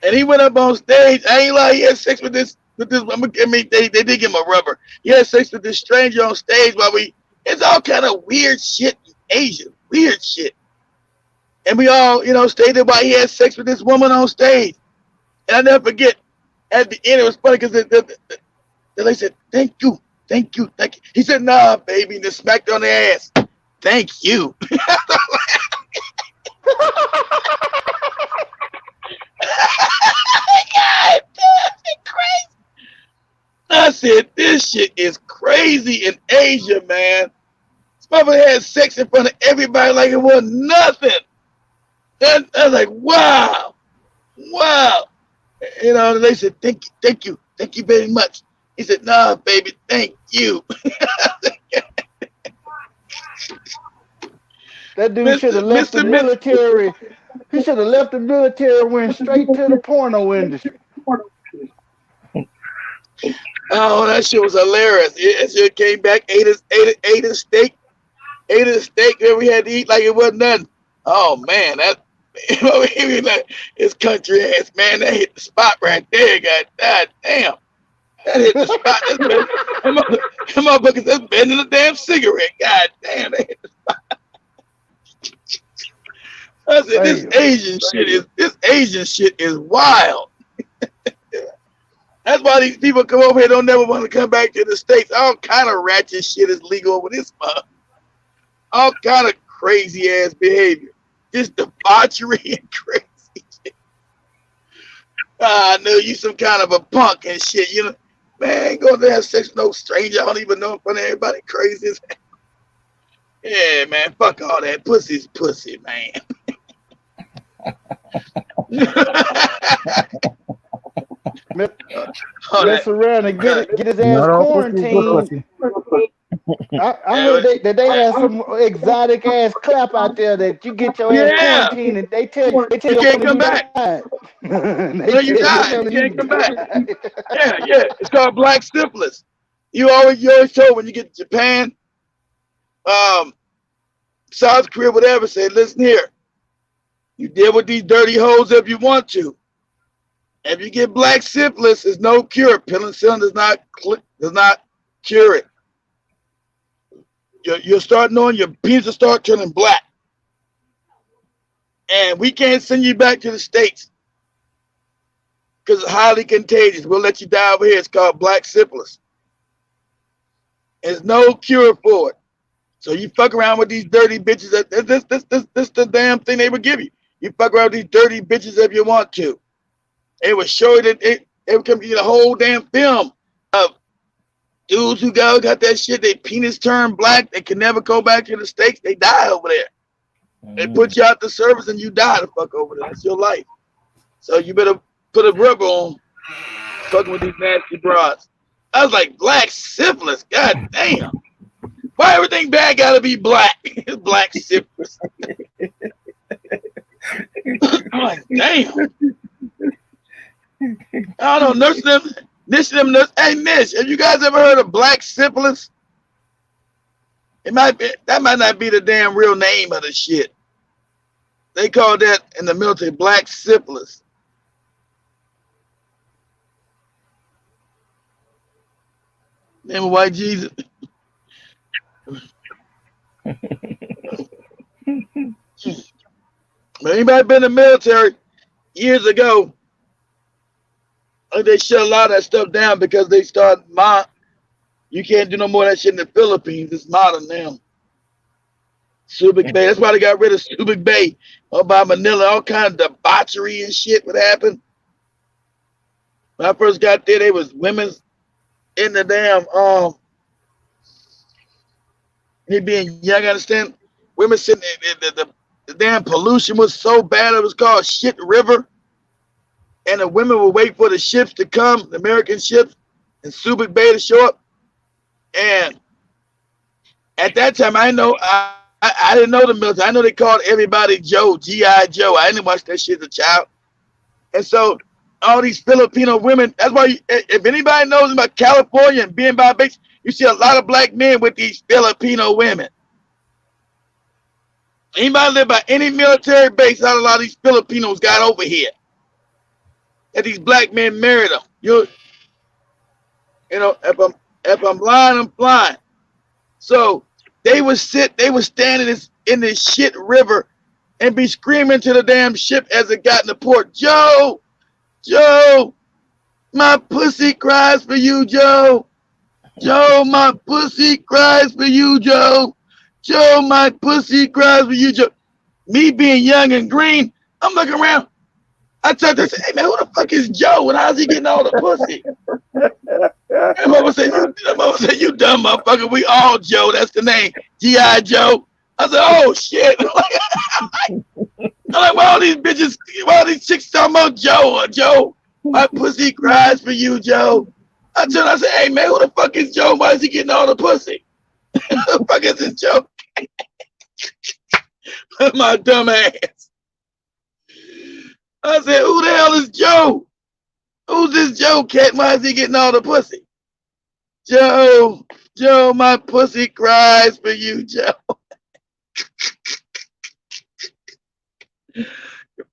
and he went up on stage. I ain't lie, he had sex with this. They did give him a rubber. He had sex with this stranger on stage it's all kind of weird shit in Asia, weird shit. And we all, stayed there while he had sex with this woman on stage. And I never forget, at the end, it was funny because they said, thank you. He said, nah, baby, and just smacked her on the ass. Thank you. God damn, it's crazy. I said, this shit is crazy in Asia, man. This motherfucker had sex in front of everybody like it was nothing. I was like, wow. They said, thank you very much. He said, nah, baby, thank you. That dude should have left the military. He should have left the military and went straight to the porno industry. Oh, that shit was hilarious. That shit came back, ate a steak, and we had to eat like it wasn't nothing. Oh man, his country ass, man, that hit the spot right there. God damn. That hit the spot. Them motherfuckers that's bending a damn cigarette. God damn, that hit the spot. I said, this Asian shit is wild. That's why these people come over here don't never want to come back to the States. All kind of ratchet shit is legal over this month. All kind of crazy ass behavior. Just debauchery and crazy shit. I know you some kind of a punk and shit. You know, man, ain't going to have sex with no stranger. I don't even know in front of everybody. Crazy as hell. Yeah, man, fuck all that. Pussy's pussy, man. Mess around and get his ass Not all pussy is good quarantined. pussy. I heard that they have some exotic ass clap out there that you get your ass Yeah, quarantined and they tell you can't come back. died. No, you died. You can't come back. Yeah. It's called black syphilis. You always told when you get to Japan, South Korea, whatever, say, listen here. You deal with these dirty hoes if you want to. If you get black syphilis, there's no cure. Penicillin does not cure it. You'll start knowing your penis will start turning black. And we can't send you back to the States because it's highly contagious. We'll let you die over here. It's called black syphilis. There's no cure for it. So you fuck around with these dirty bitches. This the damn thing they would give you. You fuck around with these dirty bitches if you want to. It would show you that it would come to you the whole damn film of dudes who got that shit. Their penis turned black. They can never go back to the States. They die over there. They put you out the service and you die to fuck over there. That's your life. So you better put a rubber on fucking with these nasty broads. I was like, black syphilis. God damn. Why everything bad gotta be black? Black syphilis. I'm like, damn. I don't know. Nurse. Hey, Nish, have you guys ever heard of black syphilis? That might not be the damn real name of the shit. They call that in the military black syphilis. Name of white Jesus. But anybody been in the military years ago, they shut a lot of that stuff down because they started you can't do no more of that shit in the Philippines. It's modern now. Subic Bay. That's why they got rid of Subic Bay up by Manila. All kind of debauchery and shit would happen. When I first got there, they was women in the damn me being young, understand? Women sitting the damn pollution was so bad it was called Shit River. And the women would wait for the ships to come, the American ships, and Subic Bay to show up. And at that time, I didn't know the military. I know they called everybody Joe, G.I. Joe. I didn't watch that shit as a child. And so all these Filipino women, that's why if anybody knows about California and being by beach, you see a lot of black men with these Filipino women. Anybody live by any military base, not a lot of these Filipinos got over here. And these black men married them. You know, if I'm lying, I'm flying. So they would stand in this shit river and be screaming to the damn ship as it got in the port, Joe, my pussy cries for you, Joe. Joe, my pussy cries for you, Joe. Joe, my pussy cries for you, Joe. Me being young and green, I'm looking around. I tried to say, hey man, who the fuck is Joe and how's he getting all the pussy? And mama said, you dumb motherfucker, we all Joe, that's the name. G.I. Joe. I said, oh shit. I'm like, why all these chicks talking about Joe? Joe, my pussy cries for you, Joe. I said, hey man, who the fuck is Joe? Why is he getting all the pussy? Who the fuck is this Joe? My dumb ass. I said, who the hell is Joe? Who's this Joe cat? Why is he getting all the pussy? Joe, my pussy cries for you, Joe. Your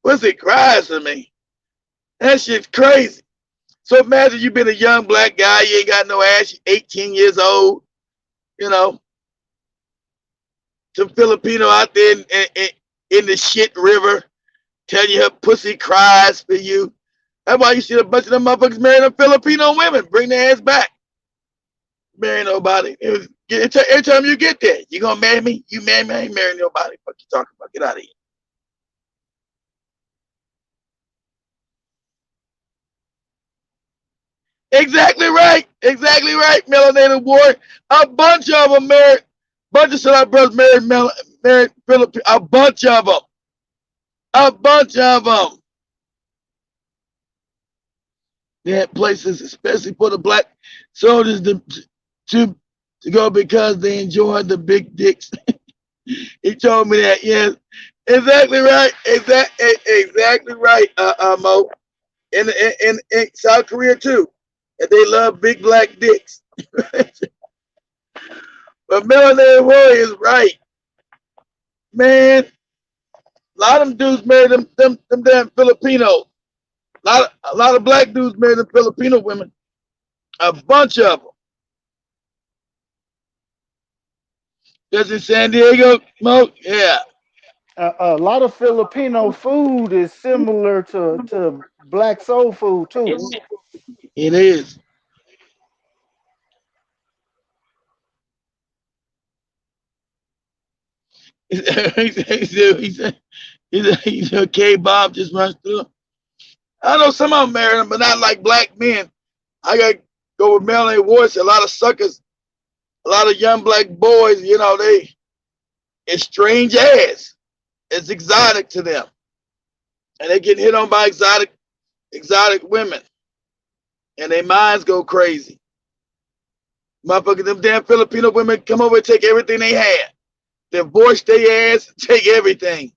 pussy cries for me. That shit's crazy. So imagine you been a young black guy, you ain't got no ass, you're 18 years old, you know. Some Filipino out there in the shit river telling you her pussy cries for you. That's why you see a bunch of them motherfuckers marrying them Filipino women. Bring their ass back. Marry nobody. Every time you get there, you gonna marry me? You marry me? I ain't marrying nobody. Fuck you talking about? Get out of here. Exactly right. Exactly right. Melanated war. A bunch of them married. Bunch of celebrities married Philippines. A bunch of them. A bunch of them. They had places, especially for the black soldiers, to go because they enjoyed the big dicks. He told me that. Yes, exactly right. Exactly right. Mo. In South Korea too, and they love big black dicks. But Melanated Warrior is right, man. A lot of them dudes married them damn Filipinos. A lot of black dudes married them Filipino women. A bunch of them. Just in San Diego, Mo? Yeah. A lot of Filipino food is similar to black soul food too. It is. He said, K Bob just runs through. I know some of them married them, but not like black men. I got to go with Melanated Warriors. A lot of suckers, a lot of young black boys, it's strange ass. It's exotic to them. And they get hit on by exotic women. And their minds go crazy. Motherfuckers, them damn Filipino women come over and take everything they had. Divorce their ass, take everything.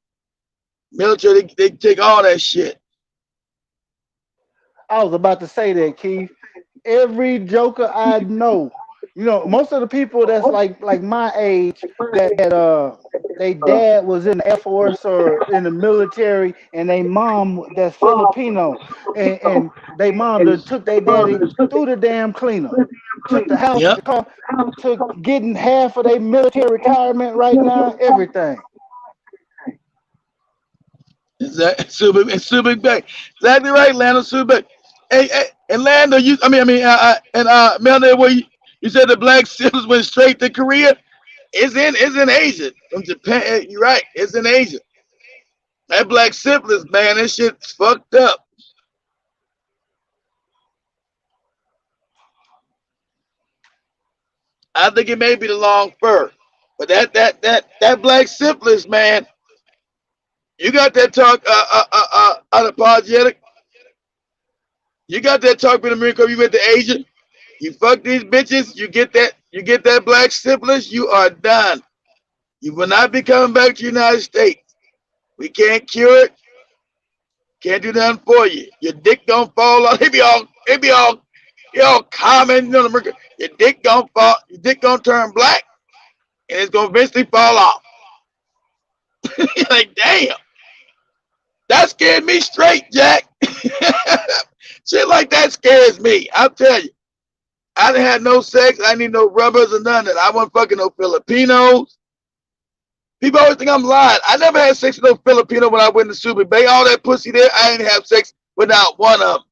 Military, they take all that shit. I was about to say that, Keith. Every joker I know, most of the people that's like my age that they dad was in the Air Force or in the military, and they mom that's Filipino, and they mom that took their daddy through the damn cleaner, took the house, Yep. the car, took getting half of their military retirement right now, everything. It's super big. Exactly right, Lando. Super. Hey, and Lando, Melanie, where you said the black sailors went straight to Korea. It's in Asia. From Japan, you're right. It's in Asia. That black syphilis, man, that shit's fucked up. I think it may be the long fur, but that black syphilis, man. You got that talk unapologetic. You got that talk in America. You went to Asia. You fuck these bitches. You get that black syphilis. You are done. You will not be coming back to the United States. We can't cure it. Can't do nothing for you. Your dick gonna fall off. It be all common. America. Your dick gonna fall. Your dick gonna turn black, and it's gonna eventually fall off. You're like, damn. That scared me straight, Jack. Shit like that scares me. I'll tell you. I didn't have no sex. I didn't need no rubbers or none of that. I wasn't fucking no Filipinos. People always think I'm lying. I never had sex with no Filipino when I went to Super Bay. All that pussy there, I didn't have sex with not one of them.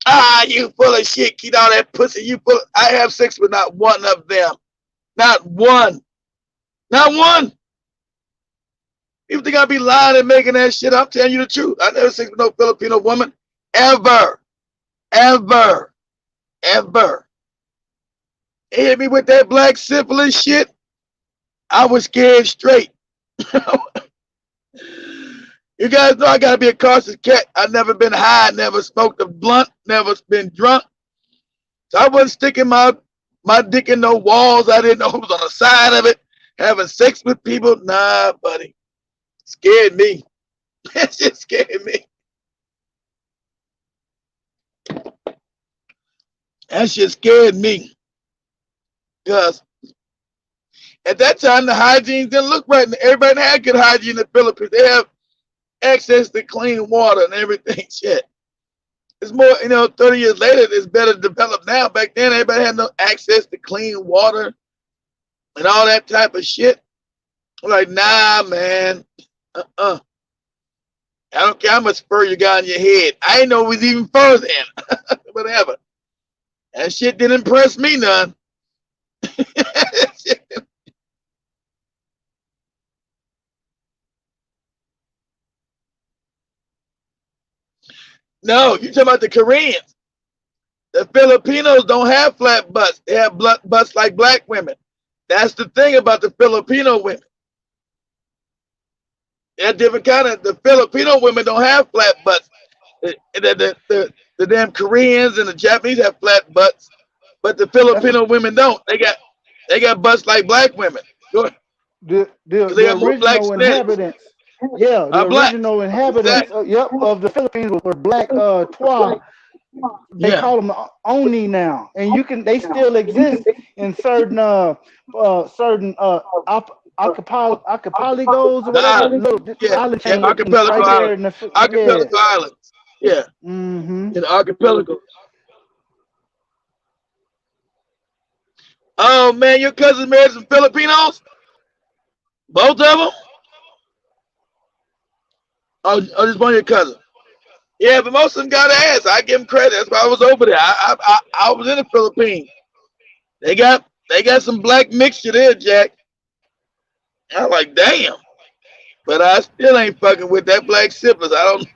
Ah, you full of shit. Keep all that pussy. I have sex with not one of them. Not one. Not one. People think I be lying and making that shit. I'm telling you the truth. I never sex with no Filipino woman. Ever. Ever. Ever. They hit me with that black syphilis shit. I was scared straight. You guys know I gotta be a cautious cat. I've never been high, never smoked a blunt, never been drunk. So I wasn't sticking my dick in no walls. I didn't know who was on the side of it. Having sex with people. Nah, buddy. Scared me. That shit scared me. That shit scared me. Because at that time, the hygiene didn't look right. Everybody had good hygiene in the Philippines. They have access to clean water and everything. Shit. It's more, 30 years later, it's better developed now. Back then, everybody had no access to clean water and all that type of shit. I'm like, nah, man. I don't care how much spur you got in your head. I didn't know it was even further in. Whatever. That shit didn't impress me none. No, you talking about the Koreans. The Filipinos don't have flat butts. They have butts like black women. That's the thing about the Filipino women. They're different kind of. The Filipino women don't have flat butts. The damn Koreans and the Japanese have flat butts, but the Filipino women don't. They got butts like black women. The They got more black original genetics. inhabitants. Yeah, the Black. original inhabitants. Exactly. Of the Philippines were black Twa. They Yeah. call them Oni now, and they still exist in certain archipelagos or whatever, little island chain Archipelago right there islands. in the Archipelago islands. Yeah. Mm-hmm. In the archipelago. Oh man, your cousin married some Filipinos? Both of them? Oh, just one of your cousins. Yeah, but most of them got ass. I give them credit. That's why I was over there. I was in the Philippines. They got some black mixture there, Jack. I'm like, damn. But I still ain't fucking with that black syphilis. I don't.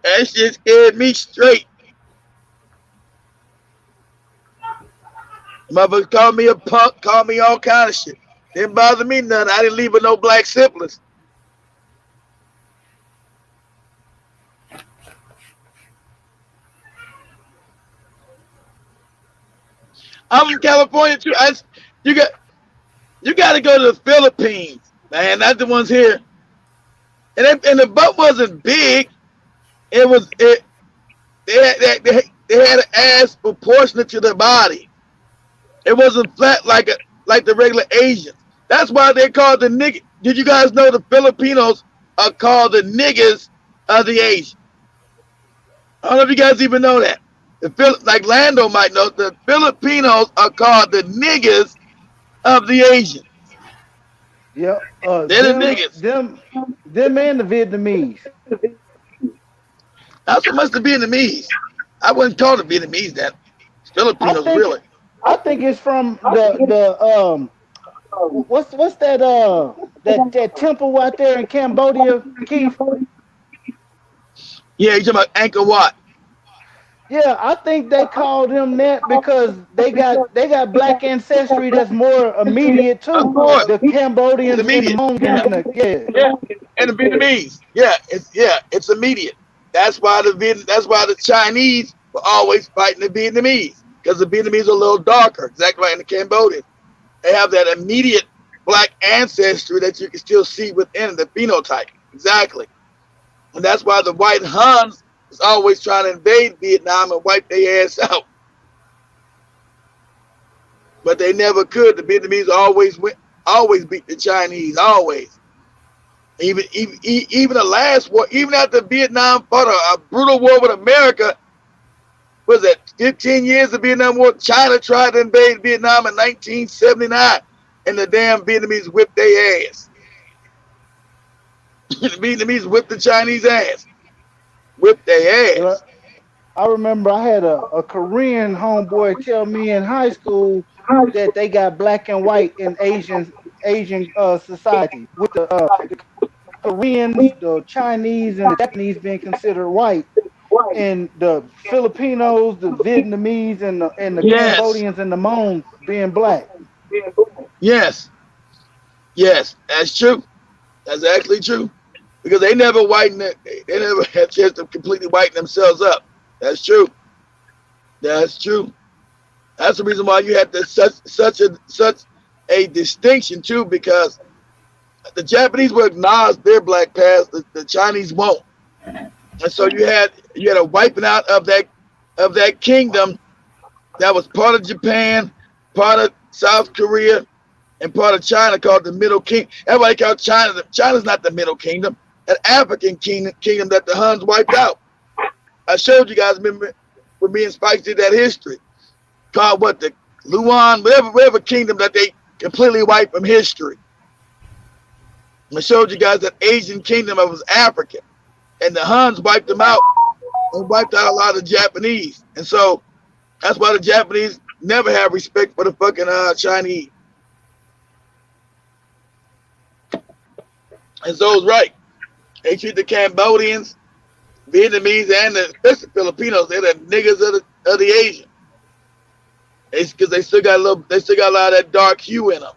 That shit scared me straight. Motherfuckers called me a punk, called me all kind of shit. Didn't bother me none. I didn't leave with no black syphilis. I'm from California too. You got to go to the Philippines, man. Not the ones here. And the butt wasn't big. It was it. They had an ass proportionate to their body. It wasn't flat like the regular Asians. That's why they're called the nigga. Did you guys know the Filipinos are called the niggas of the Asians? I don't know if you guys even know that. Like Lando might know, the Filipinos are called the niggas of the Asians. Yeah, they're the niggas. Them and the Vietnamese. That's what must have been Vietnamese. I wouldn't call the Vietnamese that. It's Filipinos, really. I think it's from the what's that temple out there in Cambodia, Keith? Yeah, you're talking about Angkor Wat. Yeah, I think they called them that because they got black ancestry that's more immediate too. Of course. The Cambodians and the Mongolians, and the Vietnamese. It's immediate. That's why the Chinese were always fighting the Vietnamese, because the Vietnamese are a little darker, exactly like in the Cambodians. They have that immediate black ancestry that you can still see within the phenotype. Exactly. And that's why the white Huns was always trying to invade Vietnam and wipe their ass out. But they never could. The Vietnamese always beat the Chinese, always. Even the last war, even after Vietnam fought a brutal war with America, was it 15 years of Vietnam War? China tried to invade Vietnam in 1979, and the damn Vietnamese whipped their ass. The Vietnamese whipped the Chinese ass. Whipped their ass. I remember I had a Korean homeboy tell me in high school that they got black and white in Asian society, with the Koreans, the Chinese, and the Japanese being considered white, and the Filipinos, the Vietnamese, and the Cambodians and the Hmong being black. Yes, that's true. That's actually true, because they never whitened it. They never had a chance to completely whiten themselves up. That's true. That's true. That's the reason why you had such a distinction too, because the Japanese will acknowledge their black past, the Chinese won't. And so you had a wiping out of that kingdom that was part of Japan, part of South Korea, and part of China, called the Middle Kingdom. Everybody called China. China's not the Middle Kingdom, an African kingdom that the Huns wiped out. I showed you guys, remember, when me and Spike did that history, called the Luan, whatever kingdom that they completely wiped from history. I showed you guys that Asian kingdom was African, and the Huns wiped them out and wiped out a lot of the Japanese. And so that's why the Japanese never have respect for the fucking Chinese. And so it's right. They treat the Cambodians, Vietnamese, and especially Filipinos. They're the niggas of the Asian. It's because they still got a lot of that dark hue in them.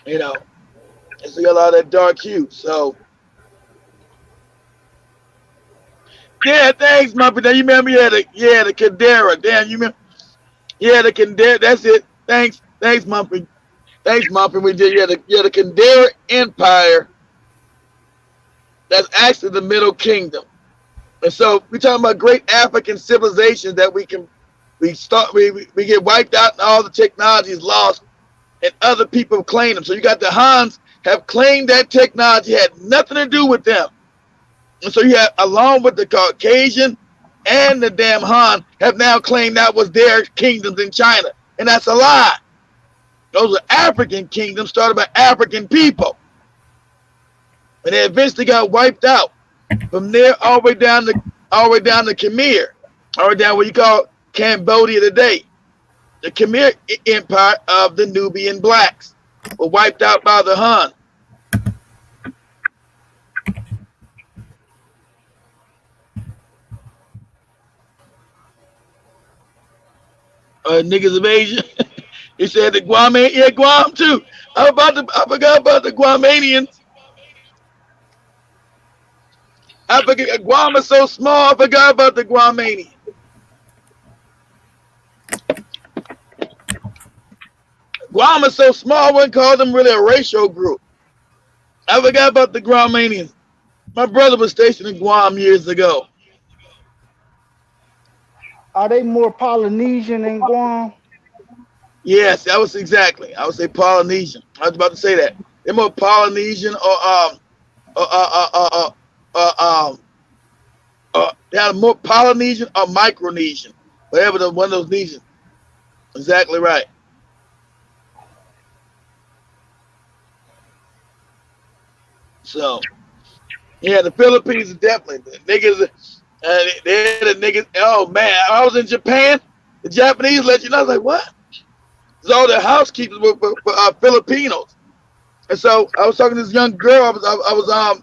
You know, they still got a lot of that dark hue. So, yeah, thanks, Muppet. Now you remember, the Kadera. Damn, you remember? Yeah, the Kadera. That's it. Thanks, Muppet. Thanks, Muppet. We did. The Kadera Empire. That's actually the Middle Kingdom. And so we're talking about great African civilizations that we get wiped out and all the technology is lost and other people claim them. So you got the Huns have claimed that technology had nothing to do with them. And so you have, along with the Caucasian and the damn Han, have now claimed that was their kingdoms in China. And that's a lie. Those are African kingdoms started by African people. And they eventually got wiped out. From there all the way down to Khmer, all the way down what you call Cambodia today. The Khmer Empire of the Nubian blacks were wiped out by the Han. Niggas of Asia. He said the Guam, Guam too. I forgot about the Guamanians. I forget, Guam is so small, I forgot about the Guamanians. Guam is so small, I wouldn't call them really a racial group. I forgot about the Guamanians. My brother was stationed in Guam years ago. Are they more Polynesian than Guam? Yes, that was exactly. I would say Polynesian. I was about to say that. They're more Polynesian they have more Polynesian or Micronesian, whatever one of those nations. Exactly right. So, yeah, the Philippines are definitely the niggas. They're the niggas. Oh man, I was in Japan. The Japanese let you know. I was like, what? It's all their housekeepers were Filipinos. And so I was talking to this young girl. I was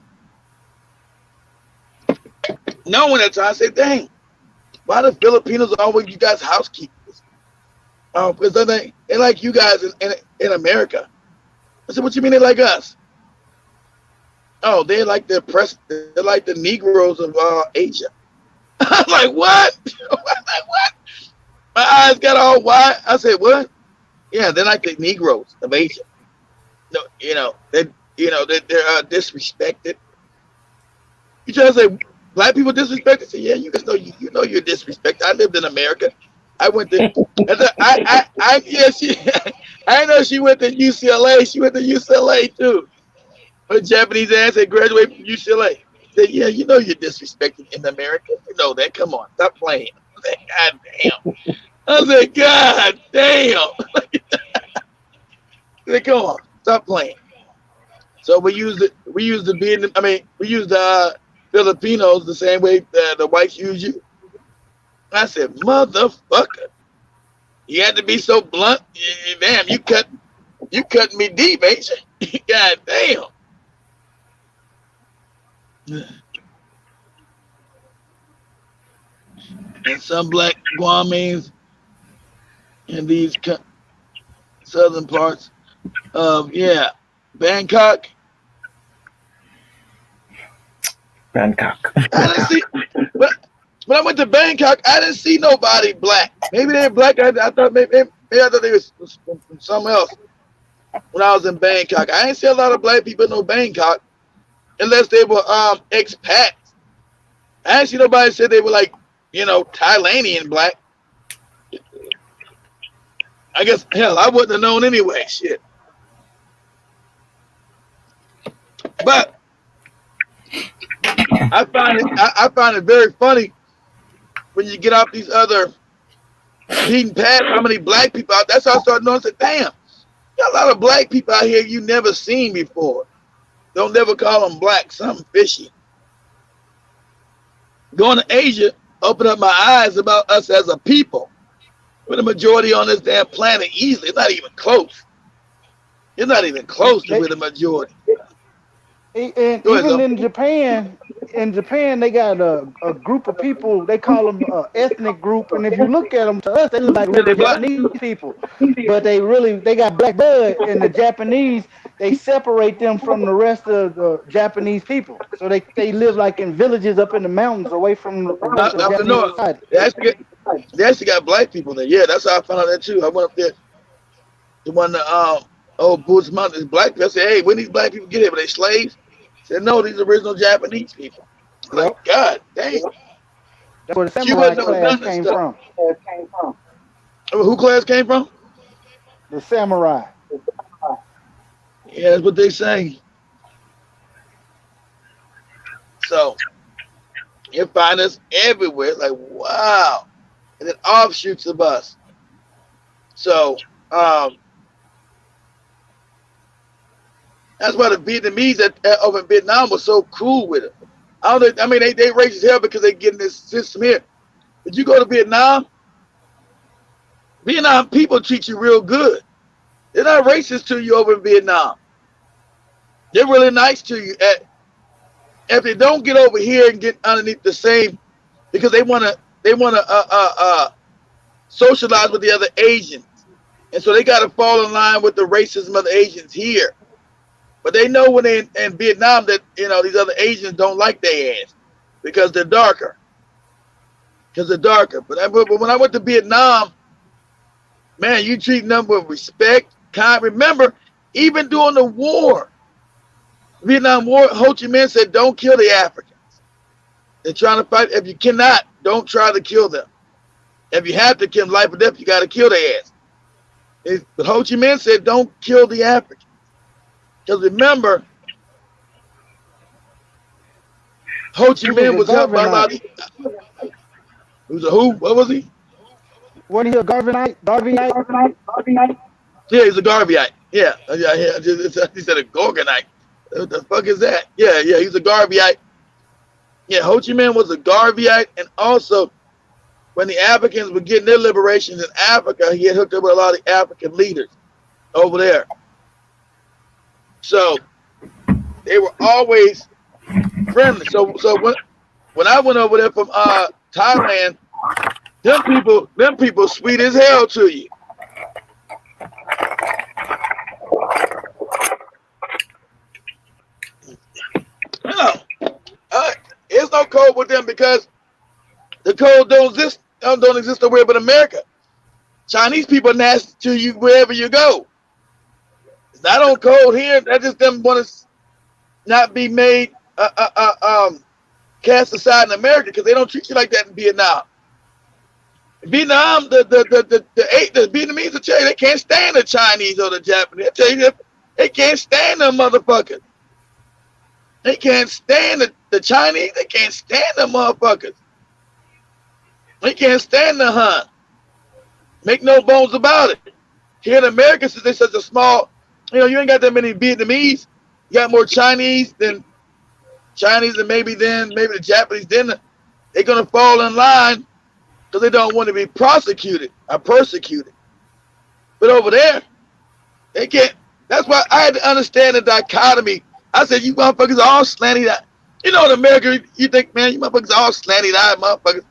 knowing that time. I said, dang, why the Filipinos are always you guys housekeepers? Because they like you guys in America. I said, what you mean they like us? Oh, they like the they're like the Negroes of Asia. I'm like, what? I'm like, what? My eyes got all wide. I said, what? Yeah, they're like the Negroes of Asia. No, they're disrespected. You try to say black people disrespected? Say, yeah, you guys know you're disrespected. I lived in America. I went to I know she went to UCLA. She went to UCLA too. Her Japanese ass had graduated from UCLA. Said, yeah, you know you're disrespected in America. You know that. Come on, stop playing. I said, God damn. I said, God damn. I said, come on, stop playing. So we used the Filipinos the same way the whites use you. I said, motherfucker, you had to be so blunt. Damn, you cut me deep, ain't you? God damn. And some black Guamese in these southern parts of Bangkok. I didn't see, but when I went to Bangkok, I didn't see nobody black. Maybe they're black. I thought maybe I thought they was from somewhere else. When I was in Bangkok, I didn't see a lot of black people in Bangkok, unless they were expats. I didn't see nobody said they were like, Thailandian black. I guess hell, I wouldn't have known anyway. Shit. But I find it very funny when you get off these other beaten paths, how many black people out. That's how I started noticing. Damn, Got a lot of black people out here you never seen before. Don't never call them black, something fishy. Going to Asia, open up my eyes about us as a people. We're the majority on this damn planet easily. It's not even close. It's not even close to we're the majority. And Go ahead, even Zo. in Japan, they got a group of people. They call them ethnic group. And if you look at them, to us, they look like Yeah, they little black. Japanese people. But they got black blood. And the Japanese, they separate them from the rest of the Japanese people. So they live like in villages up in the mountains, away from the rest of Up the Japanese north. society. They actually got black people there. Yeah, that's how I found out that too. I went up there to one of the Boots Mountains, black people. I said, hey, when these black people get here? Were they slaves? I said, no, these are original Japanese people. I'm like, Yep. God damn. That's where the Cuba samurai never class done this came stuff. from. Who class came from? The samurai. Yeah, that's what they say. So you find us everywhere. Like, wow. And then offshoots of us. So that's why the Vietnamese over in Vietnam was so cool with it. I mean, they racist hell because they get in this system here. But you go to Vietnam people treat you real good. They're not racist to you over in Vietnam. They're really nice to you. If they don't get over here and get underneath the same, because they wanna socialize with the other Asians, and so they gotta fall in line with the racism of the Asians here. But they know when they in Vietnam that these other Asians don't like their ass because they're darker. But when I went to Vietnam, man, you treat them with respect, kind. Remember, even during the war, Vietnam War, Ho Chi Minh said, "Don't kill the Africans. They're trying to fight. If you cannot, don't try to kill them. If you have to kill them, life or death, you got to kill their ass." But Ho Chi Minh said, "Don't kill the Africans." Because remember, Ho Chi Minh was helped by a lot of. He was a who? What was he? Wasn't he a Garvinite? Yeah, he's a Garveyite. Yeah. He said a Gorgonite. What the fuck is that? Yeah, he's a Garveyite. Yeah, Ho Chi Minh was a Garveyite, and also when the Africans were getting their liberations in Africa, he had hooked up with a lot of African leaders over there. So they were always friendly. So when I went over there from Thailand, them people sweet as hell to you. No, there's no code with them because the code don't exist nowhere but America. Chinese people are nasty to you wherever you go. It's not on code here. That just them want to not be made cast aside in America because they don't treat you like that in Vietnam. In Vietnam, the Vietnamese will tell you they can't stand the Chinese or the Japanese. They tell you they can't stand them motherfuckers. They can't stand the Chinese. They can't stand them motherfuckers. They can't stand the Han. Make no bones about it. Here in America, since they're such a small, you ain't got that many Vietnamese. You got more Chinese than maybe the Japanese. Then they're gonna fall in line because they don't want to be prosecuted or persecuted. But over there, they can't. That's why I had to understand the dichotomy. I said, you motherfuckers are all slanty-eyed. In America, you think, man, you motherfuckers are all slanty-eyed motherfuckers.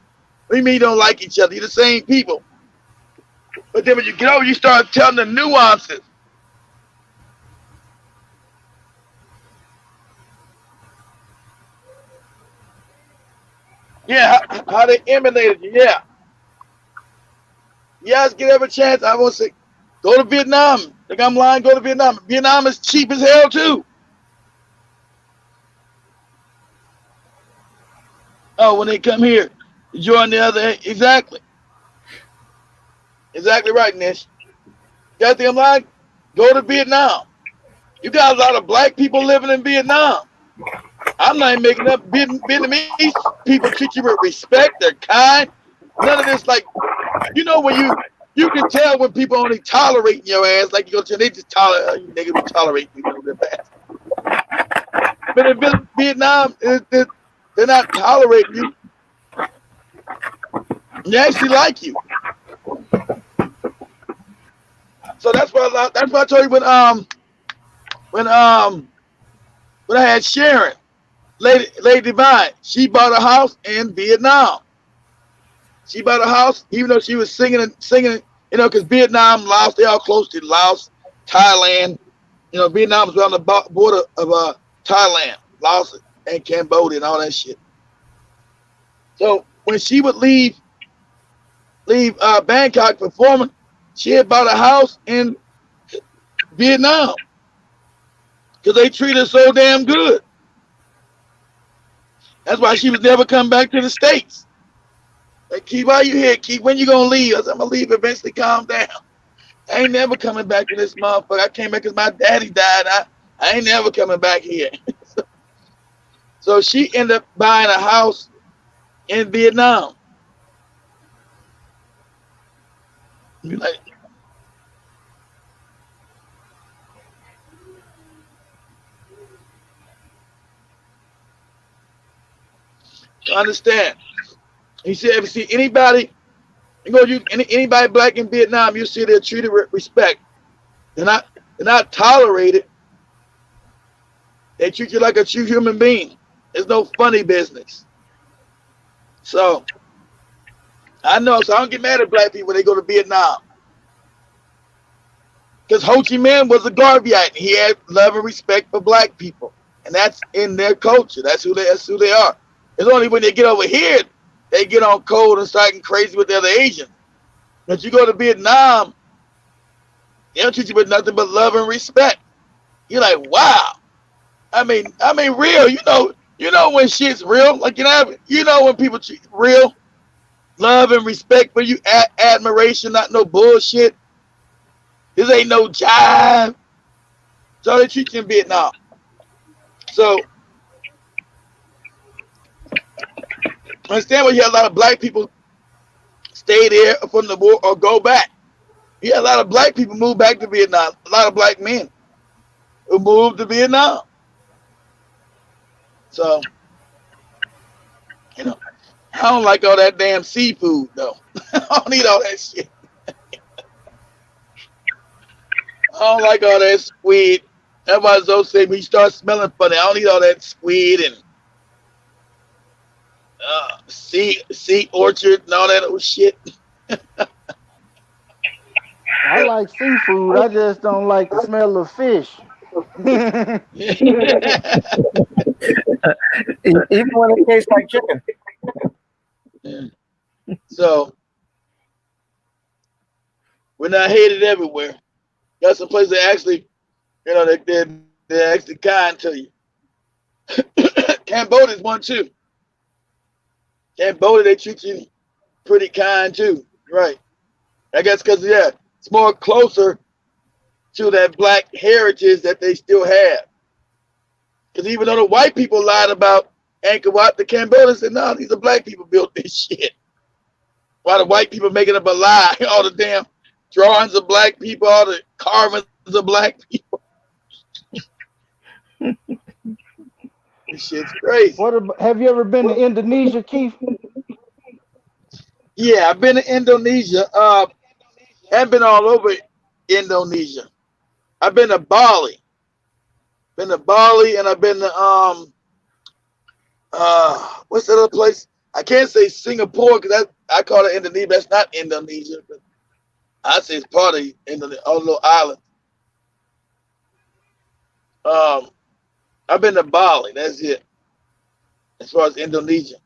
What do you mean you don't like each other? You're the same people. But then when you get over, you start telling the nuances. Yeah, how they emulated you, yeah. Yes, get every chance. I want to say, go to Vietnam. Think I'm lying, go to Vietnam. Vietnam is cheap as hell, too. Oh, when they come here to join the other, exactly. Exactly right, Nish. You guys think I'm lying? Go to Vietnam. You got a lot of black people living in Vietnam. I'm not even making up. Vietnamese people treat you with respect. They're kind. None of this, like, when you You can tell when people only tolerating your ass, like you go to they just tolerate you nigga be tolerating you know their ass. But in Vietnam, they're not tolerating you. They actually like you. So that's why I told you when I had Sharon, Lady Divine, she bought a house in Vietnam. She bought a house, even though she was singing, you know, because Vietnam, Laos, they all close to Laos, Thailand. You know, Vietnam is on the border of Thailand, Laos, and Cambodia, and all that shit. So when she would leave Bangkok performing, she had bought a house in Vietnam because they treat her so damn good. That's why she was never coming back to the States. Like, Keith, why you here? Keith, when you gonna leave? I said, I'm gonna leave eventually, calm down. I ain't never coming back to this motherfucker. I came back because my daddy died. I ain't never coming back here. So she ended up buying a house in Vietnam. Like, understand. He said, if you see anybody, anybody black in Vietnam, you see they're treated with respect. They're not tolerated. They treat you like a true human being. There's no funny business. So I know, so I don't get mad at black people when they go to Vietnam. Because Ho Chi Minh was a Garveyite. He had love and respect for black people. And that's in their culture. That's who they are. It's only when they get over here, they get on cold and start getting crazy with the other Asians. But you go to Vietnam, they don't treat you with nothing but love and respect. You're like, wow. I mean, real. You know when shit's real. Like, you know when people treat real love and respect for you, admiration, not no bullshit. This ain't no jive. So they treat you in Vietnam. So I understand why you have a lot of black people stay there from the war or go back. You have a lot of black people move back to Vietnam. A lot of black men who moved to Vietnam. So, you know, I don't like all that damn seafood though. I don't eat all that shit. I don't like all that squid. That's why Zoe said when you start smelling funny, I don't eat all that squid and sea orchard and all that old shit. I like seafood. I just don't like the smell of fish. Even when it tastes like chicken. Yeah. So we're not hated everywhere. Got some places that actually, you know, they're actually kind to you. Cambodia's one too. Cambodia, they treat you pretty kind too, right? I guess because it's more closer to that black heritage that they still have. Because even though the white people lied about Angkor Wat, the Cambodians said, no, these are black people built this shit. Why the white people making up a lie? All the damn drawings of black people, all the carvings of black people. This shit's crazy. Have you ever been to Indonesia, Keith? Yeah, I've been to Indonesia. I've been all over Indonesia. I've been to Bali. And I've been to what's that other place? I can't say Singapore because I call it Indonesia. That's not Indonesia, but I say it's part of Indonesia, all little island. I've been to Bali. That's it. As far as Indonesia.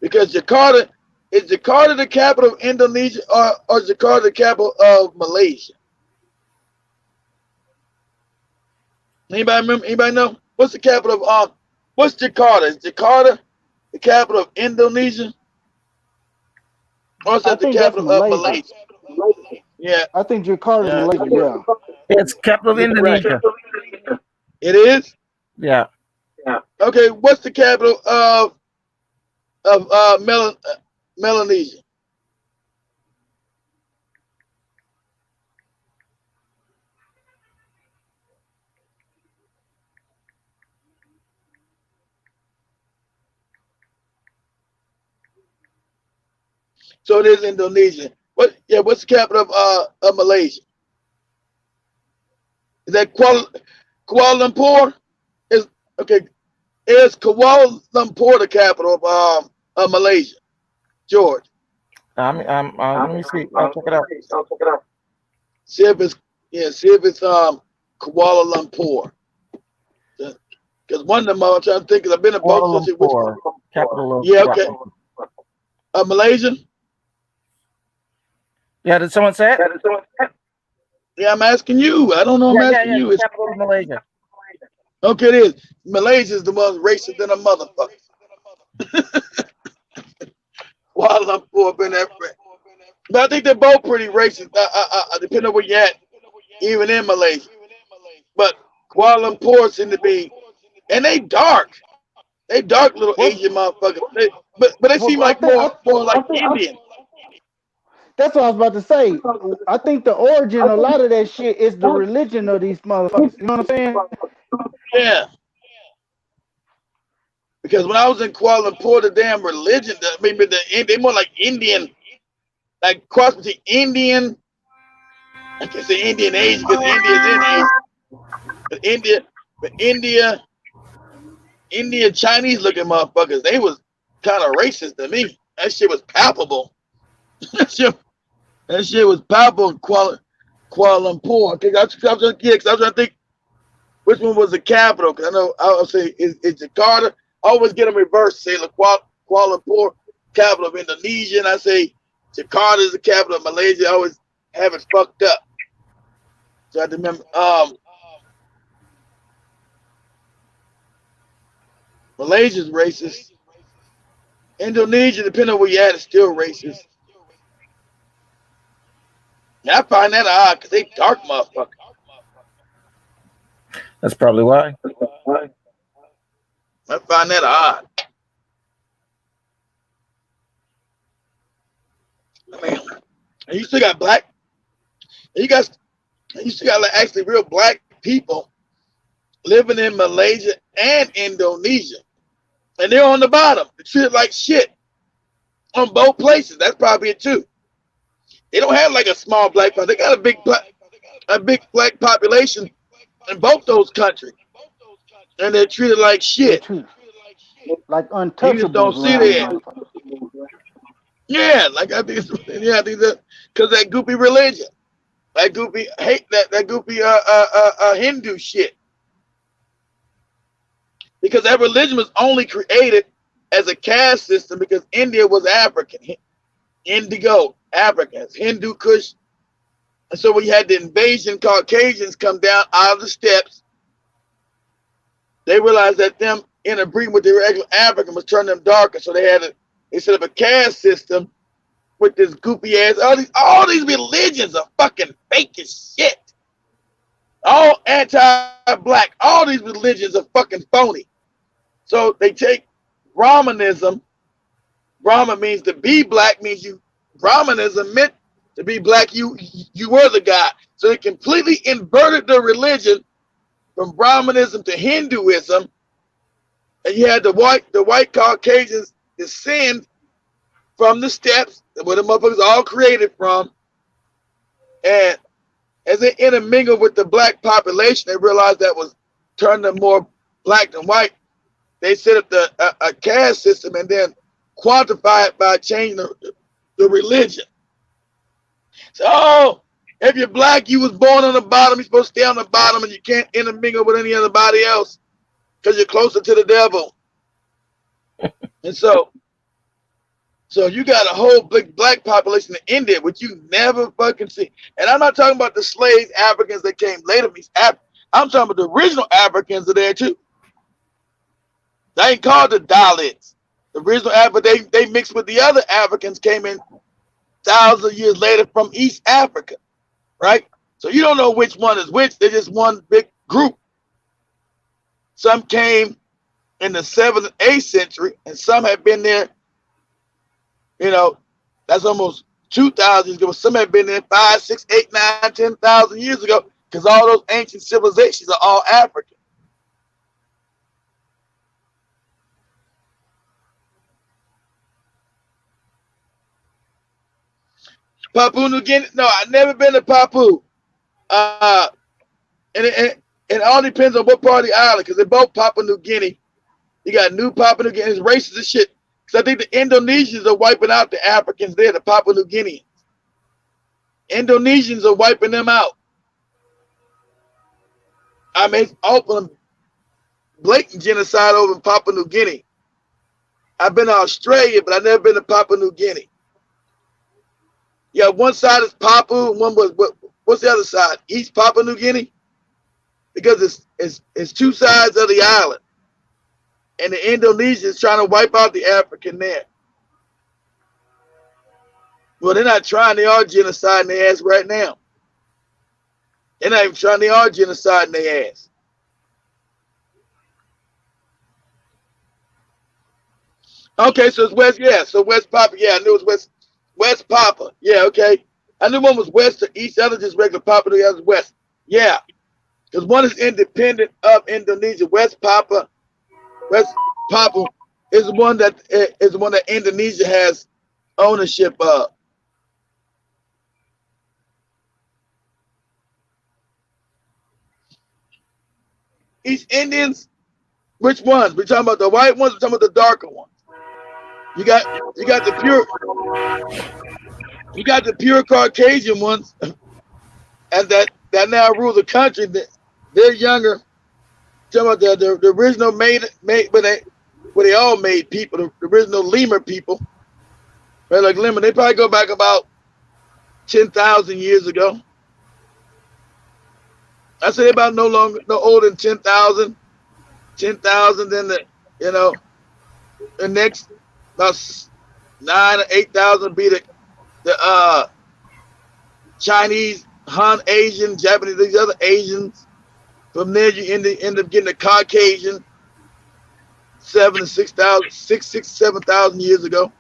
Because Jakarta is Jakarta the capital of Indonesia or Jakarta the capital of Malaysia? Anybody remember? Anybody know? What's the capital of what's Jakarta? Is Jakarta the capital of Indonesia? Or is that the capital of Malaysia? Yeah. I think Jakarta is Malaysia, yeah. It's capital of Indonesia. It is? Yeah. Okay, what's the capital of of Melanesia? So it is Indonesia. What? Yeah. What's the capital of Malaysia? Is that Kuala Lumpur? Is okay. Is Kuala Lumpur the capital of Malaysia? George. Let me see. I'll check it out. See if it's See if it's Kuala Lumpur. Because one of them I'm trying to think. Because I've been in both. Kuala So which Lumpur, one? capital of Yeah. Okay. Malaysian. Yeah, did someone say it? Yeah, I'm asking you. I don't know. I'm asking you. The It's capital of Malaysia. okay. It is. Malaysia is the most racist than a motherfucker. Kuala Lumpur been that. But I think they're both pretty racist. Depending on where you're at, even in Malaysia. But Kuala Lumpur seem to be, and they dark. They dark little Asian motherfuckers. But they seem like more like Indian. That's what I was about to say. I think the origin, a lot of that shit is the religion of these motherfuckers. You know what I'm saying? Yeah. Because when I was in Kuala Lumpur, the damn religion, they more like Indian, like cross between Indian. I can't say Indian Asian because India's in Asia. But India, Chinese looking motherfuckers, they was kind of racist to me. That shit was palpable. that shit was palpable in Kuala Lumpur. I was trying to think which one was the capital. Because I know I'll say it's Jakarta. I always get them reversed. Say Kuala Lumpur, capital of Indonesia, and I say Jakarta is the capital of Malaysia. I always have it fucked up. So I have to remember. Malaysia's racist. Indonesia, depending on where you're at, is still racist. And I find that odd because they dark motherfuckers. That's probably why. I find that odd. I mean, and you still got black. You still got like actually real black people living in Malaysia and Indonesia, and they're on the bottom. They're treated like shit on both places. That's probably it too. They don't have like a small black population. They got a big black population in both those countries, and they're treated like shit. Like You untouchables. just don't see that. Yeah, like I think that because that goopy religion, that goopy hate that goopy Hindu shit. Because that religion was only created as a caste system because India was African, indigo, Africans, Hindu Kush. And so we had the invasion Caucasians come down out of the steppes. They realized that them interbreeding with the regular African was turning them darker. So they set up a caste system with this goopy ass. All these religions are fucking fake as shit. All anti-black. All these religions are fucking phony. So they take Brahmanism. Brahman means to be black, means you. Brahmanism meant to be black. You were the god. So they completely inverted the religion from Brahmanism to Hinduism, and you had the white Caucasians descend from the steppes where the motherfuckers all created from, and as they intermingled with the black population, they realized that was turning them more black than white. They set up a caste system and then quantify it by changing the religion. So, if you're black, you was born on the bottom, you're supposed to stay on the bottom, and you can't intermingle with any other body else because you're closer to the devil. And so you got a whole big black population in India, which you never fucking see. And I'm not talking about the slave Africans that came later. I'm talking about the original Africans are there too. They ain't called the Dalits. The original Africans, they mixed with the other Africans, came in thousands of years later from East Africa, right? So you don't know which one is which. They're just one big group. Some came in the 7th and 8th century, and some have been there You know, that's almost 2,000 years ago. Some have been there 5, 6, 8, 9, 10,000 years ago, because all those ancient civilizations are all African. Papua New Guinea? No, I've never been to Papua. Uh, and it all depends on what part of the island, because they're both Papua New Guinea. You got New Papua New Guinea, it's racist as shit. Because I think the Indonesians are wiping out the Africans there, the Papua New Guineans. Indonesians are wiping them out. I mean, it's open, blatant genocide over in Papua New Guinea. I've been to Australia, but I've never been to Papua New Guinea. Yeah, one side is Papua, one was what's the other side? East Papua New Guinea, because it's two sides of the island, and the Indonesians trying to wipe out the African there. Well, they're not trying; they are genociding their ass right now. They're not even trying; they are genociding their ass. Okay, so it's West, yeah. So West Papua, yeah, I knew it was West Papua. Yeah, okay. I knew one was west or east, the other just regular Papua, the other west. Yeah, because one is independent of Indonesia. West Papua is the one that Indonesia has ownership of. East Indians, which ones? We're talking about the white ones. We're talking about the darker ones. You got the pure Caucasian ones, and that now rule the country. They're younger. Talking about the original made they all made people. The original lemur people, right? Like lemur, they probably go back about 10,000 years ago. I say about no older than 10,000. 10,000, then the next about 9,000 or 8,000 be the Chinese, Han, Asian, Japanese, these other Asians. From there, you end up getting the Caucasian, 7,000 years ago.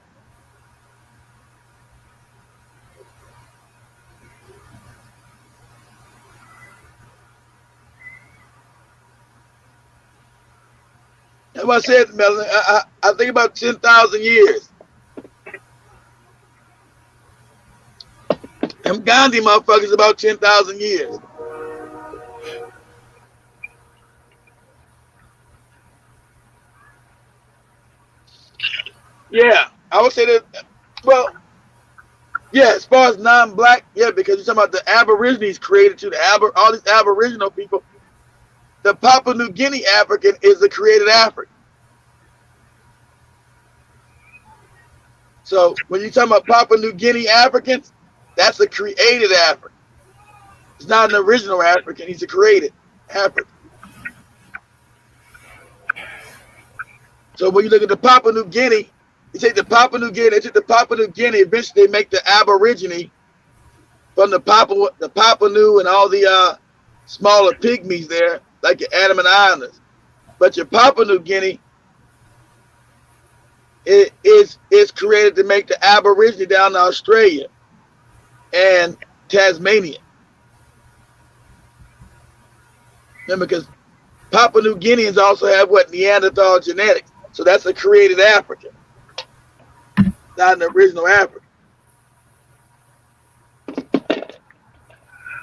That's what I said, Melanie. I think about 10,000 years. Them Gandhi motherfuckers about 10,000 years. Yeah, I would say that. Well, yeah, as far as non-black, yeah, because you're talking about the Aborigines created to all these Aboriginal people. The Papua New Guinea African is the created African. So when you're talking about Papua New Guinea Africans, that's a created African. It's not an original African. He's a created African. So when you look at the Papua New Guinea, you take the Papua New Guinea, they took the Papua New Guinea, eventually they make the Aborigine from the Papua New and all the smaller pygmies there, like your Andaman Islanders. But your Papua New Guinea is created to make the Aborigine down in Australia and Tasmania. Remember, because Papua New Guineans also have Neanderthal genetics. So that's a created African, not an original African.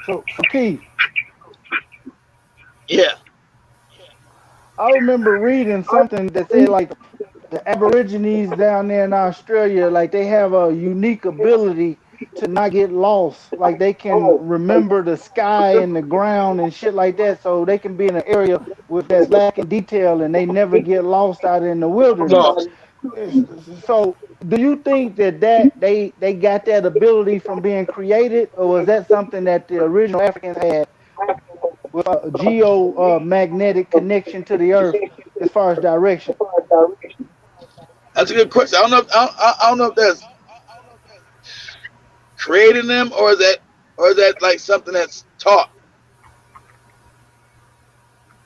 So Keith, Yeah. I remember reading something that said like the Aborigines down there in Australia, like they have a unique ability to not get lost. Like they can remember the sky and the ground and shit like that, so they can be in an area with that's lacking detail and they never get lost out in the wilderness. Lost. So do you think that they got that ability from being created, or was that something that the original Africans had with a geomagnetic connection to the earth as far as direction? That's a good question. I don't know if that's creating them or is that like something that's taught.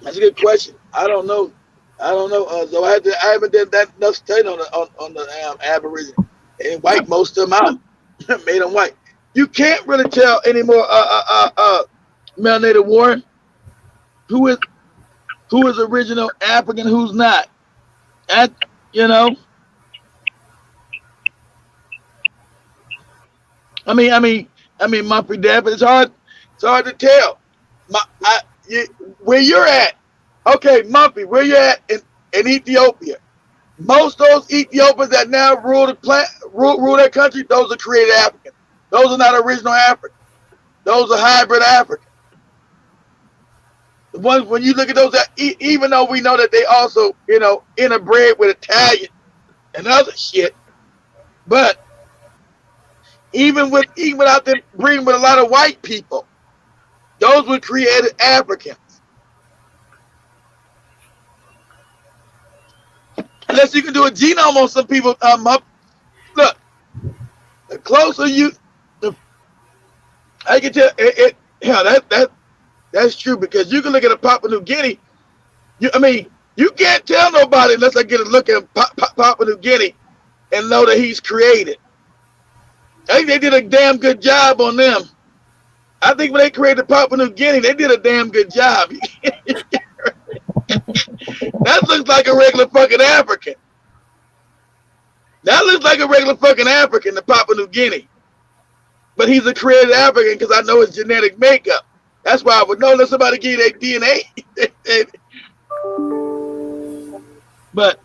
That's a good question. I don't know. So I haven't done that enough study on the Aborigine. and white most of them out, made them white. You can't really tell anymore. Melanated Warren, who is original African, who's not. And you know, Mumpy Dad, but it's hard to tell. Where you're at, okay, Mumpy, where you're at in Ethiopia. Most of those Ethiopians that now rule that country, those are created Africans. Those are not original Africans. Those are hybrid Africans. The ones when you look at those, even though we know that they also, interbred with Italian and other shit, but even without them breeding with a lot of white people, those were created Africans. Unless you can do a genome on some people, look, the closer I can tell that's true, because you can look at a Papua New Guinea. You can't tell nobody unless I get a look at Papua New Guinea and know that he's created. I think they did a damn good job on them. I think when they created Papua New Guinea, they did a damn good job. That looks like a regular fucking African. That looks like a regular fucking African, the Papua New Guinea. But he's a created African because I know his genetic makeup. That's why I would know unless somebody give their DNA. But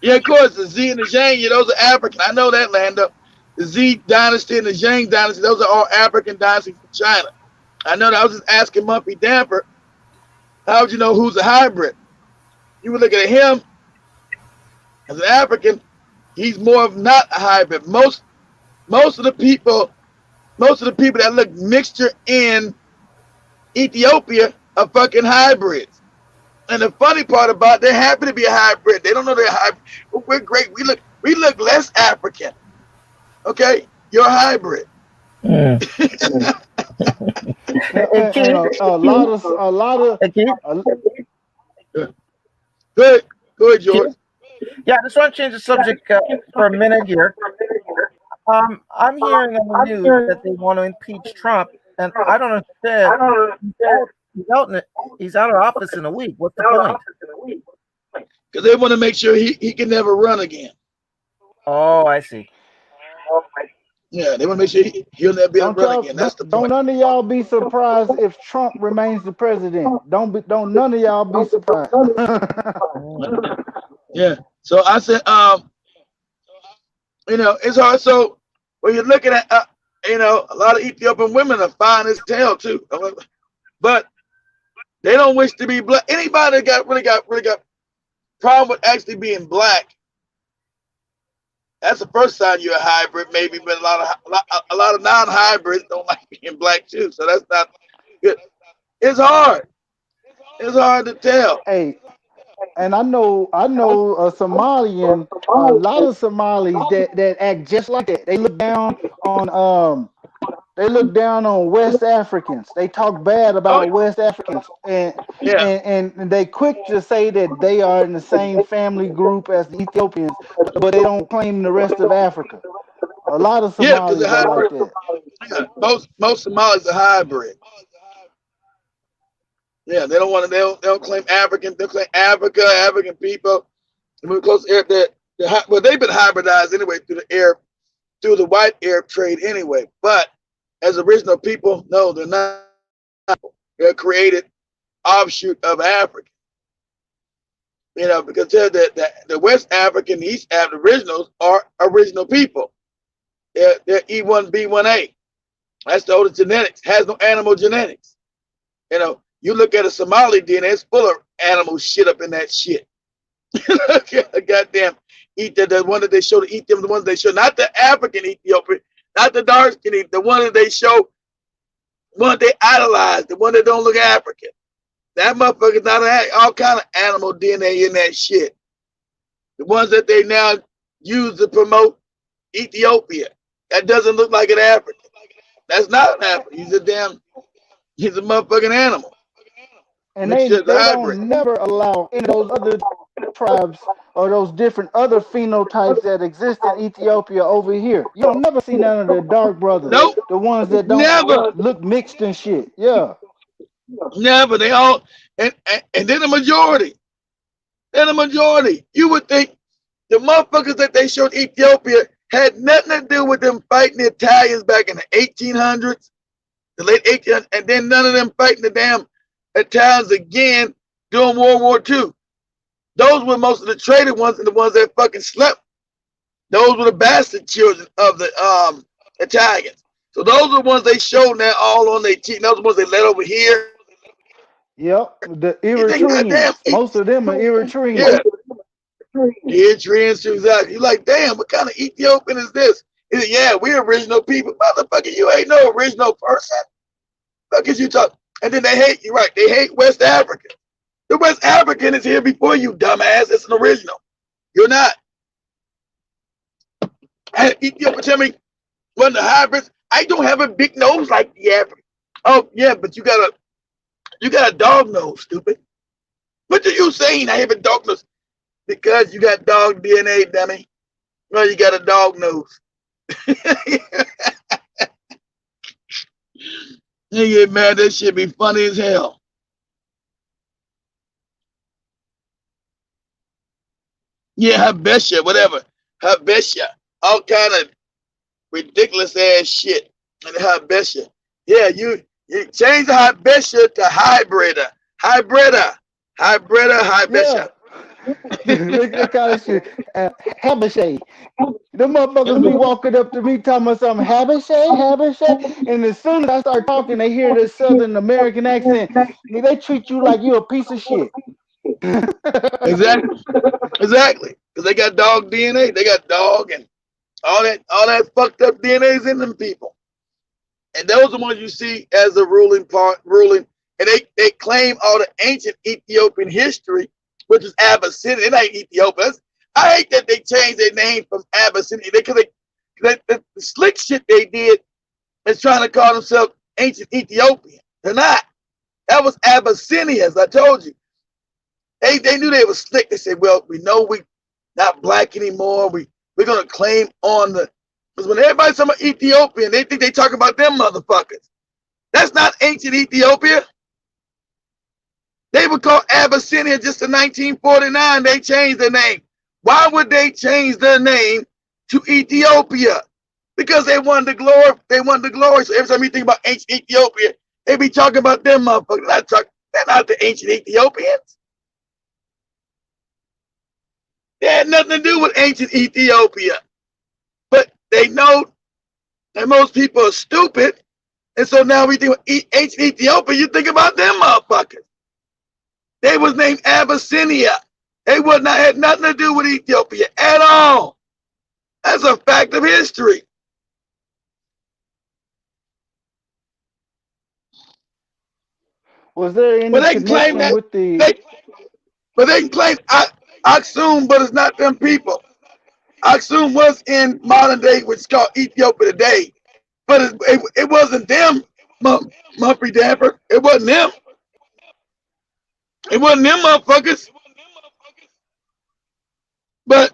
yeah, of course, the Z and the Zhang, those are African. I know that, Lando. The Z dynasty and the Zhang dynasty, those are all African dynasties from China. I know that. I was just asking Mumpy Damper, how would you know who's a hybrid? You would look at him as an African, he's more of not a hybrid. Most of the people that look mixture in Ethiopia are fucking hybrids. And the funny part about it, they're happy to be a hybrid. They don't know they're a hybrid. We're great. We look less African. Okay? You're a hybrid. And a lot of Good, George. Yeah, I just want to change the subject for a minute here. I'm hearing on the news that they want to impeach Trump, and I don't understand. He's out of office in a week. What's the point? Because they want to make sure he can never run again. Oh, I see. Yeah, they want to make sure he'll never be able to run again. That's the point. Don't none of y'all be surprised if Trump remains the president. Don't none of y'all be surprised. Yeah. So I said, it's hard. So when you're looking at, a lot of Ethiopian women are fine as hell too, but they don't wish to be black. Anybody that really got problem with actually being black, that's the first sign you're a hybrid. Maybe, but a lot of non-hybrids don't like being black too. So that's not good. It's hard. It's hard to tell. Hey, and I know a Somalian, a lot of Somalis that act just like that. They look down on West Africans. They talk bad about West Africans, and they quick to say that they are in the same family group as the Ethiopians, but they don't claim the rest of Africa. A lot of Somalis are like that. Yeah, most Somalis are hybrid. Yeah, they don't want to. They don't claim African. They claim Africa, African people. And we're close to Arab. Well, they've been hybridized anyway through the white Arab trade anyway. But as original people, no, they're not. They're a created offshoot of Africa. Because the West African, East African originals are original people. They're E1B1A. That's the oldest genetics. Has no animal genetics. You look at a Somali DNA, it's full of animal shit up in that shit. Goddamn, the one that they show to eat them, the ones they show, not the African Ethiopian, not the dark skin, the one that they show, one they idolize, the one that don't look African. That motherfucker's not all kind of animal DNA in that shit. The ones that they now use to promote Ethiopia, that doesn't look like an African. That's not an African. He's a motherfucking animal. And Mixed as a they hybrid. don't never allow any of those other tribes or those different other phenotypes that exist in Ethiopia over here. You don't never see none of the dark brothers, Nope, the ones that don't never, look mixed and shit. Yeah. never. They all and they're the majority. They're the majority. You would think the motherfuckers that they showed Ethiopia had nothing to do with them fighting the Italians back in the 1800s, the late 1800s, and then none of them fighting the damn Italians again during World War II. Those were most of the traded ones and the ones that fucking slept. Those were the bastard children of the Italians. So those are the ones they showed now all on their teeth. Those are the ones they let over here. Yep. The You think, goddamn, Eritreans. Most of them are yeah, Eritreans. Eritreans too, exactly. You're like, damn, what kind of Ethiopian is this? He said, yeah, we're original people. Motherfucker, you ain't no original person. Fuck is you talking? And then they hate you, right? They hate West Africa. The West African is here before you, dumbass. It's an original. You're not. And Ethiopia tell me, one of the hybrids, I don't have a big nose like the average. Oh, yeah, but you got a dog nose, stupid. What are you saying? I have a dog nose. Because you got dog DNA, dummy. Well, you got a dog nose. You get mad, that shit be funny as hell. Yeah, Habesha, whatever. Habesha. All kind of ridiculous ass shit. And Habesha. Yeah, you change the Habesha to hybrida. Hybrida. Yeah. Habesha. That kind of shit. Habashay. Them motherfuckers be walking up to me talking about something, Habashay. And as soon as I start talking, they hear this Southern American accent. They treat you like you a piece of shit. Exactly. Exactly. Because they got dog DNA. They got dog and all that fucked up DNA is in them people. And those are the ones you see as the ruling. And they claim all the ancient Ethiopian history, which is Abyssinia. It ain't Ethiopia. I hate that they changed their name from Abyssinia. Because the slick shit they did is trying to call themselves ancient Ethiopian. They're not. That was Abyssinia, as I told you. They knew they were slick. They said, well, we know we not black anymore. We're going to claim on the... Because when everybody's talking about Ethiopian, they think they talk about them motherfuckers. That's not ancient Ethiopia. They were called Abyssinia just in 1949. They changed their name. Why would they change their name to Ethiopia? Because they wanted the glory. They wanted the glory. So every time you think about ancient Ethiopia, they be talking about them motherfuckers. They're not the ancient Ethiopians. They had nothing to do with ancient Ethiopia. But they know that most people are stupid. And so now we think of ancient Ethiopia, you think about them motherfuckers. They was named Abyssinia. They would not had nothing to do with Ethiopia at all. That's a fact of history. Was there But any they can claim connection that with the... they can claim Aksum, but it's not them people. Aksum was in modern day, which is called Ethiopia today. But it wasn't them, Mumpy Dapper. It wasn't them. It wasn't them motherfuckers. But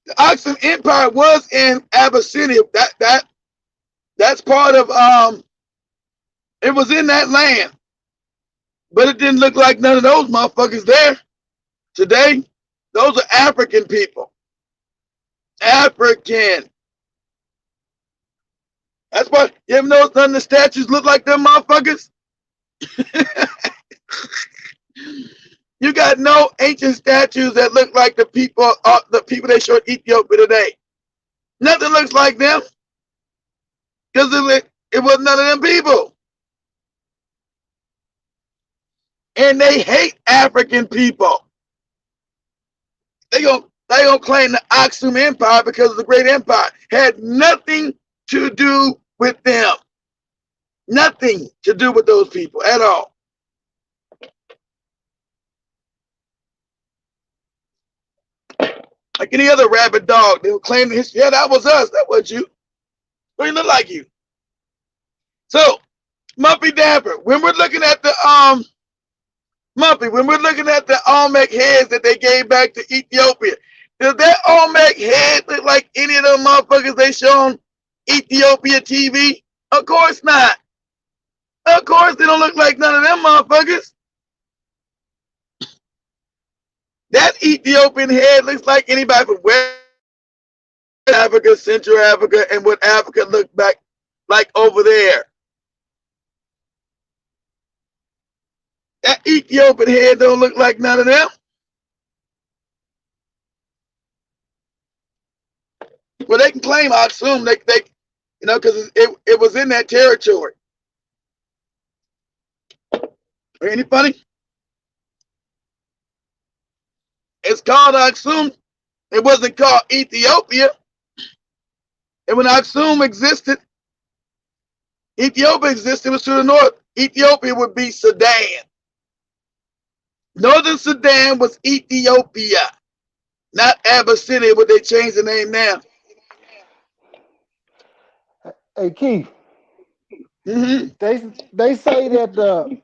the Aksum Empire was in Abyssinia. That's part of it was in that land. But it didn't look like none of those motherfuckers there today. Those are African people. African. That's why you ever notice none of the statues look like them motherfuckers? You got no ancient statues that look like the people they showed Ethiopia today. Nothing looks like them. Because it was none of them people. And they hate African people. They gonna claim the Aksum Empire because of the Great Empire. Had nothing to do with them. Nothing to do with those people at all. Like any other rabid dog, they'll claim the history. Yeah, that was us. That was you. We look like you. So, Mumpy Dapper, when we're looking at the Mumpy, when we're looking at the Olmec heads that they gave back to Ethiopia, does that Olmec head look like any of them motherfuckers they show on Ethiopia TV? Of course not. Of course they don't look like none of them motherfuckers. That Ethiopian head looks like anybody from West Africa, Central Africa, and what Africa looked back like over there. That Ethiopian head don't look like none of them. Well, they can claim Aksum, they you know, because it was in that territory. Ain't it funny? It's called Aksum. It wasn't called Ethiopia. And when Aksum existed, Ethiopia existed, it was to the north. Ethiopia would be Sudan. Northern Sudan was Ethiopia, not Abyssinia, but they changed the name now. Hey Keith, Mm-hmm. they say that the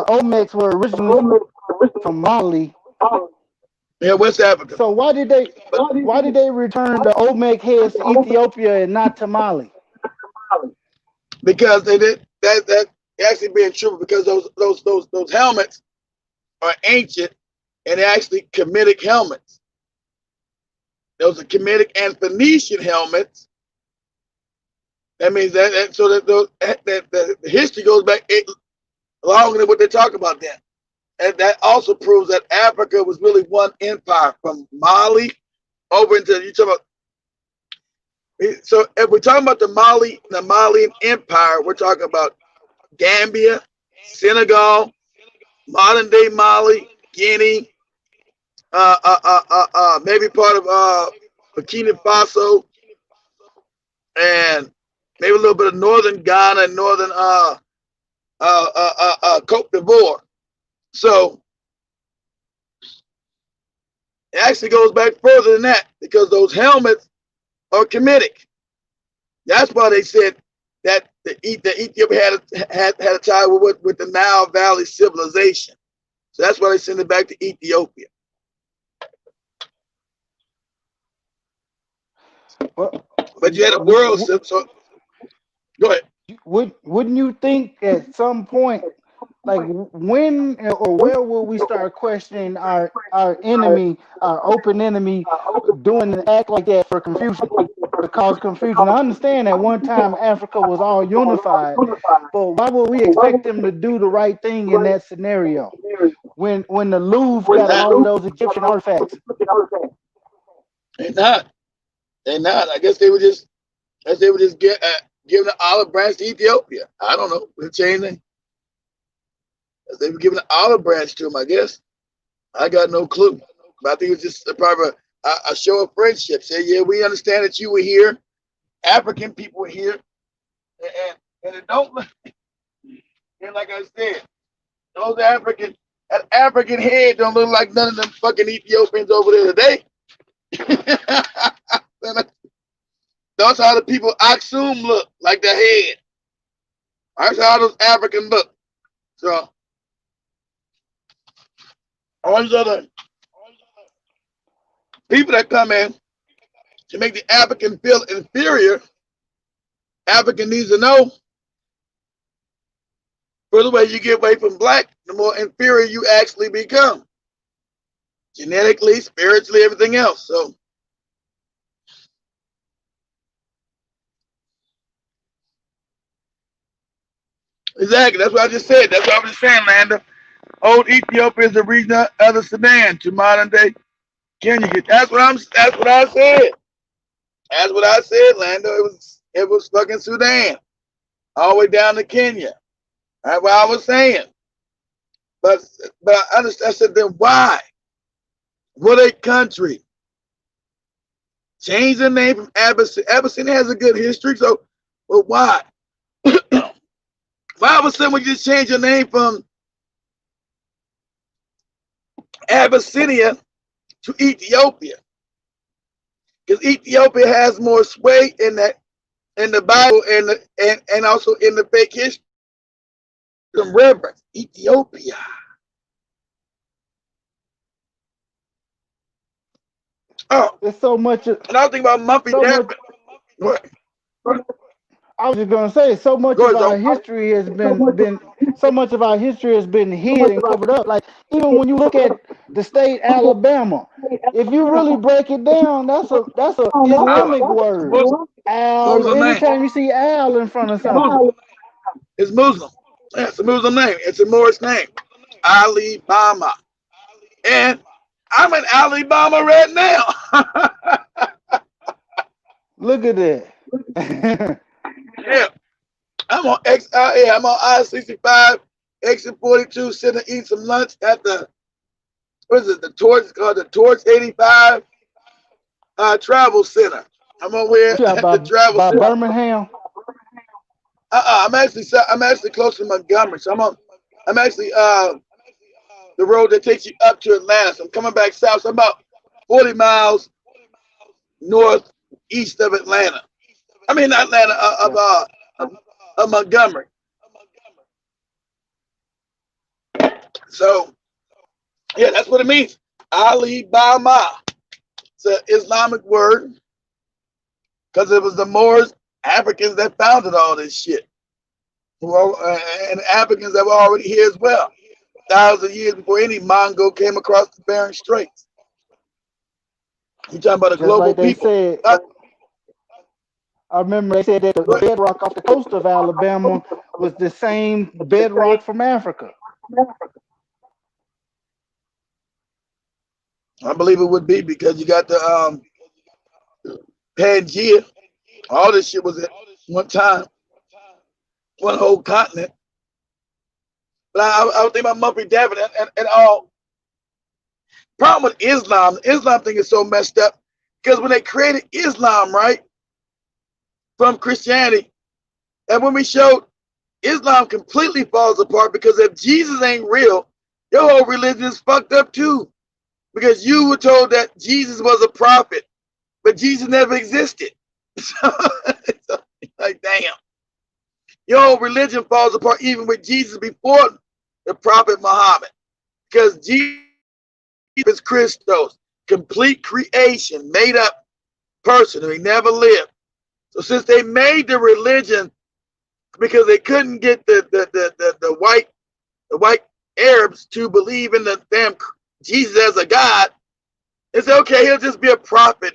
Olmecs were originally from Mali. Yeah, West Africa. So why did they return the Olmec heads to Ethiopia and not to Mali? Because they did that actually being true, because those helmets are ancient and actually Kemetic helmets. Those are Kemetic and Phoenician helmets. That means that the history goes back longer than what they talk about then. And that also proves that Africa was really one empire from Mali over into, you talk about, so if we're talking about the Malian Empire, we're talking about Gambia, Senegal, modern day Mali, Guinea, maybe part of Burkina Faso, and maybe a little bit of northern Ghana and northern Cote d'Ivoire. So it actually goes back further than that, because those helmets are Kemetic. That's why they said that the Ethiopia had a tie with the Nile Valley civilization. So that's why they sent it back to Ethiopia. Well, But you had a world, so go ahead. wouldn't you think at some point, like when or where will we start questioning our enemy, our open enemy, doing an act like that for confusion, to cause confusion? I understand at one time Africa was all unified, but why would we expect them to do the right thing in that scenario when the Louvre got all of those Egyptian artifacts? They're not. They're not. I guess they were just giving the olive branch to Ethiopia. I don't know. We're changing. They were giving the olive branch to them, I guess. I got no clue. But I think it's just probably a show of friendship. Say, yeah, we understand that you were here. African people were here. And it don't look, and like I said, that African head don't look like none of them fucking Ethiopians over there today. That's how the people Aksum look, like the head. That's how those Africans look. So all these other people that come in to make the African feel inferior, African needs to know, for the way you get away from black, the more inferior you actually become. Genetically, spiritually, everything else. So exactly, that's what I just said. That's what I was just saying, Landa. Old Ethiopia is the region of the Sudan to modern day Kenya. That's what I said. That's what I said, Lando. It was fucking Sudan, all the way down to Kenya. That's what I was saying. But I understand. I said, then why? What a country. Change the name from Abyssinia. Abyssinia has a good history, so but why? Why would someone just change your name from Abyssinia to Ethiopia? Because Ethiopia has more sway in the Bible and also in the fake history. Some reverence. Ethiopia. Oh, There's so much, and I was thinking about Mumpy so much. Dapper. What? I was just gonna say, so much Go of ahead, our Joe. history has been so much of our history has been hid and covered up. Like even when you look at the state Alabama, if you really break it down, that's a Al. Islamic It's word. Muslim. Al. Muslim name. Anytime you see Al in front of It's something, Muslim. It's Muslim. Yeah, it's a Muslim name. It's a Moorish name. Alabama. And I'm in Alabama right now. look at that. Yeah. I'm on yeah, I'm on I-65, exit 42, sitting to eat some lunch at the what is it? The Torch, called the Torch 85 Travel Center. I'm over here What you out at the Travel by Center. Birmingham? I'm actually close to Montgomery. So I'm actually the road that takes you up to Atlanta. So I'm coming back south. So I'm about 40 miles northeast of Atlanta. I mean, not Atlanta, Yeah. of Montgomery. So yeah, that's what it means. Alibama. It's an Islamic word because it was the Moors, Africans that founded all this shit. Well, and Africans that were already here as well. Thousands of years before any Mongol came across the Bering Straits. You're talking about a Just global like they people. said, I remember they said that the bedrock off the coast of Alabama was the same bedrock from Africa. I believe it would be because you got the Pangea. All this shit was at one time, one whole continent. But I was thinking about Mumpy David and all. Problem with Islam, the Islam thing is so messed up because when they created Islam, right, from Christianity, and when we showed Islam completely falls apart because if Jesus ain't real, your whole religion is fucked up too. Because you were told that Jesus was a prophet, but Jesus never existed. So, like, damn. Your whole religion falls apart even with Jesus before the prophet Muhammad. Because Jesus is Christos, complete creation, made up person who never lived. So since they made the religion because they couldn't get the white Arabs to believe in the damn Jesus as a God, it's okay, he'll just be a prophet.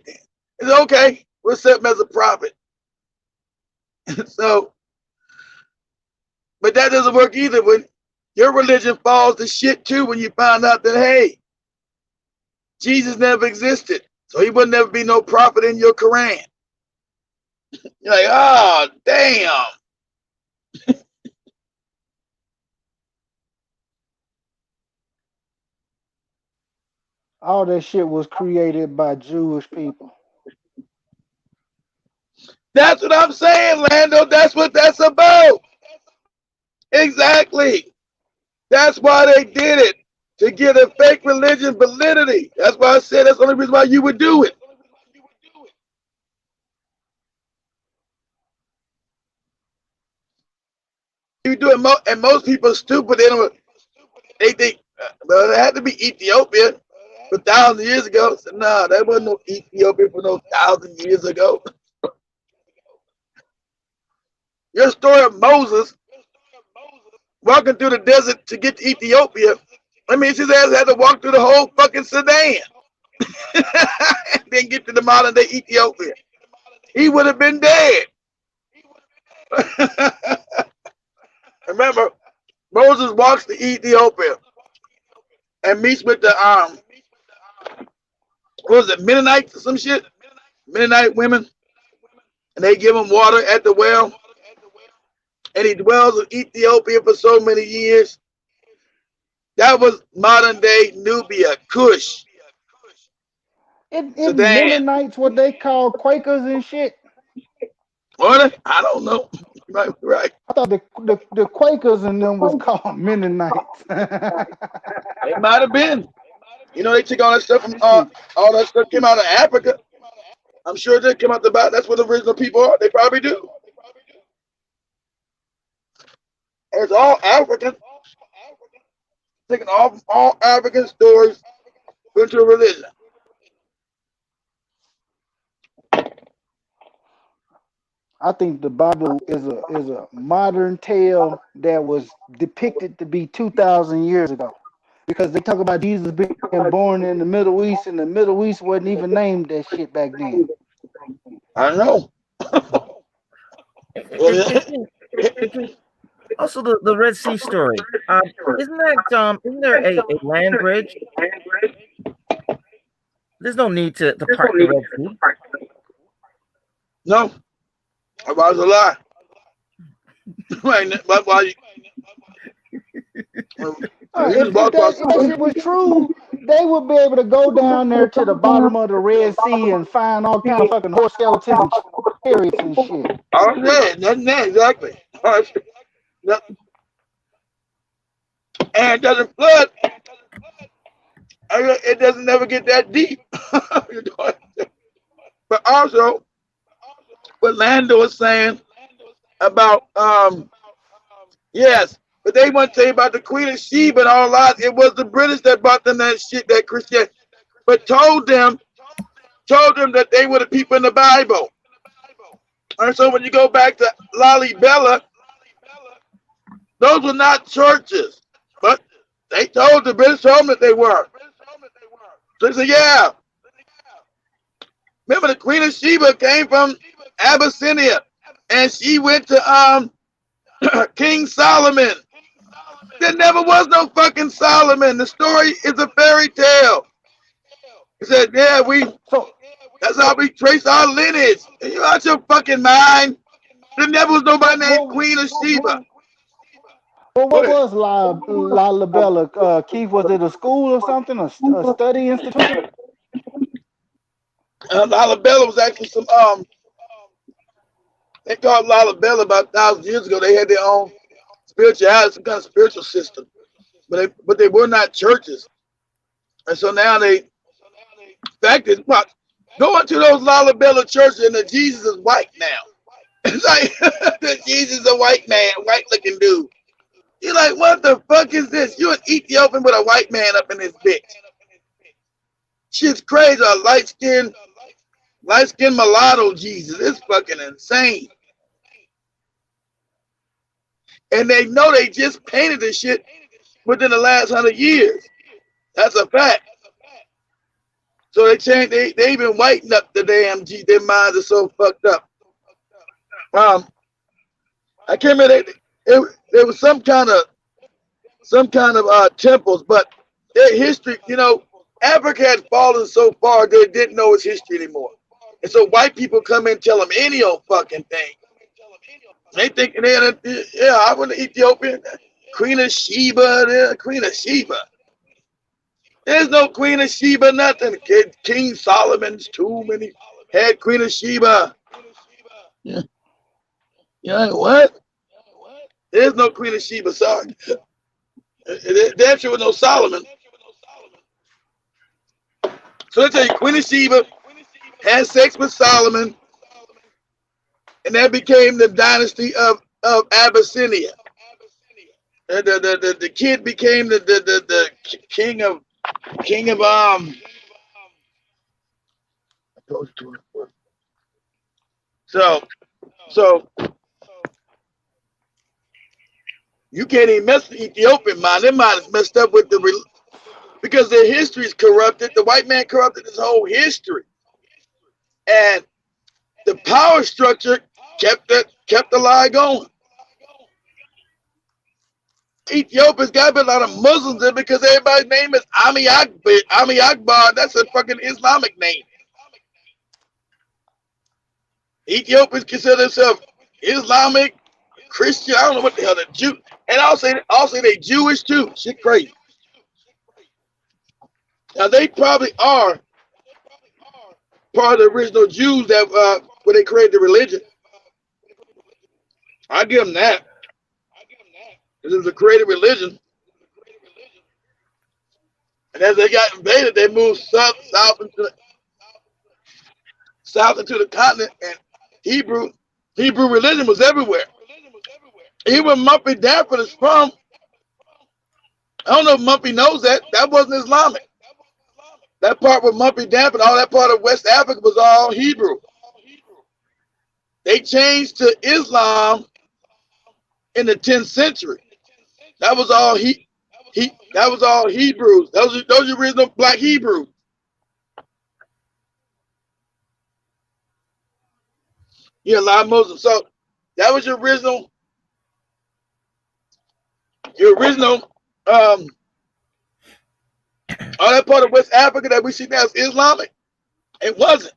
It's okay, we'll accept him as a prophet. So, but that doesn't work either when your religion falls to shit too when you find out that, hey, Jesus never existed. So he would never be no prophet in your Quran. You're like, oh, damn. All that shit was created by Jewish people. That's what I'm saying, Lando. That's what that's about. Exactly. That's why they did it. To get a fake religion validity. That's why I said that's the only reason why you would do it. You do it, and most people are stupid. They think, well, it had to be Ethiopia for thousands of years ago. So, nah, that wasn't no Ethiopia for no 1,000 years ago. Your story of Moses walking through the desert to get to Ethiopia, I mean, his ass had to walk through the whole fucking Sudan and then get to the modern day Ethiopia. He would have been dead. Remember, Moses walks to Ethiopia and meets with the what was it, Mennonites or some shit? Mennonite women, and they give him water at the well, and he dwells in Ethiopia for so many years. That was modern day Nubia, Kush, In Sudan. Mennonites, what they call Quakers and shit. What? I don't know. Right, right. I thought the Quakers and them was called Mennonites. It might have been. You know, they took all that stuff from Shit. all that stuff came out of Africa. I'm sure it did come out the back. That's where the original people are. They probably do. It's all African. Taking all African stories into a religion. I think the Bible is a modern tale that was depicted to be 2,000 years ago. Because they talk about Jesus being born in the Middle East, and the Middle East wasn't even named that shit back then. I know. It, it, also, the Red Sea story. Isn't there a land bridge? There's no need to part the Red Sea. No, that was a lie. But why you If that shit was true, they would be able to go down there to the bottom of the Red Sea and find all kind of fucking horse skeletons and chariots and shit. Oh yeah, nothing there, exactly. And it doesn't flood. It doesn't never get that deep. But also, what Lando was saying about yes, but they want to say about the Queen of Sheba and all that. It was the British that brought them that shit, that Christianity, but told them that they were the people in the Bible. And so when you go back to Lalibela, those were not churches, but they told the British told them that they were. So they said, yeah. Remember, the Queen of Sheba came from Abyssinia, and she went to King Solomon. There never was no fucking Solomon. The story is a fairy tale. He said, yeah, that's how we trace our lineage. Are you out your fucking mind? There never was nobody named Queen of Sheba. Well, what was Lalibela? Keith, was it a school or something? A study institution? Lalibela was actually some they called Lalibela about 1,000 years ago. They had their own spirituality, some kind of spiritual system, but they were not churches. And so now in fact is what going to those Lalibela churches and the Jesus is white now. It's like the Jesus is a white man, white looking dude. You're like, what the fuck is this? You're an Ethiopian with a white man up in this bitch. Shit's crazy. A light skinned mulatto Jesus. It's fucking insane. And they know they just painted this shit within the last 100 years. That's a fact. So they changed. They even whitened up the damn G. Their minds are so fucked up. I can't remember. There was some kind of temples, but their history, Africa had fallen so far they didn't know its history anymore. And so white people come in and tell them any old fucking thing. They think I went to Ethiopia, Queen of Sheba, Queen of Sheba. There's no Queen of Sheba, nothing. King Solomon's tomb, and he had Queen of Sheba. Yeah. What? There's no Queen of Sheba, sorry. Damn sure was no Solomon. So they tell you, Queen of Sheba had sex with Solomon, and that became the dynasty of Abyssinia. And the kid became the king of so you can't even mess with the Ethiopian mind. Their mind is messed up with because their history is corrupted. The white man corrupted his whole history, and the power structure kept the lie going. Ethiopia's got a lot of Muslims in because everybody's name is Ami Akbar. That's a fucking Islamic name. Ethiopians consider themselves Islamic, Christian. I don't know what the hell they're Jew. And also they Jewish too. Shit crazy. Now they probably are part of the original Jews that when they created the religion. I give them that. Because it was a created religion. And as they got invaded, they moved south into the continent, and Hebrew religion was everywhere. Even where Mumpy Danford is from, I don't know if Mumpy knows that. That wasn't Islamic. That part with Mumpy Danford, all that part of West Africa was all Hebrew. They changed to Islam in the 10th century. That was all that was all Hebrews. Those are original black Hebrews. Yeah, a lot of Muslims. So that was your original all that part of West Africa that we see now is Islamic. It wasn't.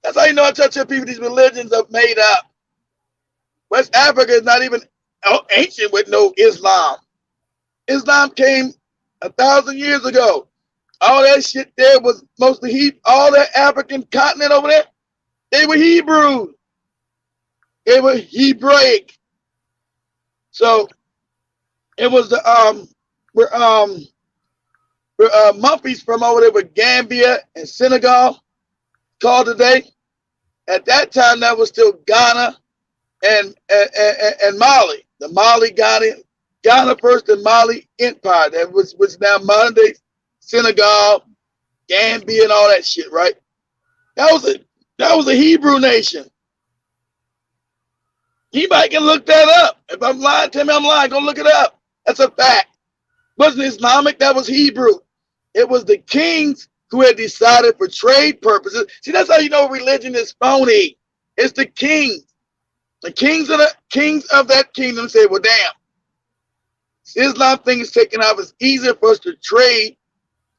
That's how you know I tell people these religions are made up. West Africa is not even ancient with no Islam. Islam came 1,000 years ago. All that shit there was mostly all that African continent over there, they were Hebrews. They were Hebraic. So it was the Mumpies from over there with Gambia and Senegal called today. At that time, that was still Ghana and Mali. The Ghana first and Mali Empire. That was now modern day Senegal, Gambia, and all that shit, right? That was a Hebrew nation. Anybody can look that up. If I'm lying, tell me I'm lying. Go look it up. That's a fact. It wasn't Islamic, that was Hebrew. It was the kings who had decided for trade purposes. See, that's how you know religion is phony. It's the kings. The kings of that kingdom say, well, damn, Islam thing is taken off. It's easier for us to trade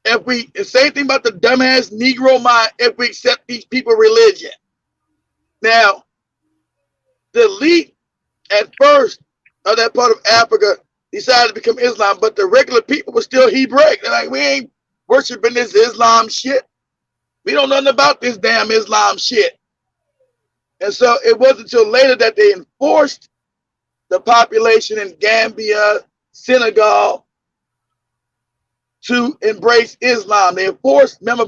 if we, the same thing about the dumbass Negro mind, if we accept these people's religion. Now, the elite at first of that part of Africa decided to become Islam, but the regular people were still Hebraic. They're like, we ain't worshiping this Islam shit. We don't know nothing about this damn Islam shit. And so it wasn't until later that they enforced the population in Gambia, Senegal, to embrace Islam. They enforced, remember,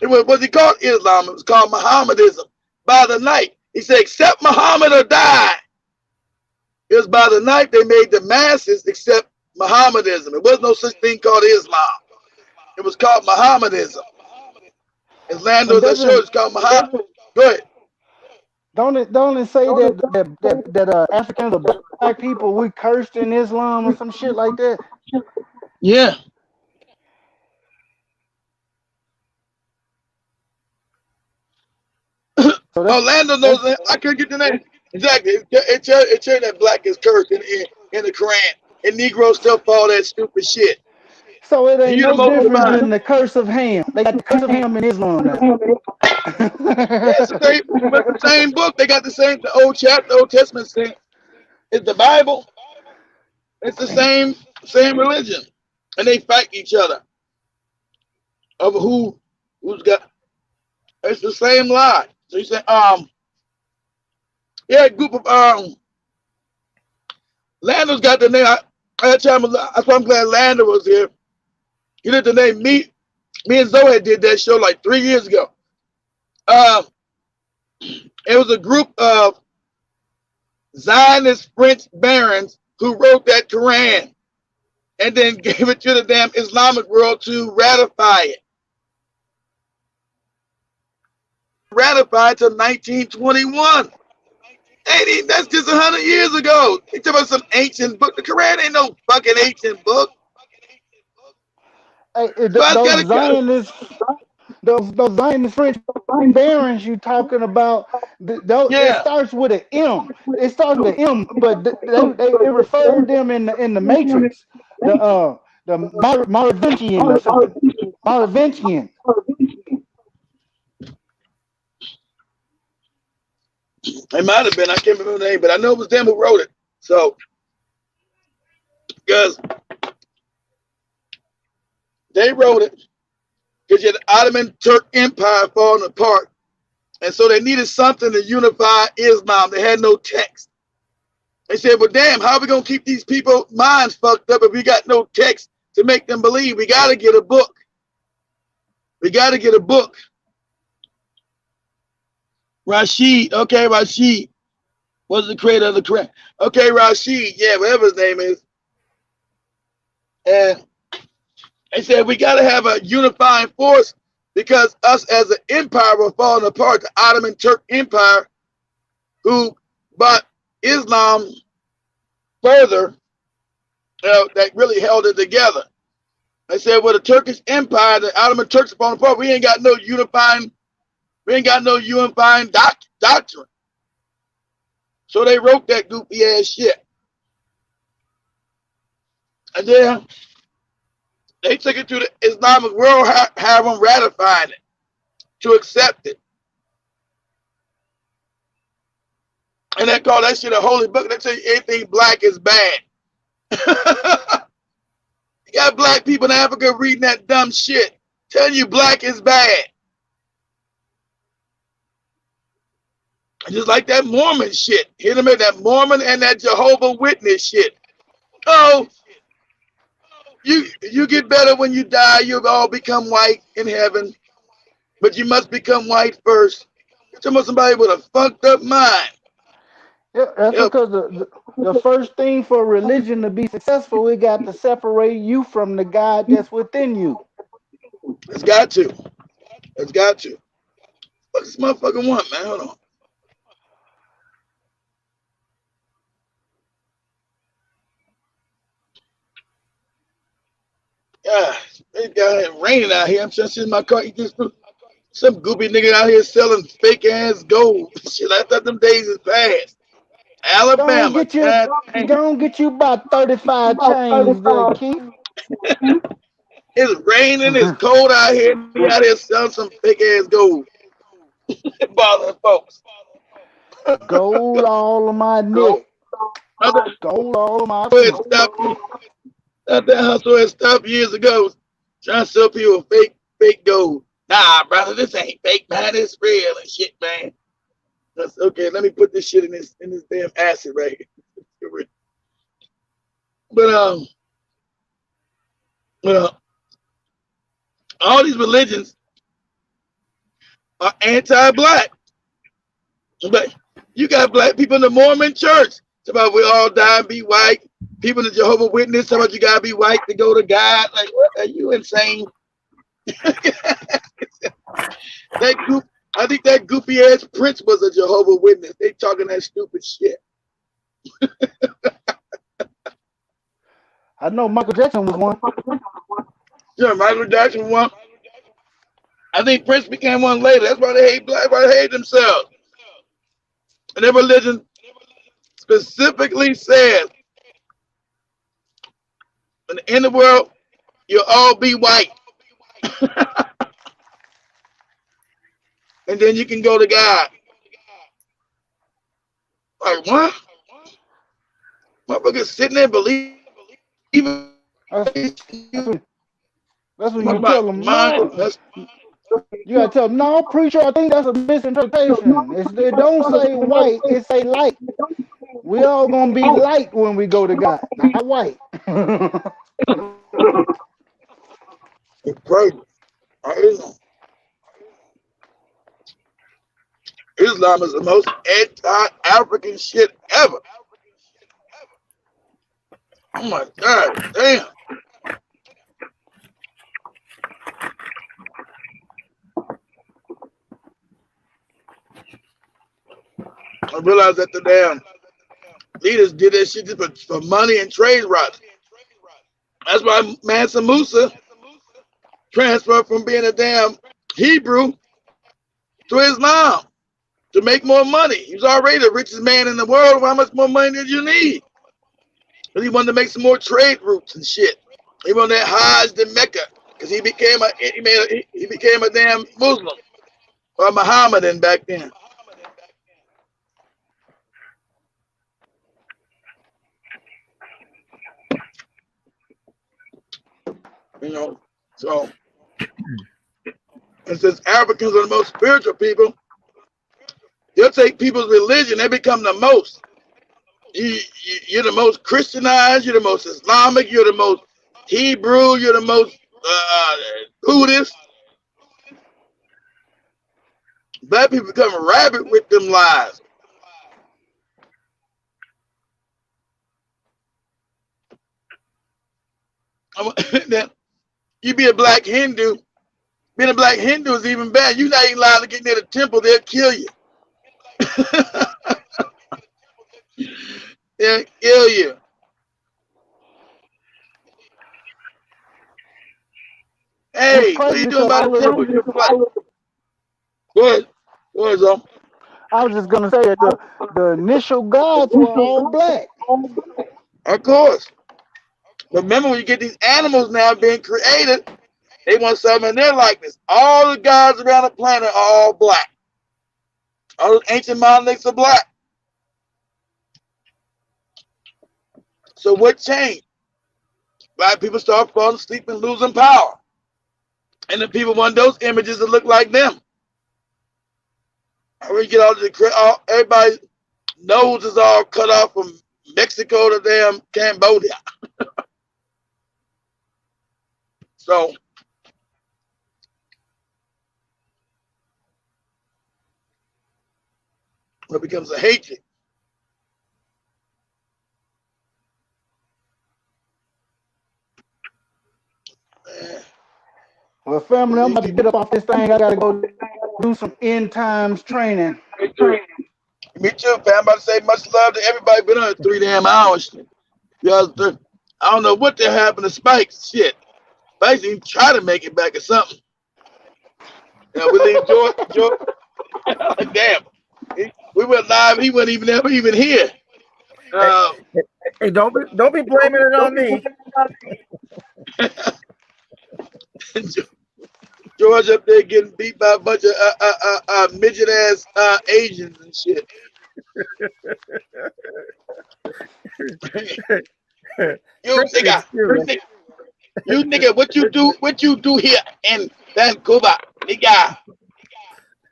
it wasn't called Islam, it was called Mohammedism. By the night, he said, accept Muhammad or die. It was by the night they made the masses accept Mohammedism. It was no such thing called Islam. It was called Mohammedism. As Lando that show, it's called Muhammad. Go ahead. Don't it say that Africans or black people, we cursed in Islam or some shit like that? Yeah. So Orlando knows that. I couldn't get the name. Exactly. It tells that black is cursed in the Quran. And Negroes still follow that stupid shit. So it ain't no different than the curse of Ham. They got the curse of Ham in Islam now. It's the same book. They got the old chapter, Old Testament thing. It's the Bible. It's the same religion. And they fight each other over who's got. It's the same lie. So you say, yeah, a group of Lando's got the name. That's why I'm glad Lando was here. He did the name. Me and Zoe did that show like 3 years ago. It was a group of Zionist French barons who wrote that Quran and then gave it to the damn Islamic world to ratify it. Ratified till 1921. That's just 100 years ago. They talk about some ancient book. The Quran ain't no fucking ancient book. Hey, those Zionist French barons you talking about, it starts with an M. It starts with an M, but they refer to them in the Matrix. The Merovingian or something. Merovingian. It might have been. I can't remember the name, but I know it was them who wrote it. So, because they wrote it, because you had the Ottoman Turk Empire falling apart, and so they needed something to unify Islam. They had no text. They said, well, damn, how are we going to keep these people's minds fucked up if we got no text to make them believe? We got to get a book. We got to get a book. Rashid, okay, Rashid was the creator of the Quran. Okay, Rashid, yeah, whatever his name is. And they said we got to have a unifying force because us as an empire were falling apart. The Ottoman Turk Empire who brought Islam further, that really held it together. They said, well, the Turkish Empire, the Ottoman Turks upon the part, we ain't got no unifying doctrine. So they wrote that goofy ass shit. And then they took it to the Islamic world, have them ratifying it, to accept it. And they call that shit a holy book. They say anything black is bad. You got black people in Africa reading that dumb shit, telling you black is bad. And just like that Mormon shit. Hit them at that Mormon and that Jehovah Witness shit. Oh, you get better when you die. You'll all become white in heaven. But you must become white first. You're talking about somebody with a fucked up mind. Yeah, that's because the first thing for religion to be successful, it got to separate you from the God that's within you. It's got to. It's got to. What this motherfucker want, man? Hold on. Yeah, it got raining out here. I'm just in my car. Some goopy nigga out here selling fake ass gold. Shit, I thought them days is past. Alabama. Don't get you about 35 chains there, Keith. It's raining, it's cold out here. We out here selling some fake ass gold. Bothering folks. Gold all of my neck. Gold all of my feet. That hustle had stopped years ago. Trying to sell people fake gold. Nah, brother, this ain't fake, man. It's real and shit, man. That's okay. Let me put this shit in this damn acid right here. But all these religions are anti-black. But you got black people in the Mormon church. It's about we all die and be white. People in the Jehovah Witness, talking about you gotta be white to go to God. Like, what? Are you insane? I think that goofy ass Prince was a Jehovah Witness. They talking that stupid shit. I know Michael Jackson was one. Yeah, Michael Jackson one. I think Prince became one later. That's why they hate black. Why they hate themselves. And their religion specifically says, in the end of the world, you'll all be white. And then you can go to God. Like, what? Motherfuckers sitting there believing. That's when you tell them, no. You gotta tell them, no, preacher, I think that's a misinterpretation. It don't say white, it say light. We all gonna be light when we go to God, not white. It's crazy. Islam is the most anti-African shit ever. Oh my God, damn. I realized that the damn leaders did that shit just for money and trade routes. That's why Mansa Musa transferred from being a damn Hebrew to Islam to make more money. He was already the richest man in the world. How much more money did you need? But he wanted to make some more trade routes and shit. He wanted that Hajj to Mecca because he became a damn Muslim or Mohammedan back then. You know, so and since Africans are the most spiritual people, they'll take people's religion, they become the most. You're the most Christianized, you're the most Islamic, you're the most Hebrew, you're the most Buddhist. Black people become rabid with them lies. You be a black Hindu. Being a black Hindu is even bad. You're not even allowed to get near the temple, they'll kill you. and kill you. It's Hey, what are crazy you doing because by the table? You're flat. Go ahead. Go ahead, Zom. I was just gonna say that the initial gods were all black. Of course. Remember, when you get these animals now being created, they want something in their likeness. All the gods around the planet are all black. All those ancient monoliths are black. So what changed? Black people start falling asleep and losing power. And the people want those images to look like them. And we get everybody's nose is all cut off from Mexico to damn Cambodia. So it becomes a hatred. Well, family, I'm about to get up off this thing. I gotta go do some end times training. Me too, fam. I'm about to say much love to everybody. Been on 3 damn hours. I don't know what the happened to Spikes. Shit. Spikes even try to make it back or something. You know, we leave George. Damn. We went live. He wasn't even here. Hey, don't be blaming it on me. George up there getting beat by a bunch of midget ass Asians and shit. You nigga, what you do here in Vancouver, nigga?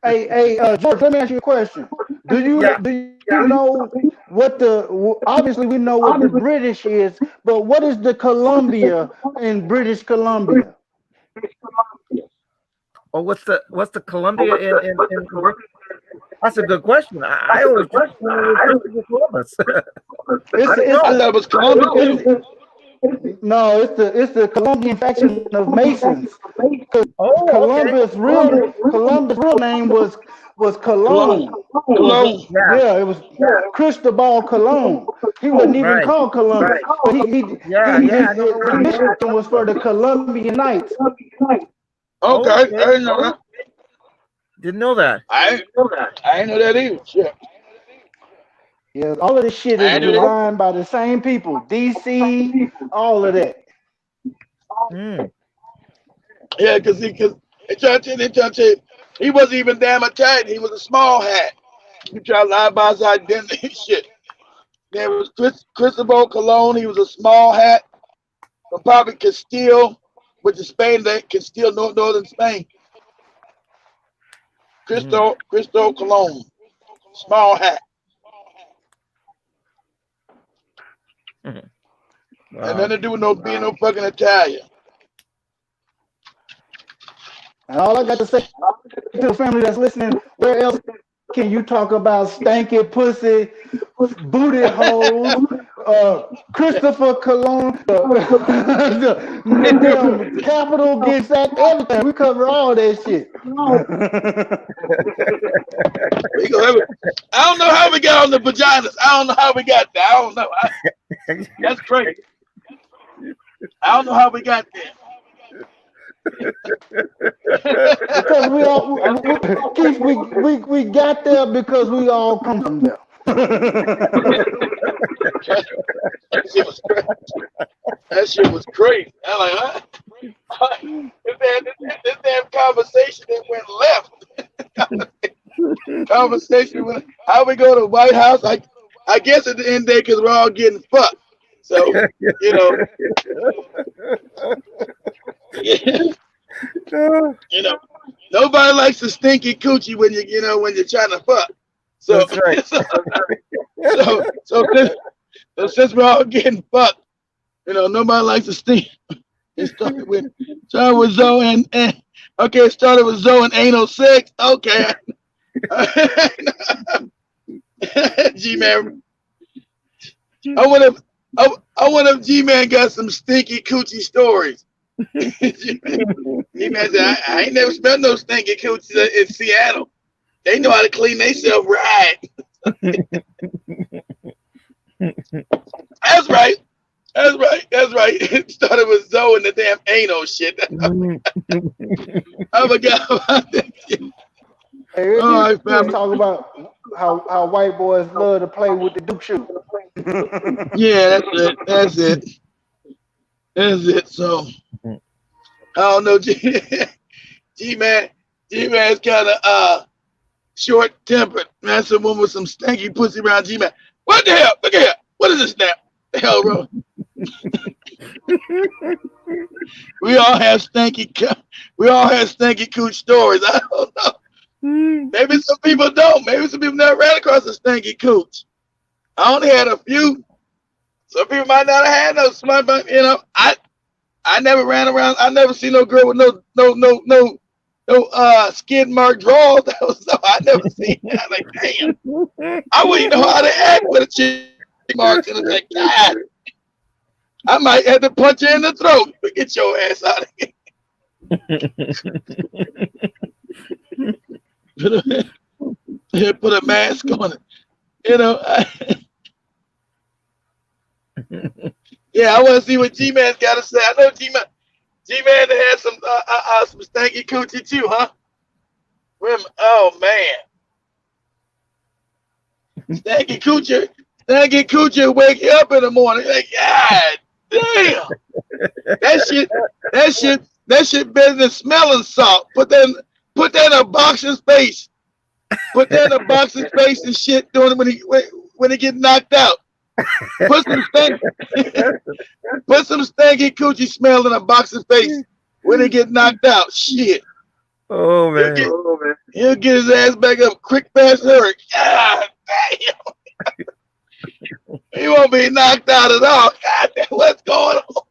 Hey, George, let me ask you a question. Do you know what obviously we know what the British is, but what is the Columbia in British Columbia? Or what's the Columbia in That's a good question. I always just Columbus. I thought it was Columbia. No, it's the Colombian faction of Masons. Columbus' real name was Cologne. Cologne. Yeah, it was Cristobal Colon. He wasn't even called Columbus. But his mission was for the Colombian Knights. Okay, I didn't know that. Didn't know that. I didn't know that either. Shit. Yeah, all of this shit is designed by the same people. DC, all of that. Yeah, because they trying to tell you, he wasn't even damn Italian. He was a small hat. You try to lie about his identity and shit. There was Cristobal Colon. He was a small hat from probably Castile, which is Spain. Castile, northern Spain. Cristo Colon, small hat. Wow. And nothing to do with being no fucking Italian. And all I got to say to the family that's listening, where else can you talk about stanky pussy, booty holes, Christopher Cologne, the Capitol gets sacked, everything. We cover all that shit. I don't know how we got on the vaginas. I don't know how we got there. I don't know. That's crazy. I don't know how we got there. Because we got there because we all come from there. That shit was crazy. I'm like, huh? This damn conversation that went left. Conversation with how we go to the White House. I guess at the end of the day, because we're all getting fucked. So, you know. You know, nobody likes a stinky coochie when when you're trying to fuck. So that's right. So since we're all getting fucked, nobody likes to stink. It started with Zoe and okay, it started with Zoe and anal sex. Okay. G-Man. I wonder if G-Man got some stinky coochie stories. G-Man said, I ain't never smelled no stinky coochies in Seattle. They know how to clean themselves right. That's right. That's right. That's right. It started with Zoe and the damn anal shit. I forgot about that shit. Hey, All we right, was family. talking about how white boys love to play with the Duke shoe. Yeah, that's it. That's it. That's it. So I don't know, G man. G man's kind of short tempered. Man, someone with some stanky pussy around G man. What the hell? Look at here. What is this now? The hell, bro? We all have stanky cooch stories. I don't know. Maybe some people don't. Maybe some people never ran across a stanky cooch. I only had a few. Some people might not have had no smart, but you know, I never ran around. I never seen no girl with no skid mark drawers. So I never seen that. Like, damn, I wouldn't know how to act with a chick marks, and it's like, God, I might have to punch her in the throat. Get your ass out of here. Put a mask on it. You know. Yeah, I want to see what G-Man's got to say. I know G-Man had some stanky coochie too, huh? Oh man, stanky coochie wake you up in the morning. Like, God damn, that shit better than smelling salt. Put that in a boxer's face. Put that in a boxer's face and shit doing it when he get knocked out. Put some stanky coochie smell in a boxer's face when he get knocked out. Shit. Oh man. He'll get his ass back up quick, fast, hurry. God damn. He won't be knocked out at all. God damn, what's going on?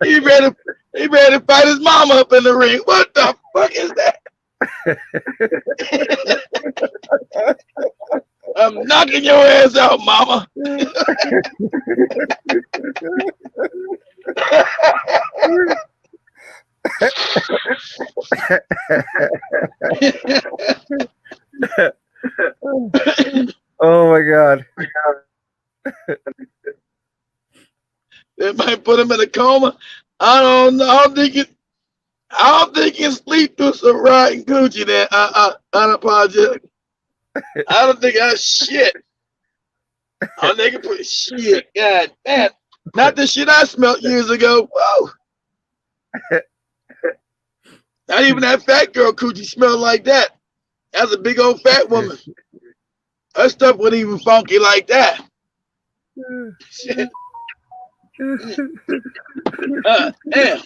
He ready to fight his mama up in the ring. What the fuck is that? I'm knocking your ass out, mama. Oh my God. They might put him in a coma. I don't know. I don't think he can sleep through some rotten Gucci there. Unapologetic. I don't think I shit. I think I put shit. God damn. Not the shit I smelled years ago. Whoa. Not even that fat girl coochie smelled like that. That's a big old fat woman. Her stuff wasn't even funky like that. Shit. Damn.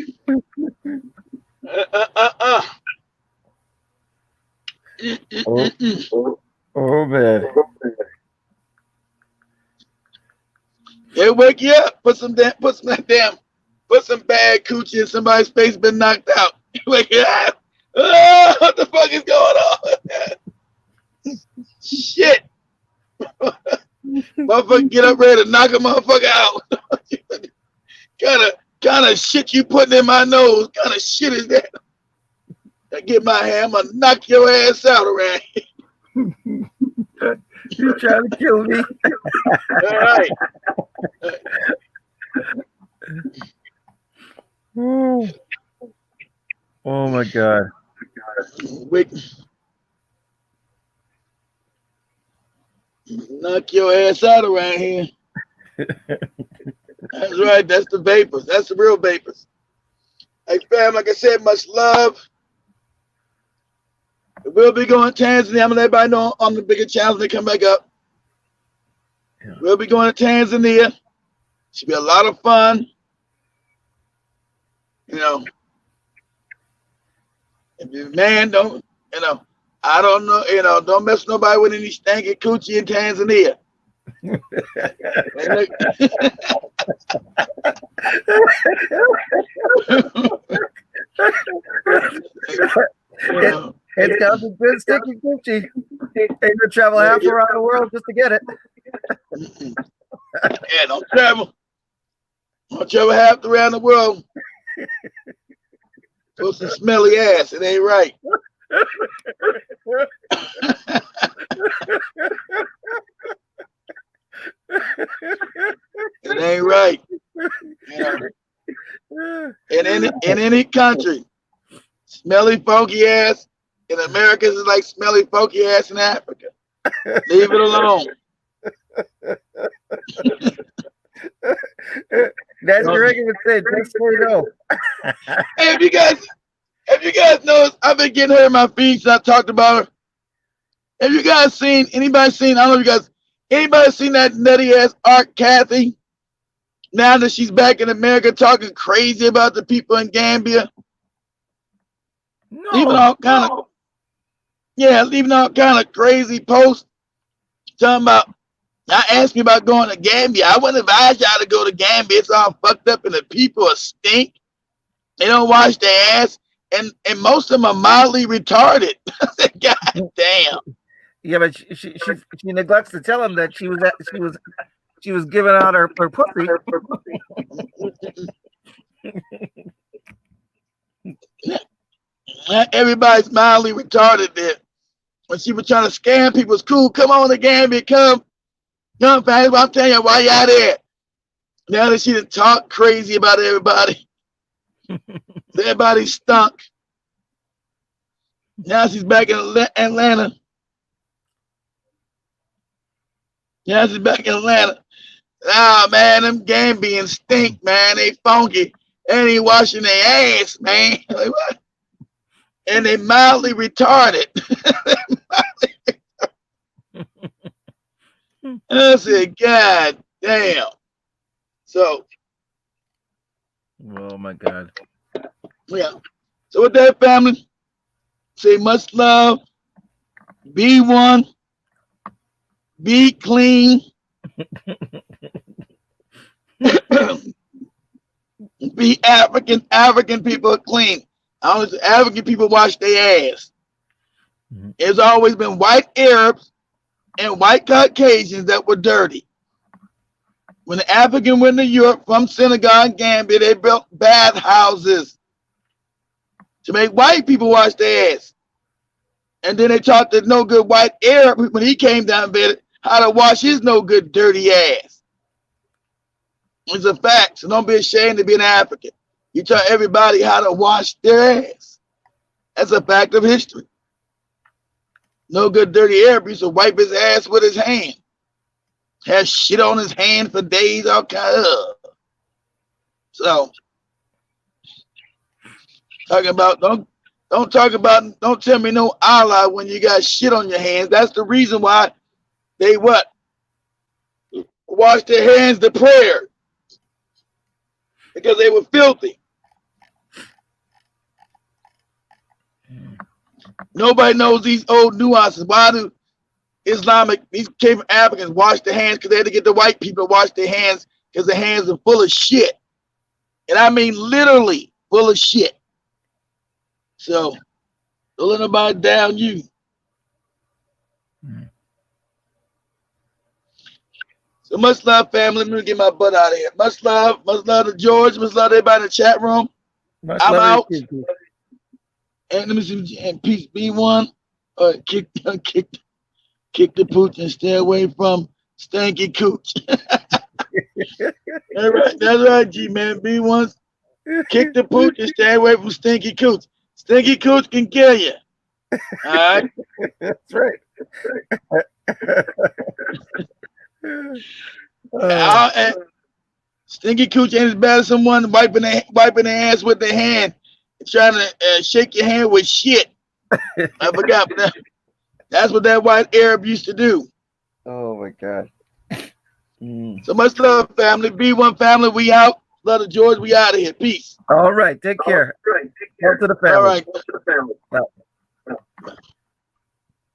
Oh man. They wake you up. Put some bad coochie in somebody's face. Been knocked out. Wake you up. Oh, what the fuck is going on? Shit. Motherfucker, get up ready to knock a motherfucker out. kind of shit you putting in my nose. Kind of shit is that? I get my hammer, knock your ass out around here. You trying to kill me? All right. Oh my God. Wait. Knock your ass out around here. That's right. That's the vapors. That's the real vapors. Hey, fam, like I said, much love. We'll be going to Tanzania. I'm going to let everybody know on the bigger channels they come back up. Yeah. We'll be going to Tanzania. Should be a lot of fun. You know, if you man don't, you know, I don't know, you know, don't mess with nobody with any stanky coochie in Tanzania. It's got some good sticky Gucci. They could travel half around the world just to get it. Yeah, don't travel. Don't travel half around the world. For some smelly ass. It ain't right. It ain't right. You know, in any country, smelly funky ass in America is like smelly funky ass in Africa. Leave it alone. That's correct. Said, just so you know. Hey, if you guys noticed, I've been getting her in my feed since I talked about her. Have you guys seen, anybody seen, I don't know if you guys, anybody seen that nutty ass Art Kathy? Now that she's back in America talking crazy about the people in Gambia? No. Leaving all kind of crazy posts. Talking about, I asked me about going to Gambia. I wouldn't advise y'all to go to Gambia. It's all fucked up and the people are stink. They don't wash their ass. And most of them are mildly retarded. God damn. Yeah, but she neglects to tell him that she was giving out her pussy. Everybody's mildly retarded there. When she was trying to scam people, it's cool. Come on to Gambia, come fast. I'm telling you why y'all there. Now that she done talk crazy about everybody. Everybody stunk. Now she's back in Atlanta. Ah, man, them Gambians stink, man. They funky. They ain't washing their ass, man. Like, what? And they mildly retarded. I said, God damn. So. Oh, my God. Yeah. So with that, family, say much love. Be one. Be clean. Be African. African people are clean. African people wash their ass. Mm-hmm. It's always been white Arabs and white Caucasians that were dirty. When the African went to Europe from Senegal and Gambia, they built bathhouses to make white people wash their ass. And then they taught the no good white Arab, when he came down there, how to wash his no good dirty ass. It's a fact. So don't be ashamed to be an African. You tell everybody how to wash their ass. That's a fact of history. No good dirty Arab used to wipe his ass with his hand. Has shit on his hand for days, all kind of. So, talking about, don't tell me no Allah when you got shit on your hands. That's the reason why they what? Wash their hands to prayer. Because they were filthy. Nobody knows these old nuances. Why do these came from Africans wash their hands? Because they had to get the white people to wash their hands because their hands are full of shit. And I mean literally full of shit. So don't let nobody down you. So much love, family. Let me get my butt out of here. Much love to George. Much love to everybody in the chat room. I'm out. And let me see. And peace be one. Kick the pooch and stay away from stinky cooch. That's right, G man. Be one. Kick the pooch and stay away from stinky cooch. Stinky cooch can kill you. All right. That's right. Stinky cooch ain't as bad as someone wiping their ass with their hand and trying to shake your hand with shit. I forgot, but that's what that white Arab used to do. Oh my God. So much love, family. Be one family. We out. Love to George. We out of here. Peace. All right. Take care. All right. Take care. To the family. All right. Bye.